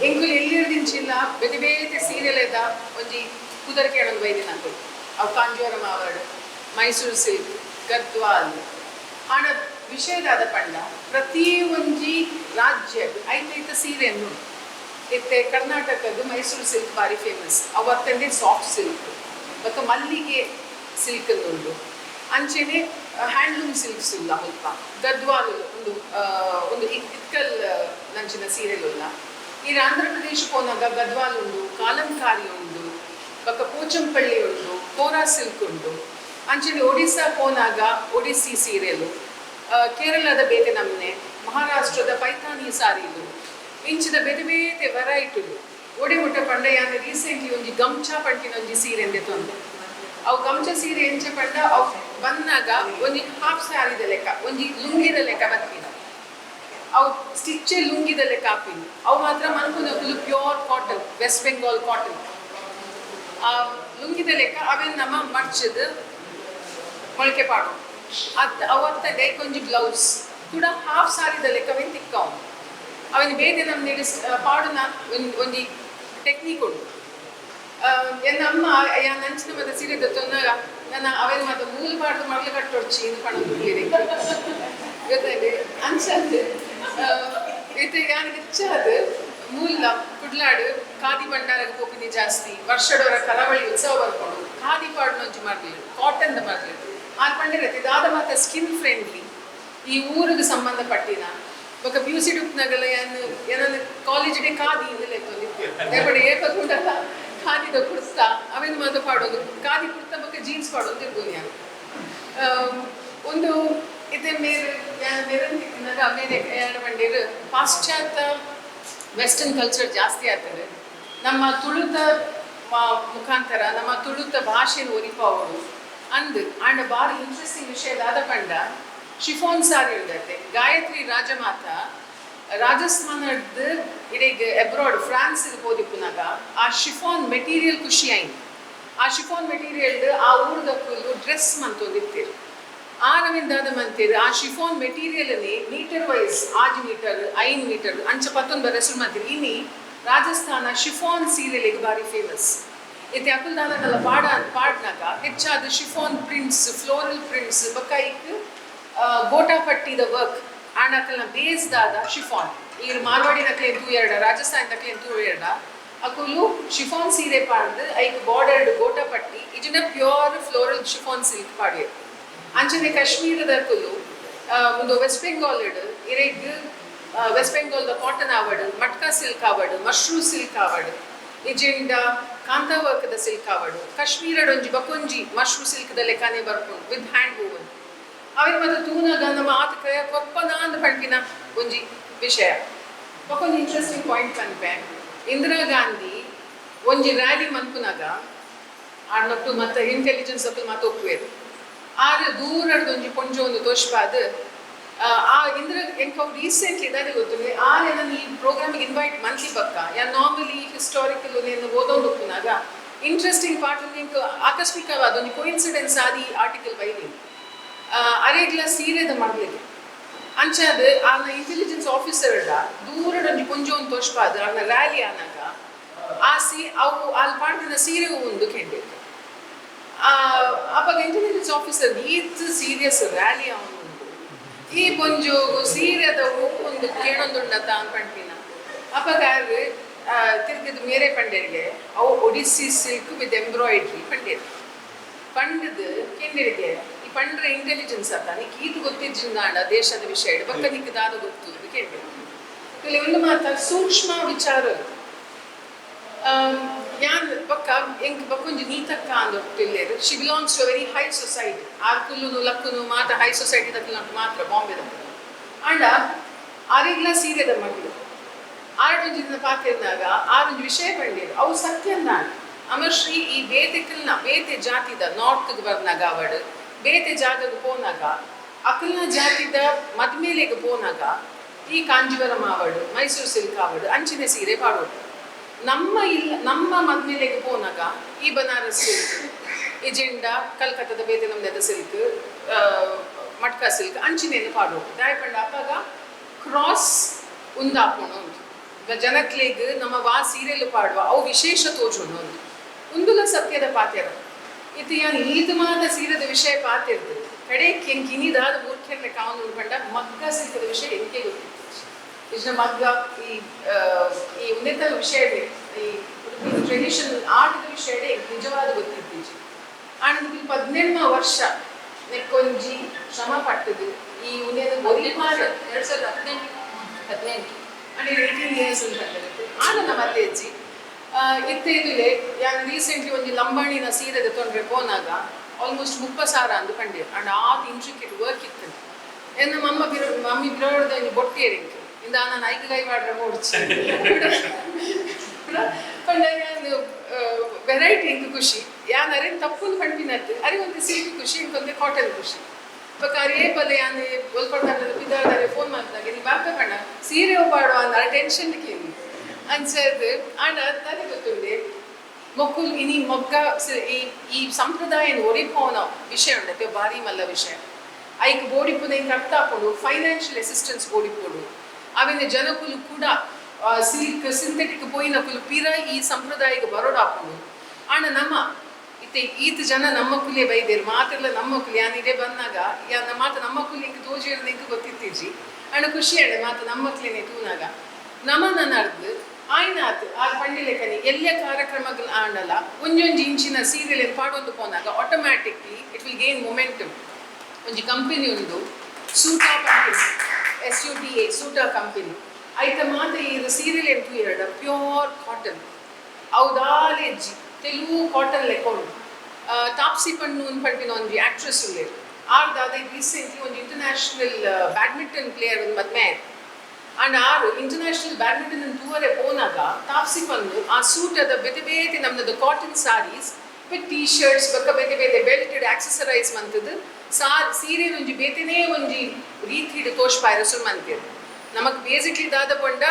ಎಂಕುಲು ಎಲ್ಲಿರ್ದಿಂಚಿಲ್ಲ ಬೇತೆ ಬೇತೆ ಸೀರೆಲೆದ ಒಂಜಿ ಕುದರ್ಕೆ ಅಣ್ಣನ ಬೈದಿನ ಅಂಕುಲು ಅವು ಕಾಂಜೋರಂ ಆವರ್ಡ್, ಮೈಸೂರು ಸಿಲ್ಕ್, ಗದ್ವಾಲ್ ಆಣ ವಿಷಯದಾದ ಪಂಡ ಪ್ರತಿ ಒಂಜಿ ರಾಜ್ಯ ಐತೈತ ಸೀರೆಯನ್ನು ಇತ್ತೆ. ಕರ್ನಾಟಕದ್ದು ಮೈಸೂರು ಸಿಲ್ಕ್ ಭಾರಿ ಫೇಮಸ್, ಅವತ್ತಂದೇ ಸಾಫ್ಟ್ ಸಿಲ್ಕ್ ಮತ್ತು ಮಲ್ಲಿಗೆ ಸಿಲ್ಕ್ ಉಂಟು. ಅಂಚೆನೆ ಹ್ಯಾಂಡ್ಲೂಮ್ ಸಿಲ್ಕ್ಸ್ ಇಲ್ಲ ಸ್ವಲ್ಪ. ಗದ್ವಾಲ್ ಒಂದು ಇಕ್ಕಲ್ ನಂಚಿನ ಸೀರೆಲ್ಲ. ಈ ಆಂಧ್ರ ಪ್ರದೇಶಕ್ಕೆ ಹೋದಾಗ ಗದ್ವಾಲ್ ಉಂಟು, ಕಾಲಂಕಾರಿ ಉಂಟು, ಬಕ್ಕ ಪೋಚಂಪಳ್ಳಿ ಉಂಟು, ಕೋರಾ ಸಿಲ್ಕ್ ಉಂಟು. ಅಂಚೆನೆ ಒಡಿಸ್ಸಾ ಹೋದಾಗ ಒಡಿಸ್ಸಿ ಸೀರೆಲು, ಕೇರಳದ ಬೇತೆ ನಮ್ಮನೆ, ಮಹಾರಾಷ್ಟ್ರದ ಪೈಥಾನಿ ಸಾರಿಲು ಇಂಚಿದ ಬೇತೆ ಬೇತೆ ವೆರೈಟಿಲು ಒಡಿಮುಟ್ಟ ಪಂಡ ಯಾನ ರೀಸೆಂಟ್ಲಿ ಒಂಜಿ ಗಮ್ಚಾ ಪಂಟಿನ ಒಂಜಿ ಸೀರೆ ಎಂದೆ ತೊಂದೆ. ಅವು ಗಮ್ಚ ಸೀರೆ ಎಂಚೆ ಪಂಡ ಅವು ಬಂದಾಗ ಒಂಜಿ ಹಾಫ್ ಸ್ಯಾರಿದ ಲೆಕ್ಕ, ಒಂಜಿ ಲುಂಗಿದ ಲೆಕ್ಕ ಬತ್ತಿನ, ಅವು ಸ್ಟಿಚ್ಚೆ ಲುಂಗಿದ ಲೆಕ್ಕ ಹಾಪಿನ. ಅವು ಮಾತ್ರ ಮನ್ಪುನಕುಲು pure cotton, West Bengal cotton. ಆ ಲುಂಗಿದ ಲೆಕ್ಕ ಅವೇನು ನಮ್ಮ ಮಡ್ಚದ ಮೊಳಕೆ ಪಾಡು ಅವತ್ತೇ ಕೊಂಚ ಬ್ಲೌಸ್ ಕೂಡ ಹಾಫ್ ಸಾರಿದ ಲೆಕ್ಕವೇನು ತಿಕ್ಕವು ಅವನು ಬೇರೆ ನಮ್ಮ ಪಾಡುನ ಒಂದು ಟೆಕ್ನಿಕ್ ಉಂಟು. ಎನ್ನ ಅಮ್ಮ ಯಾ ನಂಚಿನ ಮತ್ತೆ ಸೀರೆ ತೊಂದಾಗ ನನ್ನ ಅವೇನು ಮತ್ತೆ ಮೂಲ ಪಾಡ್ದು ಮರಳು ಕಟ್ಟೊಡ್ಚಿ ಇದು ಪಣ ಬಿಡ್ಲಿದೆ ಗೊತ್ತಾಯ್ತು ಅನ್ಸದ್ದು ಇದು ಯಾನಿಗೆ ಇಚ್ಛಾದ ಮೂಲ ಕುಡ್ಲಾಡು ಖಾದಿ ಭಂಡಾರಕ್ಕೆ ಹೋಗಿದ್ದೆ ಜಾಸ್ತಿ. ವರ್ಷದವರ ಕರಾವಳಿ ಉತ್ಸವ ಬರ್ಕೊಂಡು ಖಾದಿ ಪಾಡ್ನೊಂಚಿ ಮರಲಿ ಕಾಟನ್ದ ಮರಲಿ ಆ ಪಂಡಿರತ್ತೆ. ಇದಾದ ಮಾತ್ರ ಸ್ಕಿನ್ ಫ್ರೆಂಡ್ಲಿ, ಈ ಊರಿಗೆ ಸಂಬಂಧಪಟ್ಟಿನ ఒక బ్యూసీ డుక్నగల ಏನಂದ್ರೆ ಕಾಲೇಜ್ ಡೇ ಖಾದಿ ಇಂದಲೇ ತೊಂದಿತ್ತು ಏಕುಂಟಲ್ಲ ಖಾದಿದ ಕುರ್ತಾ ಅವೇನು ಮಾತು ಪಾಡೋದು, ಖಾದಿ ಕುರ್ತಾ ಬಗ್ಗೆ ಜೀನ್ಸ್ ಪಾಡೋದು ಇರ್ಬೋದು. ನಾನು ಒಂದು ಇದೇ ಮೇರಂತಿಕ್ಕಿನಾಗ ಆಮೇಲೆ ಏನು ಮಾಡಿರು ಪಾಶ್ಚಾತ್ಯ ವೆಸ್ಟರ್ನ್ ಕಲ್ಚರ್ ಜಾಸ್ತಿ ಆಗ್ತದೆ. ನಮ್ಮ ತುಳುತ ಮುಖಾಂತರ ನಮ್ಮ ತುಳುತ ಭಾಷೆನ ಒರಿಪಾವೋಡು ಅಂದು ಆಂಡ ಭಾರಿ ಇಂಟ್ರೆಸ್ಟಿಂಗ್ ವಿಷಯದಾದ ಪಂಡ ಶಿಫಾನ್ ಸಾರಿ ಇರ್ತೈತೆ. ಗಾಯತ್ರಿ ರಾಜಮಾತ ರಾಜಸ್ಥಾನದ ಇಡೀಗೆ ಅಬ್ರಾಡ್ ಫ್ರಾನ್ಸಿಗೆ ಹೋದಿಪ್ಪುನಾಗ ಆ ಶಿಫಾನ್ ಮೆಟೀರಿಯಲ್ ಖುಷಿ ಆಯ್ತು. ಆ ಶಿಫಾನ್ ಮೆಟೀರಿಯಲ್ ಆ ಊರದ ಫುಲ್ಲು ಡ್ರೆಸ್ ಮಂತೊಂದಿರ್ತೀರಿ. ಆರವಿಂದಾದ ಮಂತೀರಿ ಆ ಶಿಫಾನ್ ಮೆಟೀರಿಯಲ್ನೇ ಮೀಟರ್ ವೈಸ್ 8 ಮೀಟರ್ 5 ಮೀಟರ್ ಅಂಚ ಪತ್ತೊಂದು ಬರಸು ಮಂತೀರಿ. ಇನ್ನಿ ರಾಜಸ್ಥಾನ ಶಿಫಾನ್ ಸೀರೆಲಿಗೆ ಭಾರಿ ಫೇಮಸ್. ಇತ್ತೆ ಅಕಲ್ದಾದಲ್ಲ ಪಾಡ್ನಾಗ ಹೆಚ್ಚಾದ ಶಿಫಾನ್ ಪ್ರಿಂಟ್ಸ್, ಫ್ಲೋರಲ್ ಪ್ರಿಂಟ್ಸ್ ಬಕಾಯಿಕ್ ಗೋಟಾ ಪಟ್ಟಿದ ವರ್ಕ್ ಆಣಕಲ್ನ ಬೇಸ್ದಾದ ಶಿಫಾನ್. ಈಗ ಮಾರ್ವಾಡಿ ನಕ್ಲೆ ಎಂತೂ ಎರಡ, ರಾಜಸ್ಥಾನ ನಕ್ಲೆ ಎಂತೂ ಎರಡ ಅಕುಲು ಶಿಫಾನ್ ಸೀರೆ ಪಾಡ್ದು ಐಕ್ ಬಾರ್ಡರ್ಡ್ ಗೋಟಾ ಪಟ್ಟಿ ಇದನ್ನ ಪ್ಯೂರ್ ಫ್ಲೋರಲ್ ಶಿಫಾನ್ ಸಿಲ್ಕ್ ಪಾಡ್ವೆ. ಅಂಚನೆ ಕಾಶ್ಮೀರದ ಅಕುಲು ಒಂದು ವೆಸ್ಟ್ ಬೆಂಗಾಲ್ ಇರೇಗ್ ವೆಸ್ಟ್ ಬೆಂಗಾಲ್ದ ಕಾಟನ್ ಆವಡ್, ಮಟ್ಕಾ ಸಿಲ್ಕ್ ಆವಡ್, ಮಶ್ರೂ ಸಿಲ್ಕ್ ಆವಡ್, ಇಜಿಂಡ ಕಾಂತಾ ವರ್ಕ್ದ ಸಿಲ್ಕ್ ಆವಡ್, ಕಾಶ್ಮೀರಡ್ ಒಂಜಿ ಬಕೊಂಜಿ ಮಶ್ರೂ ಸಿಲ್ಕ್ದ ಲೆಕ್ಕನೆ ಬರ್ಕೊಂಡು ವಿತ್ ಹ್ಯಾಂಡ್ ವೂವನ್ ಅವಿನ ಮತ್ತೆ ತೂನಾಗ ನಮ್ಮ ಆತಕ್ಕೆ ಕೊಪ್ಪನ ಅಂದ ಪಂಪಿನ ಒಂಜಿ ವಿಷಯ ಬಕೊಂಜಿ ಇಂಟ್ರೆಸ್ಟಿಂಗ್ ಪಾಯಿಂಟ್ ಪನ್ಪೆ. ಇಂದಿರಾ ಗಾಂಧಿ ಒಂಜಿ ರ್ಯಾಲಿ ಮನ್ಪುನಾಗ ಆಡ್ನೊಟ್ಟು ಮತ್ತೆ ಇಂಟೆಲಿಜೆನ್ಸ್ ಅಕ್ಕಲು ಮಾತು ಒಪ್ಪುವೆರು ಆದ್ರೆ ದೂರಡ್ದು ಒಂಜಿ ಪೊಂಜ ಒಂದು ತೋಷ್ಪಾದ ಆ ಇಂದಿರಾ ಎಂಕವು ರೀಸೆಂಟ್ಲಿ ಇದಾರೆ ಗೊತ್ತಿಲ್ಲ ಆರೆ ನಾನು ಈ ಪ್ರೋಗ್ರಾಮಿಗೆ ಇನ್ವೈಟ್ ಮನ್ಲಿ ಬಕ್ಕ ಯಾ ನಾರ್ಮಲಿ ಹಿಸ್ಟಾರಿಕಲ್ ನೀನು ಓದೋದು ಒಪ್ಪುನಾಗ ಇಂಟ್ರೆಸ್ಟಿಂಗ್ ಪಾರ್ಟ್ ನಿಂಗೆ ಆಕಸ್ಮಿಕವಾದ ಒಂದು ಕೋಇನ್ಸಿಡೆನ್ಸ್ ಆದ ಈ ಆರ್ಟಿಕಲ್ ಬೈದಿ ಅರೆಗ್ಲ ಸೀರೆದ ಮಾಡಲಿಕ್ಕೆ ಅಂಚಾದ ಆನ ಇಂಟೆಲಿಜೆನ್ಸ್ ಆಫೀಸರ್ಡ ದೂರಡೊಂಜಿ ಪೊಂಜೊಂದು ತೋಷ್ಪಾದ ಆನ ರ್ಯಾಲಿ ಆನಾಗ ಅವು ಅಲ್ಲಿ ಪಾಡ್ದಿನ ಸೀರೆ ಒಂದು ಕೆಂಡಿತ್ತು. ಅವಾಗ ಇಂಟೆಲಿಜೆನ್ಸ್ ಆಫೀಸರ್ ಈತ್ ಸೀರಿಯಸ್ ರ್ಯಾಲಿ ಅವನು ಈ ಪೊಂಜು ಸೀರೆದ ಒಂದು ಕೇಳೊಂದುಂಡತ ಅನ್ಪಂಟಿನ ಅವಾಗ ತಿರ್ಗಿದ ಮೇರೆ ಪಂಡರಿಗೆ ಅವು ಒಡಿಸ್ಸಿ ಸಿಲ್ಕ್ ವಿತ್ ಎಂಬ್ರಾಯ್ಡ್ರಿ ಪಂಡಿರು ಪಂಡದು ಕೆಂಡಿರಿಗೆ ಈ ಪಂಡ್ರೆ ಇಂಟೆಲಿಜೆನ್ಸ್ ಅತ್ತ ನಿಕ್ ಈತು ಗೊತ್ತಿಜ್ಜಿಂದಾಂಡ ದೇಶದ ವಿಷಯ ಬಕ್ಕ ನಿಕ್ ದಾದ ಗೊತ್ತು ಅಂತ ಕೇಳ್ಬೇಕು ಇಲ್ಲಿ ಒಂದು ಮಾತ ಸೂಕ್ಷ್ಮ ವಿಚಾರ ಯಾನ್ ಬಕ್ಕ ಎಂಕ್ ಬಕ್ಕೊಂಜಿ ನೀತಕ್ಕ ಅಂದೊಟ್ಟಿಲ್ಲೇರು she belongs to very high society ಆರ್ಕುಲ್ಲು ಲಕ್ಕುನು ಮಾತ ಹೈ ಸೊಸೈಟಿ ದಕ್ಕ ಮಾತ್ರ ಬಾಂಬೆದ ಅಂಡ ಆರಿಗ್ಲ ಸೀರೆದ ಮಗಳು ಆರೊಂಜಿ ದಿನ ಪಾತಿರ್ನಾಗ ಆರೊಂಜಿ ವಿಷಯ ಪಂಡೇರು ಅವು ಸತ್ಯಂದಾಂಡ ಅಮರ್ಶ್ರೀ ಈ ಬೇತೆ ಜಾತಿದ ನಾರ್ತ್ಗೆ ಬರ್ನಾಗ ಅವಡು ಬೇತೆ ಜಾಗಕ್ಕೆ ಪೋನಾಗ ಅಕಲ್ನ ಜಾತಿದ ಮದ್ಮೇಲೆಗೆ ಪೋನಾಗ ಈ ಕಾಂಜೀವರಂ ಆವಡು ಮೈಸೂರು ಸಿಲ್ಕ್ ಆವಡು ಅಂಚಿನ ಸೀರೆ ಪಾಡೋದು ನಮ್ಮ ಮದ್ಮೇಲೆಗೆ ಪೋನಾಗ ಈ ಬನಾರಸ್ ಸಿಲ್ಕ್ ಎಜೆಂಡಾ ಕಲ್ಕತ್ತದ ಬೇತೆ ನಮ್ದದ ಸಿಲ್ಕ್ ಮಟ್ಕಾ ಸಿಲ್ಕ್ ಅಂಚಿನೇನು ಪಾಡೋದು ದಾಯಪಂಡ ಅಪ್ಪಾಗ ಕ್ರಾಸ್ ಉಂದಾಪೋಣ ಜನಕ್ಲೆಗ್ ನಮ್ಮ ವಾ ಸೀರೆಲು ಪಾಡುವ ಅವು ವಿಶೇಷ ತೋಜೋಣ ಉಂದುಲ ಸತ್ಯದ ಪಾತ್ಯರ ಇದು ಯಾನ್ ಈದ್ ಮಾದ ಸೀರದ ವಿಷಯ ಪಾತಿರ್ದು ಕಡೆ ಕಿನಿದಾದ ಮೂರ್ಖರ್ಲೆ ಕಾವು ನೋಡ್ಕೊಂಡ ಮಗ್ಗ ಸಿಲ್ಕದ ವಿಷಯ ಎಂಕೆ ಗೊತ್ತಿತ್ತು ಇಷ್ಟ ಮಗ್ಗ ಈ ಉನ್ನತ ವಿಷಯ ಈ ಟ್ರೆಡಿಷನ್ ಆಟದ ವಿಷಯ ನಿಜವಾದ ಗೊತ್ತಿತ್ತು ಆನಂದ 17 ವರ್ಷ ನೆಕ್ಕೊಂಜಿ ಶ್ರಮ ಪಟ್ಟದು ಈ ಉನ್ನತ 2018 and 18 years ಆಗ ನಮ್ಮ ಅತ್ತೆಜ್ಜಿ ಇತ್ತೇದುಲೆ ಯಾನ್ ರೀಸೆಂಟ್ಲಿ ಒಂದು ಲಂಬಾಣಿನ ಸೀರೆದ ತೊಂದ್ರೆ ಪೋನಾಗ ಆಲ್ಮೋಸ್ಟ್ 30,000 ಅಂದು ಕಂಡಿರು ಅಂಡ್ ಆ ಇಂಟ್ರಿಕೇಟ್ ವರ್ಕ್ ಇತ್ತು ಎನ್ನ ಮಮ್ಮಿ ಬಿರೋಡ್ದ ಒಂದು ಬೊಟ್ಟೇರಿಂಗ್ ಇಂದ ನಾನು ಐಕೈ ಮಾಡ್ರೆ ನೋಡ್ಚಿ ಪಂಡ ಯಾನ್ ವೆರೈಟಿ ಇಂಕ್ ಖುಷಿ ಯಾನ್ ಅರೆ ತಪ್ಪುಂದು ಪಂಪಿನದ್ದು ಅರೆ ಒಂದು ಸಿಲ್ಕ್ ಖುಷಿ ಇಂಕೊಂದು ಕಾಟನ್ ಖುಷಿ ಬಕಾರಿ ಏಪಲೆ ಯಾನ್ ಒಲ್ಪಡ್ದಂಡ ಬಿದ್ದಾದರೆ ಫೋನ್ ಮಾಡ್ದಾಗ ನೀವು ಬಾಪ ಕಣ್ಣ ಸೀರೆ ಒಬ್ಬಾಡುವ ಅಂದ್ರೆ ಟೆನ್ಷನ್ಗೆ ಅನ್ಸದು ಅಂಡ್ ನನಗೆ ಗೊತ್ತುಂಡೆ ಮೊಕ್ಕುಲ್ ಇನಿ ಮೊಗ್ಗ ಈ ಸಂಪ್ರದಾಯನ ಒರಿಪೋನ ವಿಷಯ ಉಂಡತೆ ಭಾರಿ ಮಲ್ಲ ವಿಷಯ ಐಕ್ ಬೋಡಿಪುದ ಇಂಕ ಅರ್ಥ ಹಾಕೊಂಡು ಫೈನಾನ್ಷಿಯಲ್ ಅಸಿಸ್ಟೆನ್ಸ್ ಬೋಡಿಪೋಡು ಅವೇನೆ ಜನಕುಲು ಕೂಡ ಸಿಲ್ಕ್ ಸಿಂಥೆಟಿಕ್ ಪೋಯಿನ ಕುಲು ಪಿರ ಈ ಸಂಪ್ರದಾಯಕ್ಕೆ ಬರೋಡು ಹಾಕೊಂಡು ಆಣ ನಮ್ಮ ಈತ ಜನ ನಮ್ಮ ಕುಲಿಯ ಬೈದೇರು ಮಾತೆಲ್ಲ ನಮ್ಮ ಕುಲಿ ಯಾನಿದೆ ಬಂದಾಗ ಮಾತು ನಮ್ಮ ಕುಲಿ ಇಂಕ ತೋಜಿರೋದು ಇಂಕ ಗೊತ್ತಿತ್ತೀಜಿ ಅಣ್ಣ ಖುಷಿ ಅಣ್ಣ ಮಾತು ನಮ್ಮ ಕುಲಿನೇ ತೂನಾಗ ನಮ್ಮನ್ನ ಅರ್ದು ಆಯ್ನಾತು ಆ ಪಂಡಿಲೆಕನಿ ಎಲ್ಲ ಕಾರ್ಯಕ್ರಮಗಳು ಆಂಡಲ್ಲ ಒಂಜೊಂಜಿ ಇಂಚಿನ ಸೀರಿಯಲ್ ಪಾಡೊಂದು ಪೋನಾಗ automatically it will gain momentum ಒಂಜಿ ಕಂಪನಿ ಉಂಡು Suta company SUTA Suta company ಐತ ಮಾತ್ರ ಇದು ಸೀರಿಯಲ್ ಎಂಟು ಎರಡು ಪ್ಯೂರ್ ಕಾಟನ್ ಅವದಾಲೆಜ್ಜಿ ತೆಲುಗು ಕಾಟನ್ ಲೆಕ್ಕೊಂಡು ತಾಪ್ಸಿ ಪಣ್ಣು ಪಂಪಿನ ಒಂದು ಆಕ್ಟ್ರೆಸ್ ಉಳ್ಳೇರು ಆರ್ದಾದ ರೀಸೆಂಟ್ಲಿ ಒಂದು ಇಂಟರ್ನ್ಯಾಷನಲ್ ಬ್ಯಾಡ್ಮಿಂಟನ್ ಪ್ಲೇಯರ್ ಒಂದು ಮದ್ಮೆ ಅಂಡ್ ಆರು ಇಂಟರ್ನ್ಯಾಷನಲ್ ಬ್ಯಾಡ್ಮಿಂಟನ್ ಟೂರೇ ಪೋನಾಗ ತಾಪ್ಸಿ ಪಣ್ಣು ಆ ಸೂಟದ ಬೇತೆ ನಮ್ಮದು cotton saris with T shirts ಬಕ್ಕ ಬೇತೆ ಬೆಲ್ಟೆಡ್ ಆಕ್ಸೆಸರೈಸ್ ಮಂತದ್ದು ಸೀರೆ ಒಂಜಿ ಬೇತೆನೇ ಒಂಜಿ ರೀತಿ ತೋಷ್ಪಾಯಿರ ಸುರು ಮಂತಿರು ನಮಗ್ ಬೇಸಿಕ್ಲಿ ದಾದ ಪಂಡ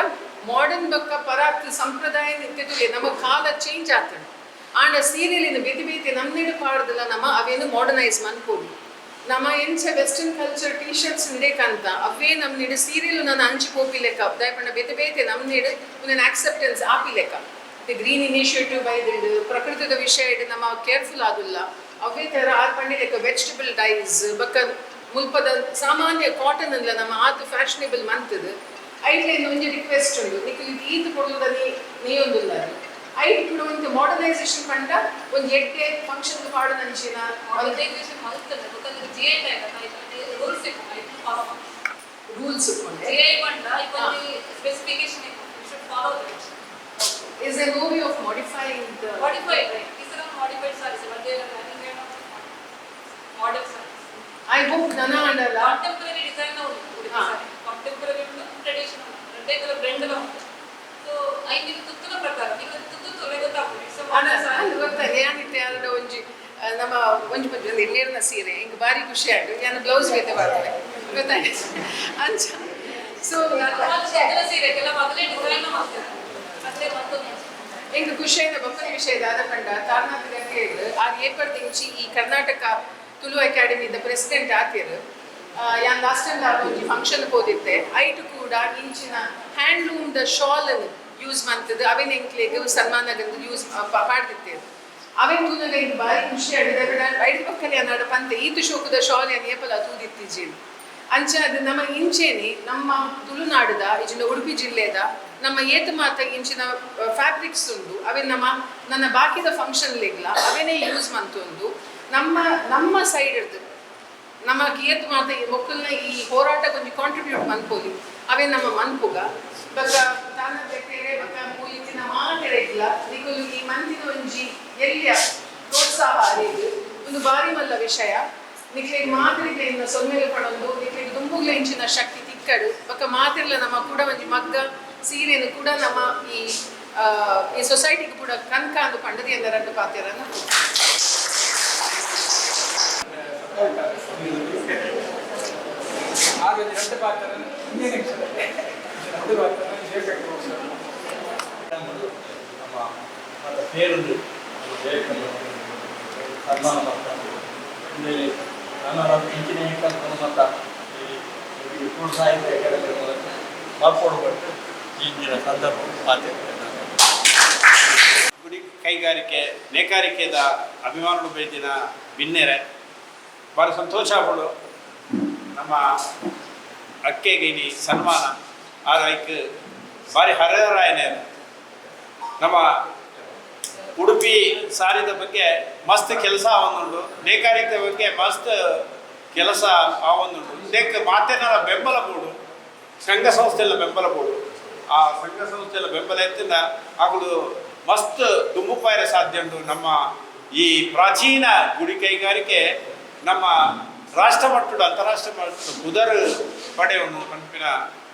ಮಾಡರ್ನ್ ಬಕ್ಕ ಪರಾತ್ ಸಂಪ್ರದಾಯ ನಿಂತಿದ್ರೆ ನಮ್ಮ ಕಾಲ ಚೇಂಜ್ ಆಗ್ತದೆ ಆಂಡ ಸೀರಿಯಲಿನ ಬೇತೆ ನಮ್ನೆಡು ಪಾಡ್ದಲ್ಲ ನಮ್ಮ ಅವೇನು ಮಾಡರ್ನೈಸ್ ಮನ್ಪೋದು ನಮ್ಮ ಎಂಚ ವೆಸ್ಟರ್ನ್ ಕಲ್ಚರ್ ಟೀ ಶರ್ಟ್ಸ್ ನಿಡೇಕಂತ ಅವೇ ನಮ್ನೆಡು ಸೀರಿಯಲ್ ನಾನು ಹಂಚಿ ಪೋಪಿ ಲೆಕ್ಕ ದಯಪಂಡ ಬೇತೆ ನಮ್ನೆಡು ಒಂದೊಂದು ಆಕ್ಸೆಪ್ಟೆನ್ಸ್ ಆಪಿ ಲೆಕ್ಕ ಗ್ರೀನ್ ಇನಿಷಿಯೇಟಿವ್ ಬೈದಿಡು ಪ್ರಕೃತಿದ ವಿಷಯ ಇಡು ನಮ್ಮ ಕೇರ್ಫುಲ್ ಆಗುಲ್ಲ ಅವೇ ಥರ ಆರು ಪಂಡಿ ಲೆಕ್ಕ ವೆಜಿಟಬಲ್ ಡೈಸ್ ಬಕ್ಕ ಮುಲ್ಪದ ಸಾಮಾನ್ಯ ಕಾಟನ್ ಅಲ್ಲ ನಮ್ಮ ಆತು ಫ್ಯಾಷನೇಬಲ್ ಮಂತದು ಐಟ್ಲೇನು ಒಂಜಿ ರಿಕ್ವೆಸ್ಟ್ ಉಂಡು ನಿಖಿಲ್ ಇದು ಈತು ಕೊಡೋದ ನೀ ಒಂದಿಲ್ಲ ಐಟ್ ಕೂಡ ಒಂದು ಮಾಡರ್ನೈಸೇಷನ್ ಪಂಡ ಒಂದು ಎಡ್ಡೆ ಫಂಕ್ಷನ್ ಪಾಡು ನಂಚಿನ ಮಾಡರ್ನೈಸೇಷನ್ ಮಲ್ತದೆ ಗೊತ್ತಂದ್ರೆ ಜಿಐ ರೂಲ್ಸ್ ರೂಲ್ಸ್ ಜಿಐ ಪಂಡ ಇವತ್ತು specification should follow it is a way of modifying the modified, right? These are modified sarees, but they are having kind of modern sarees. I hope Nana and Allah Contemporary design now contemporary traditional రెండే colour blend లో so I think ತುತ್ತುನ ಪ್ರಕಾರ ಈಗ ತುತ್ತು ತೊಲೆಗೊತ್ತಾಗ್ತದೆ so ಅದು ಗೊತ್ತಾಗ ಏನಿತ್ತು ಯಾರು ಒಂಜಿ ನಮ್ಮ ಒಂಜಿ ಒಂದು ನೇರ್ನ ಸೀರೆ ಹಿಂಗೆ ಭಾರಿ ಖುಷಿ ಆಯ್ತು ನಾನು ಬ್ಲೌಸ್ ಬೇತೆ ಬರ್ತದೆ ಗೊತ್ತಾಯ್ತು ಅಂಚ ಸೊ ಸೀರೆ ಕೆಲ ಮೊದಲೇ ಡಿಸೈನ್ ಮಾಡ್ತಾರೆ ಅಷ್ಟೇ ಮತ್ತೊಂದು ಎಂಗೆ ಖುಷಿಯಾದ ಬೊಕ್ಕನ ವಿಷಯದ ಆದ ಕಂಡ ತಾರ್ನಾಥ್ ಹೇಳಿದ್ರು ಆ ಏರ್ಪಡ್ದಿಂಚಿ ಈ ಕರ್ನಾಟಕ ತುಳು ಅಕಾಡೆಮಿದ ಪ್ರೆಸಿಡೆಂಟ್ ಆತಿರು ಯಾನ್ ಲಾಸ್ಟ್ ಟೈಮ್ ಒಂಜಿ ಫಂಕ್ಷನ್ ಹೋದಿತ್ತೆ ಐಟು ಕೂಡ ಇಂಚಿನ ಹ್ಯಾಂಡ್ಲೂಮ್ದ ಶಾಲ್ ಯೂಸ್ ಮಾಡ್ತದೆ ಅವೇನು ಎಂಕ್ಲೆಗ್ ಸನ್ಮಾನಗಂದು ಯೂಸ್ ಪಾಡ್ದಿತ್ತೇವೆ ಅವೇನು ತೂನಾಗ ಇದು ಭಾರಿ ಖುಷಿ ಆಡಿದ ಐದು ಪಕ್ಕಲ್ಲಿ ಅನ್ನಾಡ ಪಂತೆ ಈತು ಶೋಕದ ಶಾಲ್ ಏನು ಏಪಲ ತೂದಿತ್ತೀಜಿ ಅಂಚ ಅದು ನಮ್ಮ ಇಂಚೇನಿ ನಮ್ಮ ತುಳುನಾಡದ ಈಚಿನ ಉಡುಪಿ ಜಿಲ್ಲೆದ ನಮ್ಮ ಏತ ಮಾತ ಇಂಚಿನ ಫ್ಯಾಬ್ರಿಕ್ಸ್ ಉಂಡು ಅವೇ ನನ್ನ ಬಾಕಿದ ಫಂಕ್ಷನ್ಲೆಗ್ಲ ಅವೇನೇ ಯೂಸ್ ಮಂತೊಂದು ನಮ್ಮ ಸೈಡ್ ನಮ್ಮ ಕಿಯತ್ ಮಾತ ಮೊಕ್ಕಲ್ನ ಈ ಹೋರಾಟ ಕೊಂಚ ಕಾಂಟ್ರಿಬ್ಯೂಟ್ ಮನ್ಪೋಲಿ ಅವೇ ನಮ್ಮ ಮನ್ಪುಗ ಬಕ್ಕ ತಾನ ಬೆಟ್ಟೆರೆ ಬಕ್ಕ ಮೂಲಿತಿನ ಮಾತೆರೆ ಇಲ್ಲ ನಿಕುಲು ಈ ಮಂತಿನ ಒಂಜಿ ಎಲ್ಲಿಯ ಪ್ರೋತ್ಸಾಹ ಅರಿದು ಒಂದು ಬಾರಿ ಮಲ್ಲ ವಿಷಯ ನಿಕ್ಲಿಗೆ ಮಾತಿರಿಗೆಯಿಂದ ಸೊಮ್ಮೆಲೆ ಪಡೊಂದು ನಿಕ್ಲಿಗೆ ದುಂಬುಗ್ಲೆ ಇಂಚಿನ ಶಕ್ತಿ ತಿಕ್ಕಡು ಬಕ್ಕ ಮಾತಿರ್ಲ ನಮ್ಮ ಕೂಡ ಒಂಜಿ ಮಗ್ಗ ಸೀರೆನು ಕೂಡ ನಮ್ಮ ಈ ಸೊಸೈಟಿಗೆ ಕೂಡ ಕನ್ಕಾಂದು ಪಂಡದಿ ಎಂದ ಎರಡು ಪಾತ್ಯರನ್ನು രണ്ട് പാത്രങ്ങൾ രണ്ട് പാത്രങ്ങൾ ನಮ್ಮ పేరుంది సన్మాన పత్రం ನಾನು ಇಂಜಿನಿಯರಿಂಗ್ ಕಲ್ತು ಮತ್ತು ಈ ಸಾಹಿತ್ಯ ಅಕಾಡೆಮಿ ಮೂಲಕ ಮಾಡ್ಕೊಡ್ಬೇಕು ಇಂದಿನ ಸಂದರ್ಭ ಗುಡಿ ಕೈಗಾರಿಕೆ ನೇಕಾರಿಕೆದ ಅಭಿಮಾನಗಳು ಬೆಳೆದಿನ ಬಿನ್ನೆರೆ ಭಾರಿ ಸಂತೋಷ ಪಡು ನಮ್ಮ ಅಕ್ಕೆಗೆ ಇನಿ ಸನ್ಮಾನ ಆರೈಕ್ ಭಾರಿ ಹರರಾಯನೇ ನಮ್ಮ ಉಡುಪಿ ಸಾರಿದ ಬಗ್ಗೆ ಮಸ್ತ್ ಕೆಲಸ ಆವೊಂದುಂಡು ನೇಕಾರಿಕೆ ಬಗ್ಗೆ ಮಸ್ತ್ ಕೆಲಸ ಆವೊಂದುಂಡು ಇದಕ್ಕೆ ಮಾತೇನ ಬೆಂಬಲ ಬೋಡು ಸಂಘ ಸಂಸ್ಥೆಲ್ಲ ಬೆಂಬಲ ಬೋಡು ಆ ಸಂಘ ಸಂಸ್ಥೆಲ್ಲ ಬೆಂಬಲ ಎತ್ತಿನ ಆಗಲು ಮಸ್ತ್ ದುಮ್ಮುಪಾಯರ ಸಾಧ್ಯ ಉಂಟು ನಮ್ಮ ಈ ಪ್ರಾಚೀನ ಗುಡಿ ಕೈಗಾರಿಕೆ ನಮ್ಮ ರಾಷ್ಟ್ರ ಮಟ್ಟದ ಅಂತಾರಾಷ್ಟ್ರೀಯ ಮಟ್ಟದ ಕುದರ್ ಪಡೆಯನ್ನು ಪಂಪಿನ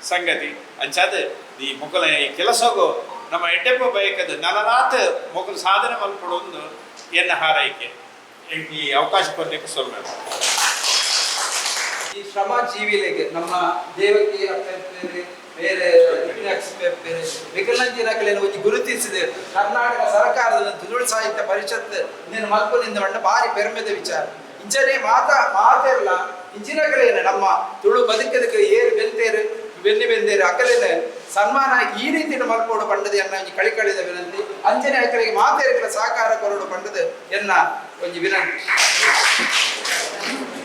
ಸಂಗತಿ ಅಂಚಾದ ಈ ಮೊಕಲ ಈ ಕೆಲಸಗೂ ನಮ್ಮ ಎಡ್ಡೆಪ್ಪ ಬಯಕದ ನಲನಾಥ್ ಮೊಕಲು ಸಾಧನೆ ಮಲ್ಪಡೊಂದು ಎನ್ನ ಹಾರೈಕೆ ಈ ಅವಕಾಶ ಕೊಡಲಿಕ್ಕೆ ಸೊಲ್ಲೆ ಈ ಶ್ರಮ ಜೀವಿಲೆಗೆ ನಮ್ಮ ದೇವಕ್ಕೆ ಅಪ್ಪೆ ಬೇರೆ ವಿಕಲಂಜನಗಳನ್ನು ಒಂದು ಗುರುತಿಸಿದೆ ಕರ್ನಾಟಕ ಸರ್ಕಾರದ ತುಳು ಸಾಹಿತ್ಯ ಪರಿಷತ್ ಇನ್ನೇನು ಮಲ್ಪನಿಂದ ಮಂಡ ಭಾರಿ ಪೆರ್ಮೆದ ವಿಚಾರ ಇಂಚನೆ ಮಾತೆಲ್ಲ ಇಂಚಿನಗಳೇನು ನಮ್ಮ ತುಳು ಬದುಕದಕ್ಕೆ ಏರು ಬೆಂತೇರು ಬೆನ್ನೇರು ಅಕಲೇನ ಸನ್ಮಾನ ಈ ರೀತಿ ಮಲ್ಪೋಡು ಪಂಡದು ಎನ್ನ ಒಂಜಿ ಕಳಿಕಳಿದ ವಿನಂತಿ ಅಂಚನೆ ಅಕಲಿಗೆ ಮಾತೇರಿಗಳ ಸಹಕಾರ ಕೊರಡು ಪಂಡದು ಎನ್ನ ಒಂಜಿ ವಿನಂತಿ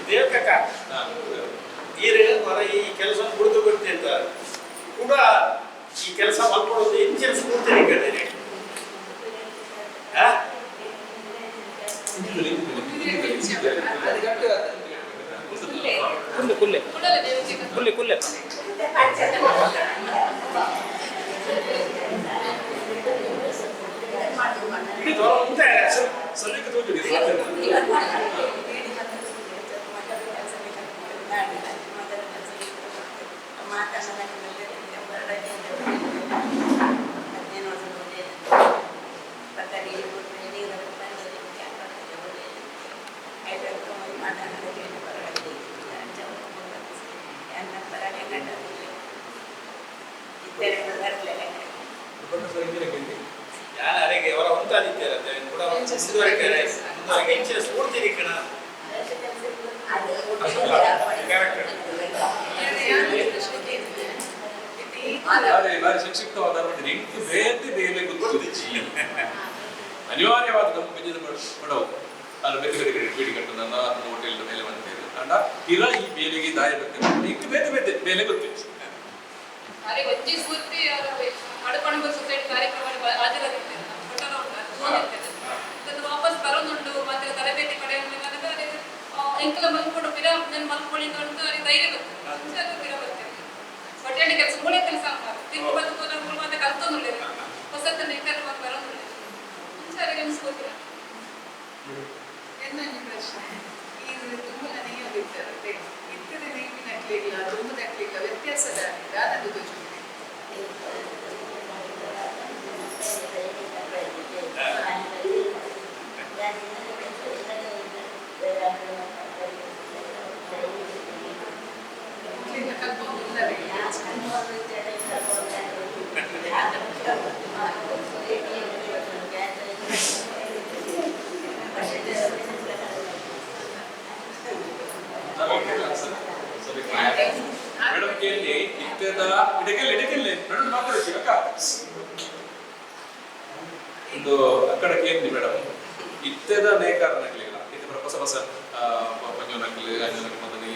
ದೇವಕಕ್ಕ ಈ ಕೆಲಸ ಕುಡಿದು ಬಿಡ್ತಿ ಅಂತ ಕೂಡ ಈ ಕೆಲಸ ಮಲ್ಪಡೋದು ಇಂಚಿನ ಸ್ಫೂರ್ತಿ ನಿಂಗೆ ಕುಲ್ಲೆ ಕುಲ್ಲೆ ಕುಲ್ಲೆ ഞാൻ അറിയാം അവരെ ഉണ്ടാതിരിക്കാതെ കൂടെ ಮುಂದುವರಿಕೆ ಹೆಚ್ಚಿನ ಸ್ಫೂರ್ತಿ ನಿಕ್ಕಣ ಬಾರಿ ಸಂಕ್ಷಿಪ್ತವಾದ ಎಂಟು ಬೇರೆ ಗೊತ್ತಿದ್ದಿ ಅನಿವಾರ್ಯವಾದ ನಮ್ಮ ಬಿಂಜಿನ ಪಡವು ನಾನು ಬೇರೆ ಬೇರೆ ಬೀಡಿ ಕಟ್ಟು ನನ್ನ ಹೋಟೆಲ್ ಮೇಲೆ ಬಂದಿದ್ದೇನೆ ಅಂಡ ಇರ ಈ ಬೇಲೆಗೆ ದಾಯ ಬೇಕು ಇಂಟು ಬೇರೆ ಬೇಲೆ ಗೊತ್ತಿತ್ತು ಅರೆ ವಜ್ಜಿ ಸ್ಫೂರ್ತಿ ಮಡಪಣಬ ಸೊಸೈಟಿ ಕಾರ್ಯಕ್ರಮ ಹಾಜರಾಗಿರ್ತೇನೆ ಇದನ್ನು ವಾಪಸ್ ಬರೋದುಂಟು ಮತ್ತೆ ತರಬೇತಿ ಪಡೆಯೋದು ಎಂಕಲ ಮಲ್ಕೊಂಡು ಪಿರ ನಾನು ಮಲ್ಕೊಂಡಿದ್ದು ಅಂತ ಅವ್ರಿಗೆ ಧೈರ್ಯ ಬರ್ತದೆ ಅದು ಪಿರ ಬರ್ತೇನೆ ಹೊಟ್ಟೆ ಕೆಲಸ ಮೂಳೆ ಕೆಲಸ ತಿಂದು ಬದುಕೋದು ಮತ್ತೆ ಕಲ್ತೋದಿಲ್ಲ ಹೊಸತ್ತು ನೇಕಾರ ಬರೋದಿಲ್ಲ ಸರಿ ಸ್ಫೂರ್ತಿ എന്നൊരു പ്രശ്നം ഈ തുമ്പല നെയ്യോ കിട്ടുന്നത് ഇത്തിരി നെയ്വിനക്കില്ല തുമ്പനക്കില്ല വ്യത്യാസമില്ല അതൊക്കെ ചോദിച്ചു ಮೇಡಮ್ ಕೇಳಿ ಇಡಕೆಲ್ಲ ಮೇಡಮ್ ಮಾತಾಡ್ತೀವಿ ಅಕ್ಕ ಒಂದು ಅಕ್ಕಡ ಕೇಳಿ ಮೇಡಮ್ ಇತ್ತೆದ ನೇಕಾರ ನಕಲಿಲ್ಲ ಇದು ಹೊಸ ಹೊಸ ಪಂಜೋ ನಕಲಿ ಅಂಜೋ ನಕಲಿ ಮತ್ತೆ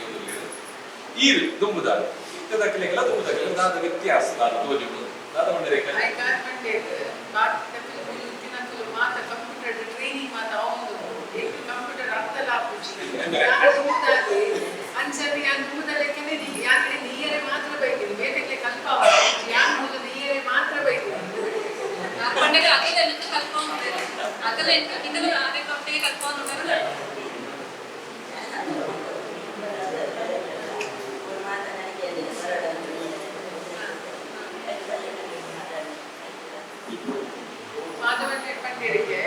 ಈ ದುಂಬುದಾರ ಇತ್ತೆದ ಕಲಿಗೆಲ್ಲ ದುಂಬುದಾರ ದಾದ ವ್ಯತ್ಯಾಸ ದಾದ ತೋಜು ದಾದ ಒಂದು ರೇಖೆ ಐ ಕಾರ್ಪೆಂಟರ್ ಬಾಟಕಲ್ ತಿನಕಲ್ ಮಾತ ಕಂಪ್ಯೂಟರ್ ಟ್ರೈನಿಂಗ್ ಮಾತ ಅವನು ಕಂಪ್ಯೂಟರ್ ಅರ್ಥಲ ಆಪುಜಿ ಅಂಚಲ್ಲಿ ಆ ದುಮ್ಮದಲ್ಲಕ್ಕೆ ಯಾಕೆ ನೀರೇ ಮಾತ್ರ ಬೈಕಿದೆ ಬೇರೆ ಕಲ್ಪ ಯಾನ್ ಮೂಲ ನೀರೇ ಮಾತ್ರ ಬೈಕಿದೆ పండుగ అదే నుంచి కలుపుకొని ఉంటారు అక్కడ ఇందులో అదే కంపెనీ కలుపుకొని ఉంటారు ಮಾಧವನ್ನೇ ಪಂಡಿರಿಗೆ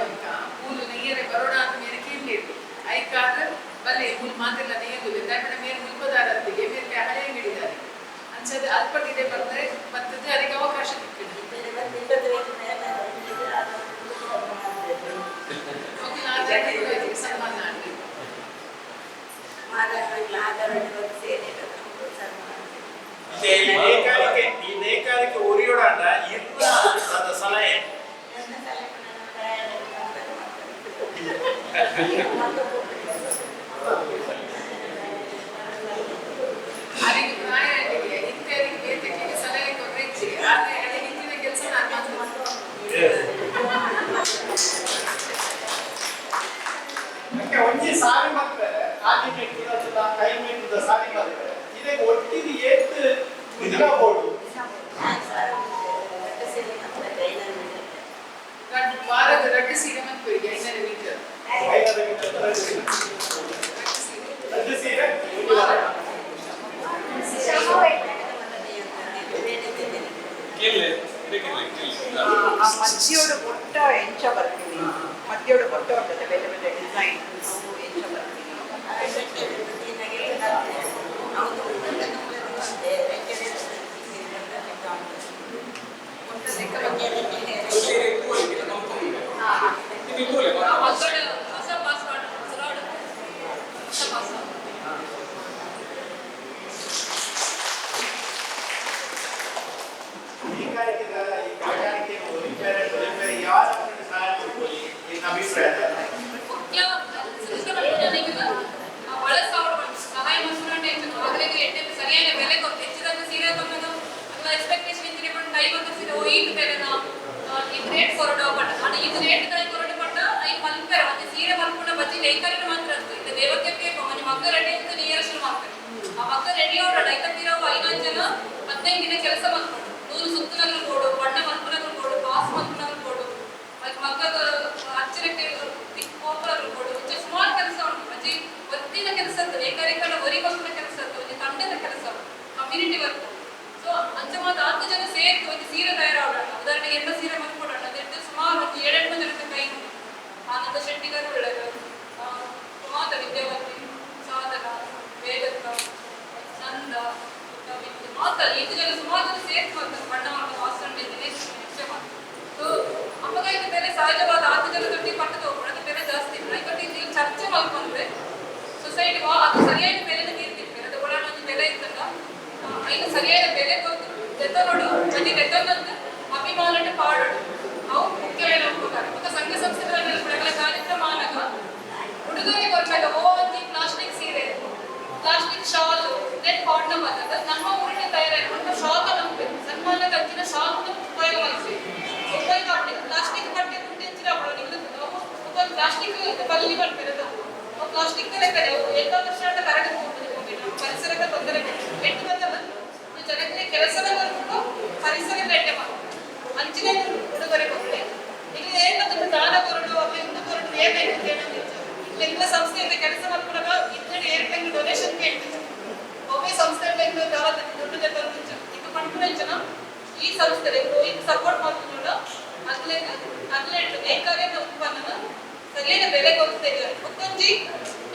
ಬಂಕ ಮೂಲ ನೀರೇ ಬರೋಣ ಅಂತ ಮೇಲೆ ಕೇಳಿದ್ರು ಐಕಾದ ಬಲ್ಲೆ ಮೂಲ ಮಾತೆಲ್ಲ ನೀರುದು ದಯವಿಡ ಮೇಲೆ ಮುಲ್ಪದಾರತ್ತಿಗೆ ಮೇಲೆ ಹಳೆ ಹಿಡಿದಾರೆ ಅನ್ಸದೆ ಅಲ್ಪಟ್ಟಿದೆ ಬಂದ್ರೆ ಮತ್ತದು ಅದಕ್ಕೆ ಅವಕಾಶ ಸಿಕ್ಕಿದೆ ಸನ್ಮಾನ ಆಗಲಿ ಈ ನೇಕಾರಿಕೆ ಉರಿಯೋಡಾಟ ಇಲ್ಲ ಅದ ಸಲಹೆ ಅದಕ್ಕೆ ಪ್ರಾಯ ಇತ್ಯಾದಿಗೆ ಬೇತಕ್ಕೆ ಸಲಹೆ ಕೊಟ್ಟರೆ ಆದರೆ ಅದೇ ಹಿಂದಿನ ಕೆಲಸ ನಾನು ಒಂಜಿ ಸಾರಿ ಮಾಡ್ತಾರೆ ಆದಿ ಮೆಟ್ಟಿದ ಕೈ ಮೆಟ್ಟಿದ ಸಾರಿ ಮಾಡ್ತಾರೆ ಇದಕ್ಕೆ ಒಟ್ಟಿಗೆ ಏತ್ ನಿದ್ರಾಬೋದು ವಾರದ ರಡ್ಡು ಸೀರೆ ಮತ್ತು 500 ಮೀಟರ್ ರಡ್ಡು ಸೀರೆ ಆ ಮಧ್ಯದ ಬೊಟ್ಟ ಎಂಚ ಬರ್ತೀನಿ ಮಧ್ಯದ ಬೊಟ್ಟ ಉಂಟಲ್ಲ ಬೇರೆ ಬೇರೆ ಡಿಸೈನ್ ಎಂಚ ಬರ್ತೀನಿ ಹೊಸ ಪಾಸ್ವರ್ಡ್ ಹೊಸ ಪಾಸ್ವರ್ಡ್ ಈ ಕಾರ್ಯಕ್ರಮಕ್ಕೆ ಯಾವ ಸಹಾಯ ಮಾಡ್ಕೊಳ್ಳಿ ನಿಮ್ಮ ಅಭಿಪ್ರಾಯ ಮುಖ್ಯ ಒಳ ಸಹಾಯ ಮಾಡ್ಕೊಂಡೆ ಮಗಳಿಗೆ ಎಟ್ಟೆ ಸರಿಯಾದ ಬೆಲೆ ಕೊಟ್ಟು ಹೆಚ್ಚಿದ ಸೀರೆ ತಮ್ಮದು ಅಥವಾ ಎಕ್ಸ್ಪೆಕ್ಟೇಷನ್ ಇದ್ರೆ ಬಂದು ಕೈ ಬಂದಿಸಿದ ಈ ಬೆಲೆನ ಇದು ರೇಟ್ ಕೊರಡು ಬಟ್ ಅದು ಇದು ರೇಟ್ಗಳ ಕೊರಡು ಬಟ್ ಐ ಮಲ್ಪೆರ ಮತ್ತೆ ಸೀರೆ ಮಲ್ಕೊಂಡ ಬಜ್ಜಿ ಲೇಖನ ಮಾತ್ರ ಅಂತ ಇದು ದೇವಕ್ಕೆ ಬೇಕು ಮನೆ ಮಕ್ಕ ರೆಡಿ ಅಂತ ನೀರಷ್ಟು ಮಾಡ್ತಾರೆ ಆ ಮಕ್ಕ ರೆಡಿ ಅವರ ಐಕತ್ತಿರೋ 5 ಜನ 15 ದಿನ ಕೆಲಸ ಮಾಡ್ಕೊಂಡು ನೂಲು ಸುತ್ತನಗಳು ಕೊಡು ಬಣ್ಣ ಮಲ್ಪನಗಳು ಕೊಡು ಬಾಸ್ ಮಲ್ಪನಗಳು ಕೊಡು ಅದಕ್ಕೆ ಮಕ್ಕಳ ಅಚ್ಚರಕ್ಕೆ ಕೋಪರಗಳು ಕೊಡು ಸುಮಾರು ಕೆಲಸ ಉಂಟು ಅಜ್ಜಿ ಒತ್ತಿನ ಕೆಲಸ ಏಕರೇಕಡ ಒರಿ ಮಕ್ಕಳ ಕೆಲಸ ಒಂದು ತಂಡದ ಕೆಲಸ ಕಮ್ಯುನಿಟಿ ವರ್ಕ್ ಸೊ ಅಂಚಮಾದ 10 ಜನ ಸೇರ್ತು ಒಂದು ಸೀರೆ ತಯಾರಾಗೋಣ ಉದಾಹರಣೆಗೆ 2 ಸೀರೆ ಮಾಡ್ಕೊಡೋಣ ಅದಕ್ಕೆ ಸುಮಾರು ಒಂದು 7-8 ಜನಕ್ಕೆ ಕೈ ಆನಂದ ಶೆಟ್ಟಿಗರು ಒಳ್ಳೆಯದು ಮಾತ ವಿದ್ಯಾವತಿ ಸಾಧನ ವೇದಕ್ಕ ನಂದ ಮಾತ 5 ಜನ ಸುಮಾರು ಜನ ಸೇರ್ತು ಅಂತ ಬಣ್ಣ ಮಾಡೋದು ವಾಸನೆ ನಿಶ್ಚಯ ಮಾಡಿ ಸೊ ಅವಾಗ ಇದು ಬೇರೆ ಸಹಜವಾದ 10 ಜನ ದುಡ್ಡಿ ಪಟ್ಟು ತಗೊಂಡು ಬೇರೆ ಜಾಸ್ತಿ ಯಾಕಂದ್ರೆ ಇಲ್ಲಿ ಚರ್ಚೆ ಮಾಡ್ಕೊಂಡ್ರೆ ಸೊಸೈಟಿ ಅದು ಸರಿಯಾದ ಬೆಲೆನ ನೀಡ್ತಿರ್ತಾರೆ ಅದು ಒಳಗೆ ಒಂದು ಬೆಲೆ ಇರ್ತಲ್ಲ ಇನ್ನು ಸರಿಯಾದ ಬೆಲೆ ಕೊಟ್ಟು ದೆತ್ತನೋಡು ಜೊತೆ ದೆತ್ತನಂತ ಅಭಿಮಾನಟ ಪಾಡೋಡು ಅವು ಮುಖ್ಯವಾಗಿ ನೋಡ್ಕೋತಾರೆ ಮತ್ತು ಸಂಘ ಸಂಸ್ಥೆಗಳಲ್ಲಿ ಕೂಡ ಕಾರ್ಯಕ್ರಮ ಆದಾಗ ಹುಡುಗರಿಗೆ ಕೊಡ್ಬೇಕು ಒಂದು ಪ್ಲಾಸ್ಟಿಕ್ ಸೀರೆ ಪ್ಲಾಸ್ಟಿಕ್ ಶಾಲ್ ನೆಟ್ ಪಾಟ್ನ ಬಂದದ್ದು ನಮ್ಮ ಊರಿನ ತಯಾರಾಗಿ ಶಾಲ್ ನಂಬಬೇಕು ಸನ್ಮಾನ ಕಂಚಿನ ಶಾಲ್ ಉಪಯೋಗ ಮಾಡ್ತೀವಿ ಉಪಯೋಗ ಮಾಡಿ ಪ್ಲಾಸ್ಟಿಕ್ ಬಟ್ಟೆ ಹೆಚ್ಚಿನ ಒಂದು ಪ್ಲಾಸ್ಟಿಕ್ ಬಲ್ಲಿ ಬರ್ತಾರೆ ಪ್ಲಾಸ್ಟಿಕ್ ಲೆಕ್ಕ ಎಲ್ಲ ವರ್ಷ ಕರೆಕ್ಟ್ ಹೋಗ್ಬೇಕು ಪರಿಸರದ ತೊಂದರೆ ಎಟ್ಟು ಬಂದಲ್ಲ ಜನಕ್ಕೆ ಕೆಲಸದ ಬರ್ಬಿಟ್ಟು ಪರಿಸರದ ಎಟ್ಟೆ ಮಾಡಿ ಅಂಚಿನ ಉಡುಗೊರೆ ಕೊಟ್ಟರೆ ಈಗ ಏನಂದ್ರೆ ದಾನ ಕೊರಡು ಅಲ್ಲಿ ಇಂದು ಕೊರಡು ಏನಾಯ್ತು ಎಲ್ಲ ಸಂಸ್ಥೆಯಿಂದ ಕೆಲಸ ಮಾಡ್ಕೊಂಡಾಗ ಇದ್ದರೆ ಏರ್ಟೆಲ್ ಡೊನೇಷನ್ ಕೇಳ್ತಿದ್ರು ಒಬ್ಬೇ ಸಂಸ್ಥೆಗಳಿಂದ ದುಡ್ಡು ಜೊತೆ ಇದು ಮಾಡ್ಕೊಂಡ ಜನ ಈ ಸಂಸ್ಥೆ ಸಪೋರ್ಟ್ ಮಾಡ್ಕೊಂಡು ಅದ್ಲೇಟ್ ನೇಕಾರ್ಯದ ಉತ್ಪನ್ನನ ಸರಿಯಾದ ಬೆಲೆ ಕೊಡ್ತೇವೆ ಒಕ್ಕೊಂಜಿ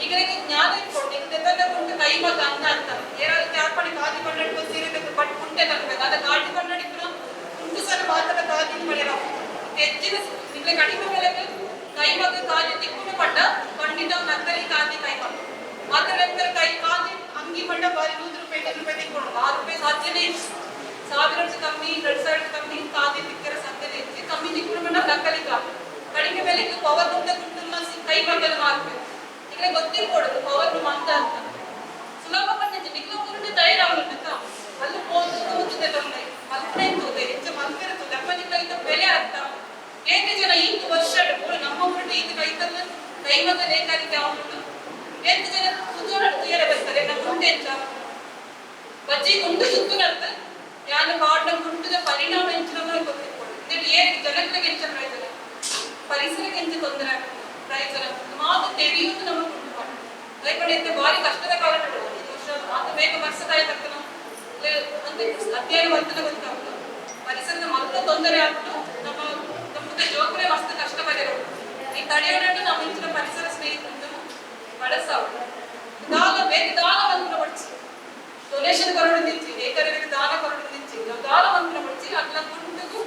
ಈಗ ಜ್ಞಾನ ಇಟ್ಕೊಂಡು ಈಗ ಕೈ ಮಗ ಅನ್ನ ಅಂತ ಯಾರ್ಪಡಿ ಕಾದಿ ಬಂಡಡಿಗೂ ಸೀರೆ ಬಟ್ ಕುಂಟೆ ತರಬೇಕು ಅದ ಗಾಡಿ ಬಂಡಡಿಗೂ ಕುಂಟು ಸಲ ಮಾತ್ರ ಕಾದಿ ಬೆಳೆಯಲ್ಲ ಹೆಚ್ಚಿನ ನಿಮಗೆ ಕಡಿಮೆ ಬೆಲೆಗೆ ಕೈ ಮಗ ಕಾದಿ ತಿಕ್ಕೊಂಡು ಪಟ್ಟ ಖಂಡಿತ ನಕ್ಕಲಿ ಕಾದಿ ಕೈ ಮಗ ಮಾತ್ರ ಕೈ ಕಾದಿ ಅಂಗಿ ಪಟ್ಟ ಬಾರಿ 100 ರೂಪಾಯಿ 10 ರೂಪಾಯಿ ತಿಕ್ಕೊಂಡು 6 ರೂಪಾಯಿ ಸಾಧ್ಯನೇ ಇಲ್ಲ 1000 ಕಮ್ಮಿ 2000 ಕಮ್ಮಿ ಕಾದಿ ತಿಕ್ಕರ ಸಾಧ್ಯನೇ ಇಲ್ಲ ಕಮ್ಮಿ ತಿಕ್ಕೊಂಡು ಪಟ್ಟ ನಕ್ಕಲಿ ಕಾದಿ ಕಡಿಮೆ ಬೆಲೆಗೆ ಪವರ್ ಮುಂದೆ ಕುಂಟುನ್ನ ಕೈ ಮಗ್ಗಲು ಮಾಡ್ಬೇಕು ಈಗ ಗೊತ್ತಿರ್ಕೊಡುದು ಪವರ್ ಮಂದ ಅಂತ ಸುಲಭ ಪಟ್ಟೆ ನಿಗ್ಲ ಊರಿನ ತಯಾರಾಗುತ್ತ ಅಲ್ಲಿ ಹೋದ್ರೆ ತೊಂದರೆ ಮಲ್ಪನೆ ತೋದೆ ಹೆಚ್ಚು ಮಲ್ಪಿರುತ್ತದೆ ದಪ್ಪನಿಂದ ಬೆಲೆ ಅರ್ಥ ಏಕೆ ಜನ ಇಂದು ವರ್ಷ ನಮ್ಮ ಊರಿನ ಇದು ಕೈತಲ್ಲ ಕೈ ಮಗ ನೇಕಾರಿಕೆ ಅವನು 8 ಜನ ಕುತೂಹಲ ಮತ್ತೆ ಬಜ್ಜಿ ಗುಂಡು ಸುತ್ತುನಂತ ಯಾನು ಕಾಡಿನ ಗುಂಡದ ಪರಿಣಾಮ ಹೆಚ್ಚಿನ ಗೊತ್ತಿರ್ಬೋದು ಇದರಲ್ಲಿ ಏನ್ ಜನಗಳಿಗೆ ಹೆಚ್ಚು ಪ್ರಯೋಜನ ಪರಿಸರಕ್ಕೆ ಹೆಚ್ಚು ತೊಂದರೆ ಪ್ರಯೋಜನ ಮಾತು ತೆರೆಯುವುದು ನಮಗೆ ಉಂಟು ಮಾಡಿ ಭಾರಿ ಕಷ್ಟದ ಕಾಲ ಮಾತು ಬೇಗ ವರ್ಷದಾಯ್ತಕ್ಕನ ಅಂದ್ರೆ ಅಧ್ಯಯನ ವರ್ತನೆ ಗೊತ್ತಾಗ್ತದೆ ಪರಿಸರದ ಮೊದಲು ತೊಂದರೆ ಆಗ್ಬಿಟ್ಟು ನಮ್ಮದು ಜೋಕರೆ ಮಸ್ತ್ ಕಷ್ಟ ಬರೆಯಬಹುದು ಈ ತಡೆಯೋಡನ್ನು ನಮ್ಮ ಹೆಚ್ಚಿನ ಪರಿಸರ ಸ್ನೇಹಿತರನ್ನು ಬಳಸಾವು ಬೇಗ ದಾನವನ್ನು ಪಡಿಸಿ ಡೊನೇಷನ್ ಕೊರಡಿಂಚಿ ಏಕರಿಗೆ ದಾನ ಕೊರಡಿಂಚಿ ನಾವು ದಾನವನ್ನು ಪಡಿಸಿ ಅದನ್ನ ಗುಂಡಿಗೂ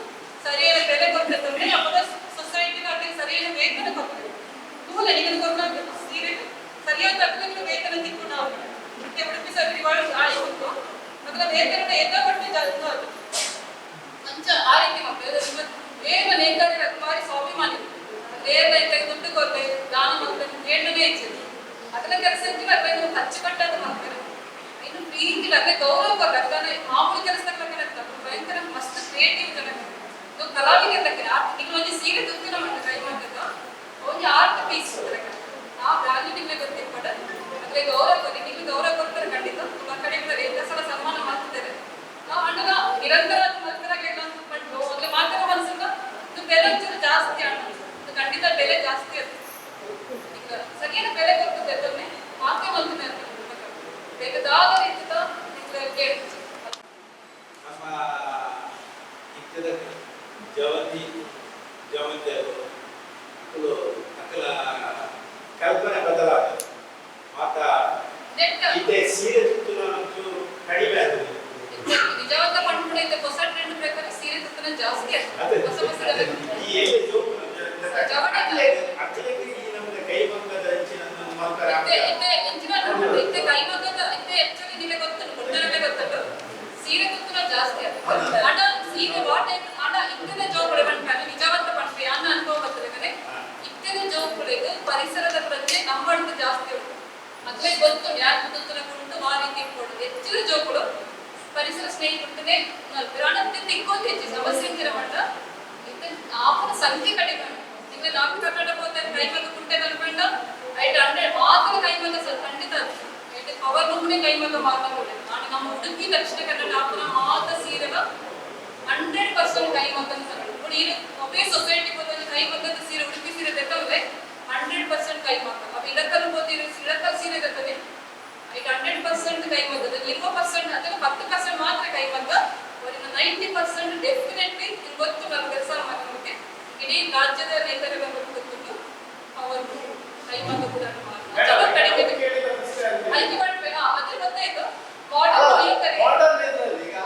ಸರಿಯಾದ ಬೆಲೆ ಕೊಡ್ತೇವೆ ನಮ್ಮದ ಸೊಸೈಟಿಗೆ ಅದಕ್ಕೆ ಸರಿಯಾದ ವೇತನ ಕೊಡ್ತೇವೆ ಮೂಲ ನಿಮಗೆ ಕೊಡಬೇಕು ಸೀರೆ ಸರಿಯಾದ ತಕ್ಕಂಗೆ ವೇತನ ತಿಕ್ಕು ನಾವು ಮತ್ತೆ ಉಡುಪಿ ಸರ್ ರಿವಾರ್ಡ್ ಆಯ್ತು ಅದರ ವೇತನ ಏಕಪಟ್ಟು ಜಾಸ್ತಿ ಅದು ಮಂಚ ಆ ರೀತಿ ಮಕ್ಕಳು ಬೇಗ ನೇಕಾರರ ಬಾರಿ ಸ್ವಾಭಿಮಾನಿ ಬೇಗ ದುಡ್ಡು ಕೊರತೆ ದಾನ ಮಕ್ಕಳು ಬೇಡನೇ ಹೆಚ್ಚಿದೆ ಅದರ ಕೆಲಸ ಇದ್ದು ಅಚ್ಚುಕಟ್ಟಾದ ಮಾಡ್ತಾರೆ ಇನ್ನು ಪ್ರೀತಿ ಅದೇ ಗೌರವ ಕೊಡ್ತಾರೆ ಮಾಮೂಲಿ ಕೆಲಸಕ್ಕೆ ಭಯಂಕರ ಮಸ್ತ್ ಕ್ರಿಯೇಟಿವ್ ಜನಕ್ಕೆ ಕಲಾವಿದಕ್ಕೆ ಈಗ ಒಂದು ಸೀರೆ ದುಡ್ಡಿನ ಮಾಡಿ ಟ್ರೈ ಮಾಡಿದ ಒಂದು ಆರ್ಟ್ ಪೀಸ್ ಆ ವ್ಯಾಲ್ಯೂ ನಿಮಗೆ ಗೊತ್ತಿರ್ಬೇಡ ಅದೇ ಗೌರವ ಕೊಡಿ ನಿಮಗೆ ಗೌರವ ಕೊಡ್ತಾರೆ ಖಂಡಿತ ತುಂಬಾ ಕಡೆ ಎಲ್ಲ ಸಲ ಸನ್ಮಾನ ಮಾಡ್ತಿದ್ದಾರೆ ಅಣ್ಣನ ನಿರಂತರ ಮಲ್ಕರಾಗೆಲ್ಲ ಬಂದು ಅದ್ರ ಮಾತ್ರ ಮನಸ್ಸನ್ನ ಬೆಲೆ ಜಾಸ್ತಿ ಅಣ್ಣ ಖಂಡಿತ ಬೆಲೆ ಜಾಸ್ತಿ ಅದು ಈಗ ಸರಿಯಾದ ಬೆಲೆ ಕೊಡ್ತದೆ ಅದನ್ನೇ ಮಾತ್ರ ಮಲ್ಕನೆ ಅಂತ ಬೇಕಾದ ರೀತಿಯ ನಮ್ಮ ಇಕ್ಕದ ಜವಂತಿ ಜವಂತಿಯರು ಅಕ್ಕಲ ಕಲ್ಪನೆ ಬದಲಾದ ಮಾತ ಇದೇ ಸೀರೆ ತುತ್ತುನ ಒಂಚೂರು ಕಡಿಮೆ ಆಗಿದೆ ನಿಜವಾದ ಪಂಡಿತ ಹೊಸ ಟ್ರೆಂಡ್ ಪ್ರಕಾರ ಸೀರೆ ತುತ್ತನ ಜಾಸ್ತಿ ಅದೇ ಹೊಸ ಹೊಸ ಈ ಎಲ್ಲಿ ಜೋಕು ಅಕ್ಕಲಿಗೆ ಈ ನಮ್ಮದ ಕೈ ಬಂಗದ ಹೆಚ್ಚಿನ ಮಾತ್ರ ಇತ್ತೆ ಕೈ ಮಗದ ಇತ್ತೆ ಆಕ್ಚುಲಿ ನಿಮಗೆ ಗೊತ್ತುಂಟು ಗುಂಡರಲ್ಲೇ ಗೊತ್ತುಂಟು ಸೀರೆ ತುತ್ತನ ಜಾಸ್ತಿ ಅಣ್ಣ ಸೀರೆ ವಾಟ್ ಅಣ್ಣ ಇತ್ತನ ಜೋಕುಳೆ ಬಂದ್ಮೇಲೆ ನಿಜವಾದ ಪಂಡಿತ ಅನ್ನ ಅನುಭವ ಬರ್ತದೆ ಇತ್ತನ ಜೋಕುಳೆಗೆ ಪರಿಸರದ ಪ್ರಜ್ಞೆ ನಂಬಡ್ದು ಜಾಸ್ತಿ ಉಂಟು ಮದುವೆ ಗೊತ್ತು ಯಾಕೆ ತುತ್ತನ ಕುಂಟು ಆ ರೀತಿ ಕೊಡುದು ಹೆಚ್ಚಿನ ಜೋಕುಳು ಪರಿಸರ ಸ್ನೇಹಿತನೇ ಅಣ್ಣಕ್ಕೆ ತಿಕ್ಕೋದು ಹೆಚ್ಚು ಸಮಸ್ಯೆ ಇಂದಿರ ಮಟ್ಟ ಆಪನ ಸಂಖ್ಯೆ ಕಡಿಮೆ ನಿಮಗೆ ನಾಲ್ಕು ಕರ್ನಾಟಕ ಹೋಗ್ತಾರೆ ಕೈಮಗ ಕುಂಟೆ ಕಲ್ಕೊಂಡ 800 ಮಾತ್ರ ಕೈಮಗ ಖಂಡಿತ ಪವರ್ ರೂಮ್ನೇ ಕೈಮಗ ಮಾತ್ರ ನಾನು ನಮ್ಮ ಉಡುಪಿ ದಕ್ಷಿಣ ಕನ್ನಡ ಆಪನ ಮಾತ್ರ ಸೀರೆಗ 100% ಕೈಮಗ ನೋಡಿ ಇದು ಒಬ್ಬೇ ಸೊಸೈಟಿ ಬಂದ ಕೈಮಗದ ಸೀರೆ ಉಡುಪಿ ಸೀರೆ ತೆತ್ತವೇ 100% ಕೈಮಗ ಅವ ಇಳಕಲ್ ಹೋದಿರೋ ಇಳಕಲ್ ಸೀರೆ ತೆತ್ತವೆ 100% ಕೈಮಗದ 20% ಅಥವಾ 10% ಮಾತ್ರ ಕೈಮಗ ಅವರಿಗೆ 90% ಡೆಫಿನೆಟ್ಲಿ ಗೊತ್ತು ನನ್ನ ಕೆಲಸ ಮಾಡೋಕ್ಕೆ ಇಡೀ ರಾಜ್ಯದ ನೇತೃತ್ವ ಗೊತ್ತಿತ್ತು ಅವರು ಕೈಮಗ ಕೂಡ ಕಡಿಮೆ ಆಯ್ಕೆ ಮಾಡ್ಬೇಕು ಅದ್ರ ಗೊತ್ತಾಯ್ತು ಮಾಡರ್ನ್ ಇದರಲ್ಲಿ ಈಗ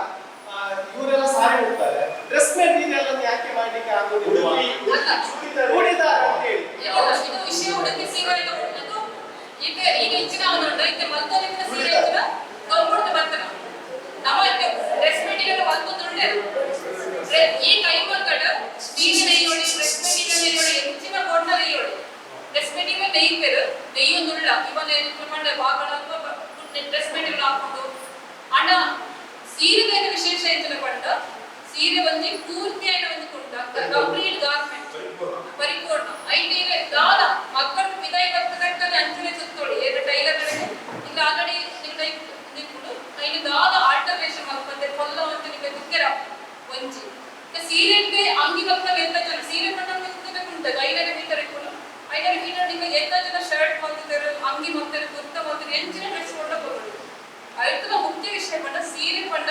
ಇವರೆಲ್ಲ ಸಾರಿ ಉಡ್ತಾರೆ ಡ್ರೆಸ್ ಮೆಟೀರಿಯಲ್ ಯಾಕೆ ಮಾಡ್ಲಿಕ್ಕೆ ಆಗೋದಿಲ್ಲ ಚೂಡಿದಾರ ಅಂತ ಹೇಳಿ ಇದು ವಿಷಯ ಉಡುಪಿ ಸೀರೆ ಅದು ಈಗ ಹೆಚ್ಚಿನ ಅವನುಂಟು ಈಗ ಮಲ್ತೋಲಿನ ಸೀರೆ ಹೆಚ್ಚಿನ ಗೌರ್ಮೆಂಟ್ ಬರ್ತಾನೆ ನಮ್ಮ ಡ್ರೆಸ್ ಮೆಟೀರಿಯಲ್ ಮಲ್ತೊಂದುಂಡೆ ಈ ಕೈಮಗ್ಗಡ ಸೀರೆ ನೆಯ್ಯೋಡಿ ಡ್ರೆಸ್ ಮೆಟೀರಿಯಲ್ ನೆಯ್ಯೋಡಿ ಹೆಚ್ಚಿನ ಬೋರ್ಡ್ನ ನೆಯ್ಯೋಡಿ ಡ್ರೆಸ್ ಮೆಟೀರಿಯಲ್ ನೆಯ್ಯರು ನೆಯ್ಯೊಂದುಳ್ಳ ಇವನ್ ಪ್ರಮಾಣ ಭಾಗಗಳ ಡ್ರೆಸ್ ಮೆಟೀರಿಯಲ್ ಹಾಕೊಂಡು ಅಣ್ಣ ಸೀರೆದ ವಿಶೇಷ ಹೆಚ್ಚಿನ ಪಂಡ ಸೀರೆ ಬಂದು ಪೂರ್ತಿಯಾಗಿ ಒಂದು ಕುಂಟ ಕಂಪ್ಲೀಟ್ ಗಾರ್ಮೆಂಟ್ ಪರಿಪೂರ್ಣ ಐಟಿಗೆ ದಾನ ಮಕ್ಕಳ ವಿದಾಯ ಬರ್ತದಕ್ಕಲ್ಲಿ ಅಂಚನೆ ಸುತ್ತೋಳಿ ಎರಡು ಟೈಲರ್ಗಳಿಗೆ ಈಗ ಆಲ್ರೆಡಿ ನಿಂತ್ಕೊಂಡು ಐದು ದಾನ ಆಲ್ಟರ್ನೇಷನ್ ಮಾಡ್ಕೊಂಡೆ ಕೊಲ್ಲ ಅಂತ ನಿಮಗೆ ದುಃಖರ ಒಂಜಿ ಸೀರೆಗೆ ಅಂಗಿ ಬರ್ತವೆ ಎಂತ ಜನ ಸೀರೆ ಪಂಡ ಕುಂಟ 500 ಮೀಟರ್ ಇಟ್ಕೊಂಡು 500 ಮೀಟರ್ ನಿಮಗೆ ಎಂತ ಜನ ಶರ್ಟ್ ಮಾಡ್ತಿದ್ದಾರೆ ಅಂಗಿ ಮಾಡ್ತಾರೆ ಕುರ್ತಾ ಮಾಡ್ತಾರೆ ಎಂಚಿನ ಡ್ರೆಸ್ ಕೊಂಡ ಬರೋದು ಅದರ ಮುಖ್ಯ ವಿಷಯ ಪಂಡ ಸೀರೆ ಪಂಡ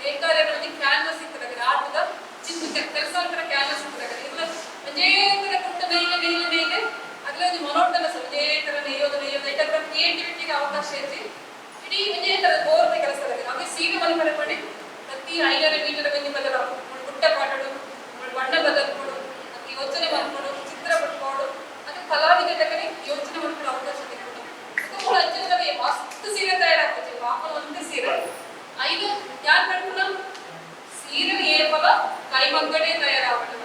ನೇಕಾರಗಳಲ್ಲಿ ಕ್ಯಾನ್ವಸ್ ಇರ್ತದೆ ಆಟದ ಚಿಕ್ಕ ಕೆಲಸ ಕ್ಯಾನ್ವಸ್ ಇರ್ತದೆ ಇಲ್ಲ ಒಂದೇ ತರ ಕುಂಟ ನೇಯ್ಲೆ ಅದ್ರ ಒಂದು ಮೊನೋಟನಸ್ ಒಂದೇ ತರ ನೆಯ್ಯೋದು ಇದರ ಕ್ರಿಯೇಟಿವಿಟಿಗೆ ಅವಕಾಶ ಇದೆ ಇಡೀ ಒಂದೇ ತರ ಬೋರ್ನ ಕೆಲಸ ಇದೆ ಅದೇ ಸೀರೆ ಮಲ್ಪಡೆ ಮಾಡಿ ಪ್ರತಿ 500 ಮೀಟರ್ ಬಂದು ಬದಲ ಪುಟ್ಟ ಪಾಟಡು ಬಣ್ಣ ಬದಲ್ಕೊಡು ಯೋಚನೆ ಮಾಡ್ಕೊಡು ಚಿತ್ರ ಬಿಟ್ಕೊಡು ಅದು ಕಲಾವಿದರಿಗೆ ಯೋಚನೆ ಮಾಡ್ಕೊಳ್ಳೋ ಅವಕಾಶ ಸಿಗುತ್ತೆ ಅಜ್ಜನಿಗೆ ಮಸ್ತ್ ಸೀರೆ ತಯಾರಾಗ್ತದೆ ವಾಪಸ್ ಒಂದೇ ಸೀರೆ ಐದು ಯಾರು ಮಾಡ್ಕೊಳ್ಳ ಸೀರೆ ಏಪಲ ಕೈಮಗ್ಗಡೆ ತಯಾರಾಗ್ತದೆ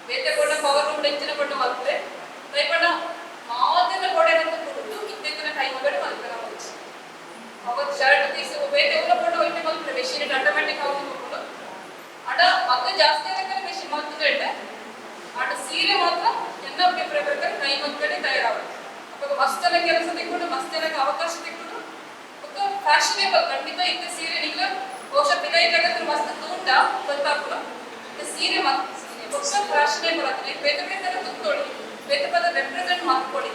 ಬೇತೆ ಕೊಟ್ಟ ಪವರ್ ರೂಮ್ ಹೆಚ್ಚಿನ ಕೊಟ್ಟು ಮಾಡ್ತಾರೆ ಕೈಪಡ ಮಾತಿನ ಕೊಡೆ ಅಂತ ಕೊಟ್ಟು ಇತ್ತೀಚಿನ ಕೈಮಗ್ಗಡೆ ಮಾಡ್ತಾರೆ ಅವತ್ತು ಶರ್ಟ್ ಪೀಸ್ ಬೇತೆ ಎಲ್ಲ ಕೊಟ್ಟು ಒಳ್ಳೆ ಮಾಡ್ತಾರೆ ಮೆಷಿನ್ ಆಟೋಮ್ಯಾಟಿಕ್ ಆಗಿ ನೋಡ್ಕೊಂಡು ಅಡ ಮಕ್ಕ ಜಾಸ್ತಿ ಆಗಕ್ಕೆ ಮೆಷಿನ್ ಮಾಡ್ತಿದ್ರೆ ಅಡ ಸೀರೆ ಮಾತ್ರ ನನ್ನ ಅಭಿಪ್ರಾಯ ಪ್ರಕಾರ ಕೈಮಗ್ಗಡೆ ತಯಾರಾಗುತ್ತೆ ಅವಾಗ ಮಸ್ತ್ ಎಲ್ಲ ಕೆಲಸ ತೆಕ್ಕೊಂಡು ಮಸ್ತ್ ಎಲ್ಲ ಅವಕಾಶ ತೆಕ್ಕೊಂಡು ಫ್ಯಾಷನೇಬಲ್ ಖಂಡಿತ ಇತ್ತು ಸೀರೆ ನಿಮ್ಗೆ ಬಹುಶಃ ಪಿರೈಟ್ ಮಸ್ತ್ ತೂಂಡ ಗೊತ್ತಾಗ್ತದೆ ಸೀರೆ ಮತ್ತೆ ಫ್ಯಾಷನೇಬಲ್ ಆಗ್ತದೆ ಬೇರೆ ಬೇರೆ ತುತ್ತೋಳಿ ಬೇರೆ ಬೇರೆ ರೆಪ್ರೆಸೆಂಟ್ ಮಾಡ್ಕೊಳ್ಳಿ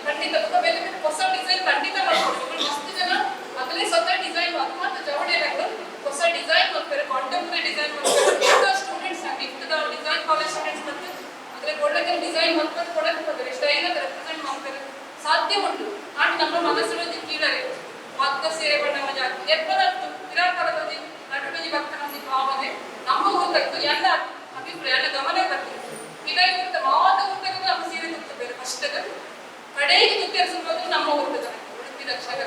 ಖಂಡಿತ ಬೇರೆ ಬೇರೆ ಹೊಸ ಡಿಸೈನ್ ಖಂಡಿತ ಮಾಡ್ಕೊಳ್ಳಿ ಮಸ್ತ್ ಜನ ಅದರಲ್ಲಿ ಸ್ವತಃ ಡಿಸೈನ್ ಅದು ಮತ್ತೆ ಜವಳಿಯಾಗ ಹೊಸ ಡಿಸೈನ್ ಮಾಡ್ತಾರೆ ಕಾಂಟೆಂಪ್ರರಿ ಡಿಸೈನ್ ಮಾಡ್ತಾರೆ students fifth design college students ಮತ್ತೆ ಅದರಲ್ಲಿ ಒಳ್ಳೆ ಡಿಸೈನ್ ಮಾಡ್ಕೊಂಡು ಕೊಡಕ್ಕೆ ಸ್ಟೈಲ್ ರೆಪ್ರೆಸೆಂಟ್ ಮಾಡ್ತಾರೆ ಸಾಧ್ಯ ಉಂಟು ಆಟ ನಮ್ಮ ಮನಸ್ಸಿನಲ್ಲಿ ಕೀಳರೆ ಮಕ್ಕ ಸೀರೆ ಬಣ್ಣ ಮಜಾ ಎಪ್ಪತ್ತು ನಿರಾಕಾರದಲ್ಲಿ ನಡುವೆ ಭಕ್ತನ ಭಾವನೆ ನಮ್ಮ ಊಟದ್ದು ಎಲ್ಲ ಅಭಿಪ್ರಾಯ ಎಲ್ಲ ಗಮನ ಬರ್ತದೆ ಇದರಿಂದ ಮಾತ ಊಟಕ್ಕೆ ನಮ್ಮ ಸೀರೆ ತುತ್ತಬೇಕು ಫಸ್ಟ್ಗೆ ಕಡೆಗೆ ತುತ್ತರಿಸುವುದು ನಮ್ಮ ಊಟದ ಉಡುಪಿ ದಕ್ಷಿಣ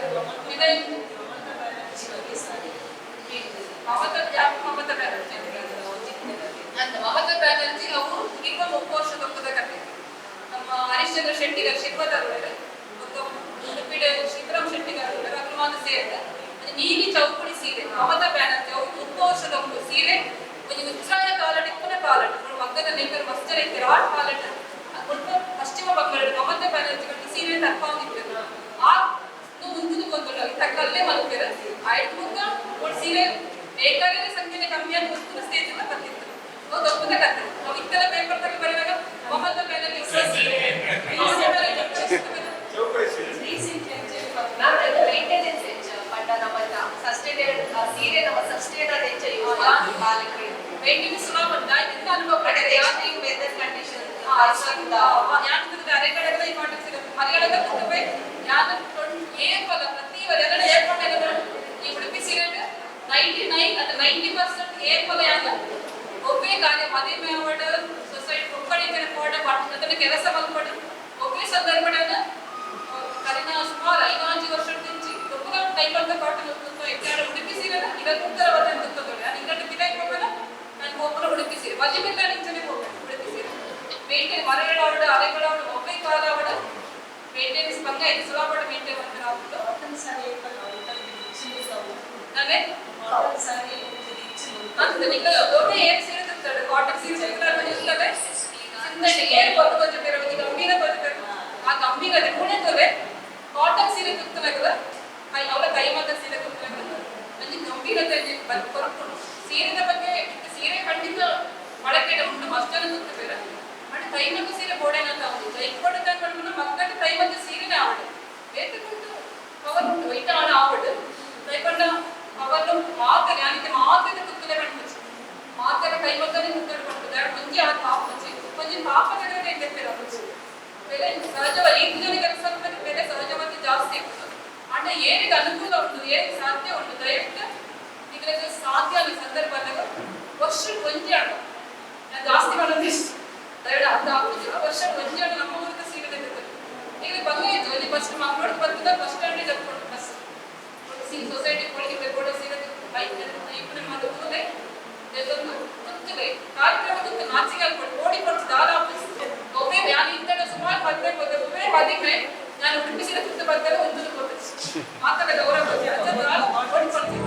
ಮಮತಾ ಬ್ಯಾನರ್ಜಿ ಅವರು 30 ವರ್ಷ ದೊಡ್ಡದ ಕಥೆ ನಮ್ಮ ಹರಿಶ್ಚಂದ್ರ ಶೆಟ್ಟಿಗರ್ ಶಿಲ್ಪದವರು ಉಡುಪಿಡ ಶಿವರಾಮ್ ಶೆಟ್ಟಿಗರ್ ಅವರು ಮಾತ್ರ ಸೇರಿದೆ ನೀಲಿ ಚೌಕುಡಿ ಸೀರೆ ಮಮತಾ ಬ್ಯಾನರ್ಜಿ ಅವರು 30 ವರ್ಷದ ಒಂದು ಸೀರೆ ಒಂದು ಉಚ್ಚಾಯ ಕಾಲಟ್ ಇಪ್ಪನ ಕಾಲಟ್ ಮಕ್ಕದ ನೆಂಗರು ಮಸ್ತರ ಇದ್ದಾರೆ ಆಟ ಕಾಲಟ್ ಒಂದು ಪಶ್ಚಿಮ ಬಂಗಾಳದ ಮಮತಾ ಬ್ಯಾನರ್ಜಿ ಸೀರೆ ತಕ್ಕೊಂಡಿದ್ರು ಆ ಮುಂದಿನ ಗೊಂದಲ ತಕ್ಕಲ್ಲೇ ಮಲ್ಪೇರ ಆಯ್ತು ಮುಂದೆ ಒಂದು ಸೀರೆ ಬೇಕಾದ್ರೆ ಸಂಖ್ಯೆ ಕಮ್ಮಿಯಾಗಿ ಮುಂದಿನ ಸ್ಟೇಜ್ ಬರ್ತಿತ್ತು ದೊಡ್ಡದ ಕಥೆ ನಾವು ಇತ್ತೆಲ್ಲ ಪೇಪರ್ ತಗ ಬರೆದಾಗ ಮಮತಾ ಬ್ಯಾನರ್ಜಿ ಮೇಂಟೆನೆನ್ಸ್ ಹೆಚ್ಚು ಬಟ್ ನಮ್ಮನ್ನ ಸಸ್ಟೈನಬಲ್ ಸೀರೆ ನಮ್ಮ ಸಸ್ಟೈನಬಲ್ ಹೆಚ್ಚು ಯೂಸ್ ಮಾಡಿ ಮೇಂಟೆನೆನ್ಸ್ ಸುಲಭ ಉಂಟು ಇದರಿಂದ ಅನುಭವ ಪಡೆದ ಯಾಕೆ ವೆದರ್ ಕಂಡೀಷನ್ ಯಾಕಂದ್ರೆ ಅರೆಗಡೆಗಳ ಇಂಪಾರ್ಟೆನ್ಸ್ ಇರುತ್ತೆ ಮರಿಗಡೆಗ ಕುಟುಂಬೆ ಯಾರು ಏರ್ಪದ ಪ್ರತಿ ಎರಡು ಏರ್ಪದ ಈ ಉಡುಪಿ ಸೀರೆ 99 ಅಥವಾ 90% ಏರ್ಪದ ಯಾಕೆ ಒಬ್ಬೇ ಕಾರ್ಯ ಮದುವೆ ಅವಡ ಸೊಸೈಟಿ ಒಕ್ಕಣಿಕೆ ಕೋಟ ಅದನ್ನು ಕೆಲಸ ಮಲ್ಪಡು ಒಬ್ಬೇ ಸಂದರ್ಭದ ಕರಿನ ಸುಮಾರು 5 ವರ್ಷದಿಂದ ಒಬ್ಬ ಟೈಮಲ್ಲಿ ಕಾಟನ್ ಉತ್ತರ ಉಡುಪಿ ಸೀರೆ ಇದಕ್ಕೆ ಉತ್ತರವಾದ ತುತ್ತದೊಳೆ ಅದಕ್ಕೆ ಬಿಡಾಯಿ ಹೋಗಲ್ಲ ನಾನು ಒಬ್ಬರು ಉಡುಪಿ ಸೀರೆ ಮದುವೆಲ್ಲ ನಿಂಚನೆ ಹೋಗ್ಬೇಕು ಉಡುಪಿ ಸೀರೆ ಮೇಂಟೈನ್ ಮರಗಳಾವಡ ಅಲೆಗಳಾವಡ ಒಬ್ಬೇ ಕಾಲಾವಡ ಮೇಂಟೆನೆನ್ಸ್ ಬಂಗ ಇದು ಸುಲಭ ಮೇಂಟೈನ್ ಮಾಡ್ತಾರೆ ನಾನೇ ಅಂತ ನಿಖಲ ಒಬ್ಬೇ ಏರ್ ಸೀರೆ ತುತ್ತಡೆ ಕಾಟನ್ ಸೀರೆ ಇರ್ತದೆ ಸಿಂಥೆಟಿಕ್ ಏರ್ ಬರ್ತದೆ ಗಂಭೀರ ಬರ್ತದೆ ಆ ಗಂಭೀರತೆ ಕುಣಿತದೆ ಕಾಟನ್ ಸೀರೆ ತುತ್ತಲಾಗದ ಅವಳ ಕೈಮಗ್ಗ ಸೀರೆ ತುತ್ತಲಾಗದ ಅಲ್ಲಿ ಗಂಭೀರತೆ ಬರ್ಕೊಂಡು ಸೀರೆದ ಬಗ್ಗೆ ಸೀರೆ ಖಂಡಿತ ಬಳಕೆ ಉಂಟು ಮಸ್ತಾನ ತುತ್ತ ಬೇರೆ ಮತ್ತೆ ಕೈಮಗ್ಗ ಸೀರೆ ಬೋಡೇನಂತ ಒಂದು ಜೈಕೋಡ ತಂದ್ಕೊಂಡು ಮಕ್ಕಳ ಕೈಮಗ್ಗ ಸೀರೆನೇ ಆವಡು ಬೇಕುಂಟು ಪವರ್ ಉಂಟು ವೈಟ ಆಣ ಆವಡು ಕೈಕೊಂಡ ಪವರ್ಲು ಮಾತ್ರ ಯಾನಿಗೆ ಮಾತ್ರ ತುತ್ತಲೆ ಕಣ್ಮುಚ್ಚಿ ಮಾತ್ರ ಕೈಮಗ್ಗನೇ ತುತ್ತಲೆ ಕಣ್ಮುಚ್ಚಿ ಎರಡು ಮುಂಜಿ ಆದ ಪಾಪ ಮುಚ್ಚಿ ಮುಂಜಿ ಪಾಪ ತಗಡೆ ಎತ್ತಿರ ಮುಚ್ಚಿ ಬೆಲೆ ಸಹಜವಾಗಿ 5 ಜನ ಕೆಲಸ ಬೆಲೆ ಸಹಜವಾಗಿ ಜಾಸ್ತಿ ಇರ್ತದೆ ಅಣ್ಣ ಏನಿಗೆ ಅನುಕೂಲ ಉಂಟು ಏನಿಗೆ ಸಾಧ್ಯ ಉಂಟು ದಯವಿಟ್ಟು ಇದಕ್ಕೆ ಸಾಧ್ಯ ಆದ ಸಂದರ್ಭ ಅಂದಾಗ ವರ್ಷಕ್ಕೆ ಒಂಜಿ ಹಣ ನಾನು ಜಾಸ್ತಿ ಮಾಡೋದು ಇಷ್ಟು ದಯವಿಟ್ಟು ಅರ್ಧ ಆಗುದಿಲ್ಲ ವರ್ಷಕ್ಕೆ ಒಂಜಿ ಹಣ ನಮ್ಮ ಊರಿಗೆ ಸೀರೆ ಇರ್ತದೆ ಈಗ ಬಂಗ ಇತ್ತು ಇಲ್ಲಿ ಬಸ್ ಮಂಗಳೂರು ಬರ್ತದೆ ಬಸ್ ಸ್ಟ್ಯಾಂಡಿಗೆ ತಗೊಂಡು ಬಸ್ ಸೊಸೈಟಿ ಕೊಳಿಗೆ ಕೂಡ ಸೀರೆ ಬೈಕ್ ಇಬ್ಬರು ಮದುವೆ ಇದೊಂದು ತುತ್ತಲೆ ಕಾರ್ಯಕ್ರಮಕ್ಕೆ ನಾಚಿಕೆ ಹಾಕೊಂಡು ಓಡಿ ಕೊಟ್ಟು ದಾರ ಒಬ್ಬೇ ನಾನು ಇಂಥ ಸುಮಾರು ಒಬ್ಬೇ ಮದಿಗೆ ನಾನು ಉಡುಪಿ ಸೀರೆ ತುತ್ತು ಬರ್ತಾರೆ ಒಂದು ಮಾತಾಡೋದು ಅವರ ಬಗ್ಗೆ ಓಡಿ ಕೊಡ್ತೀನಿ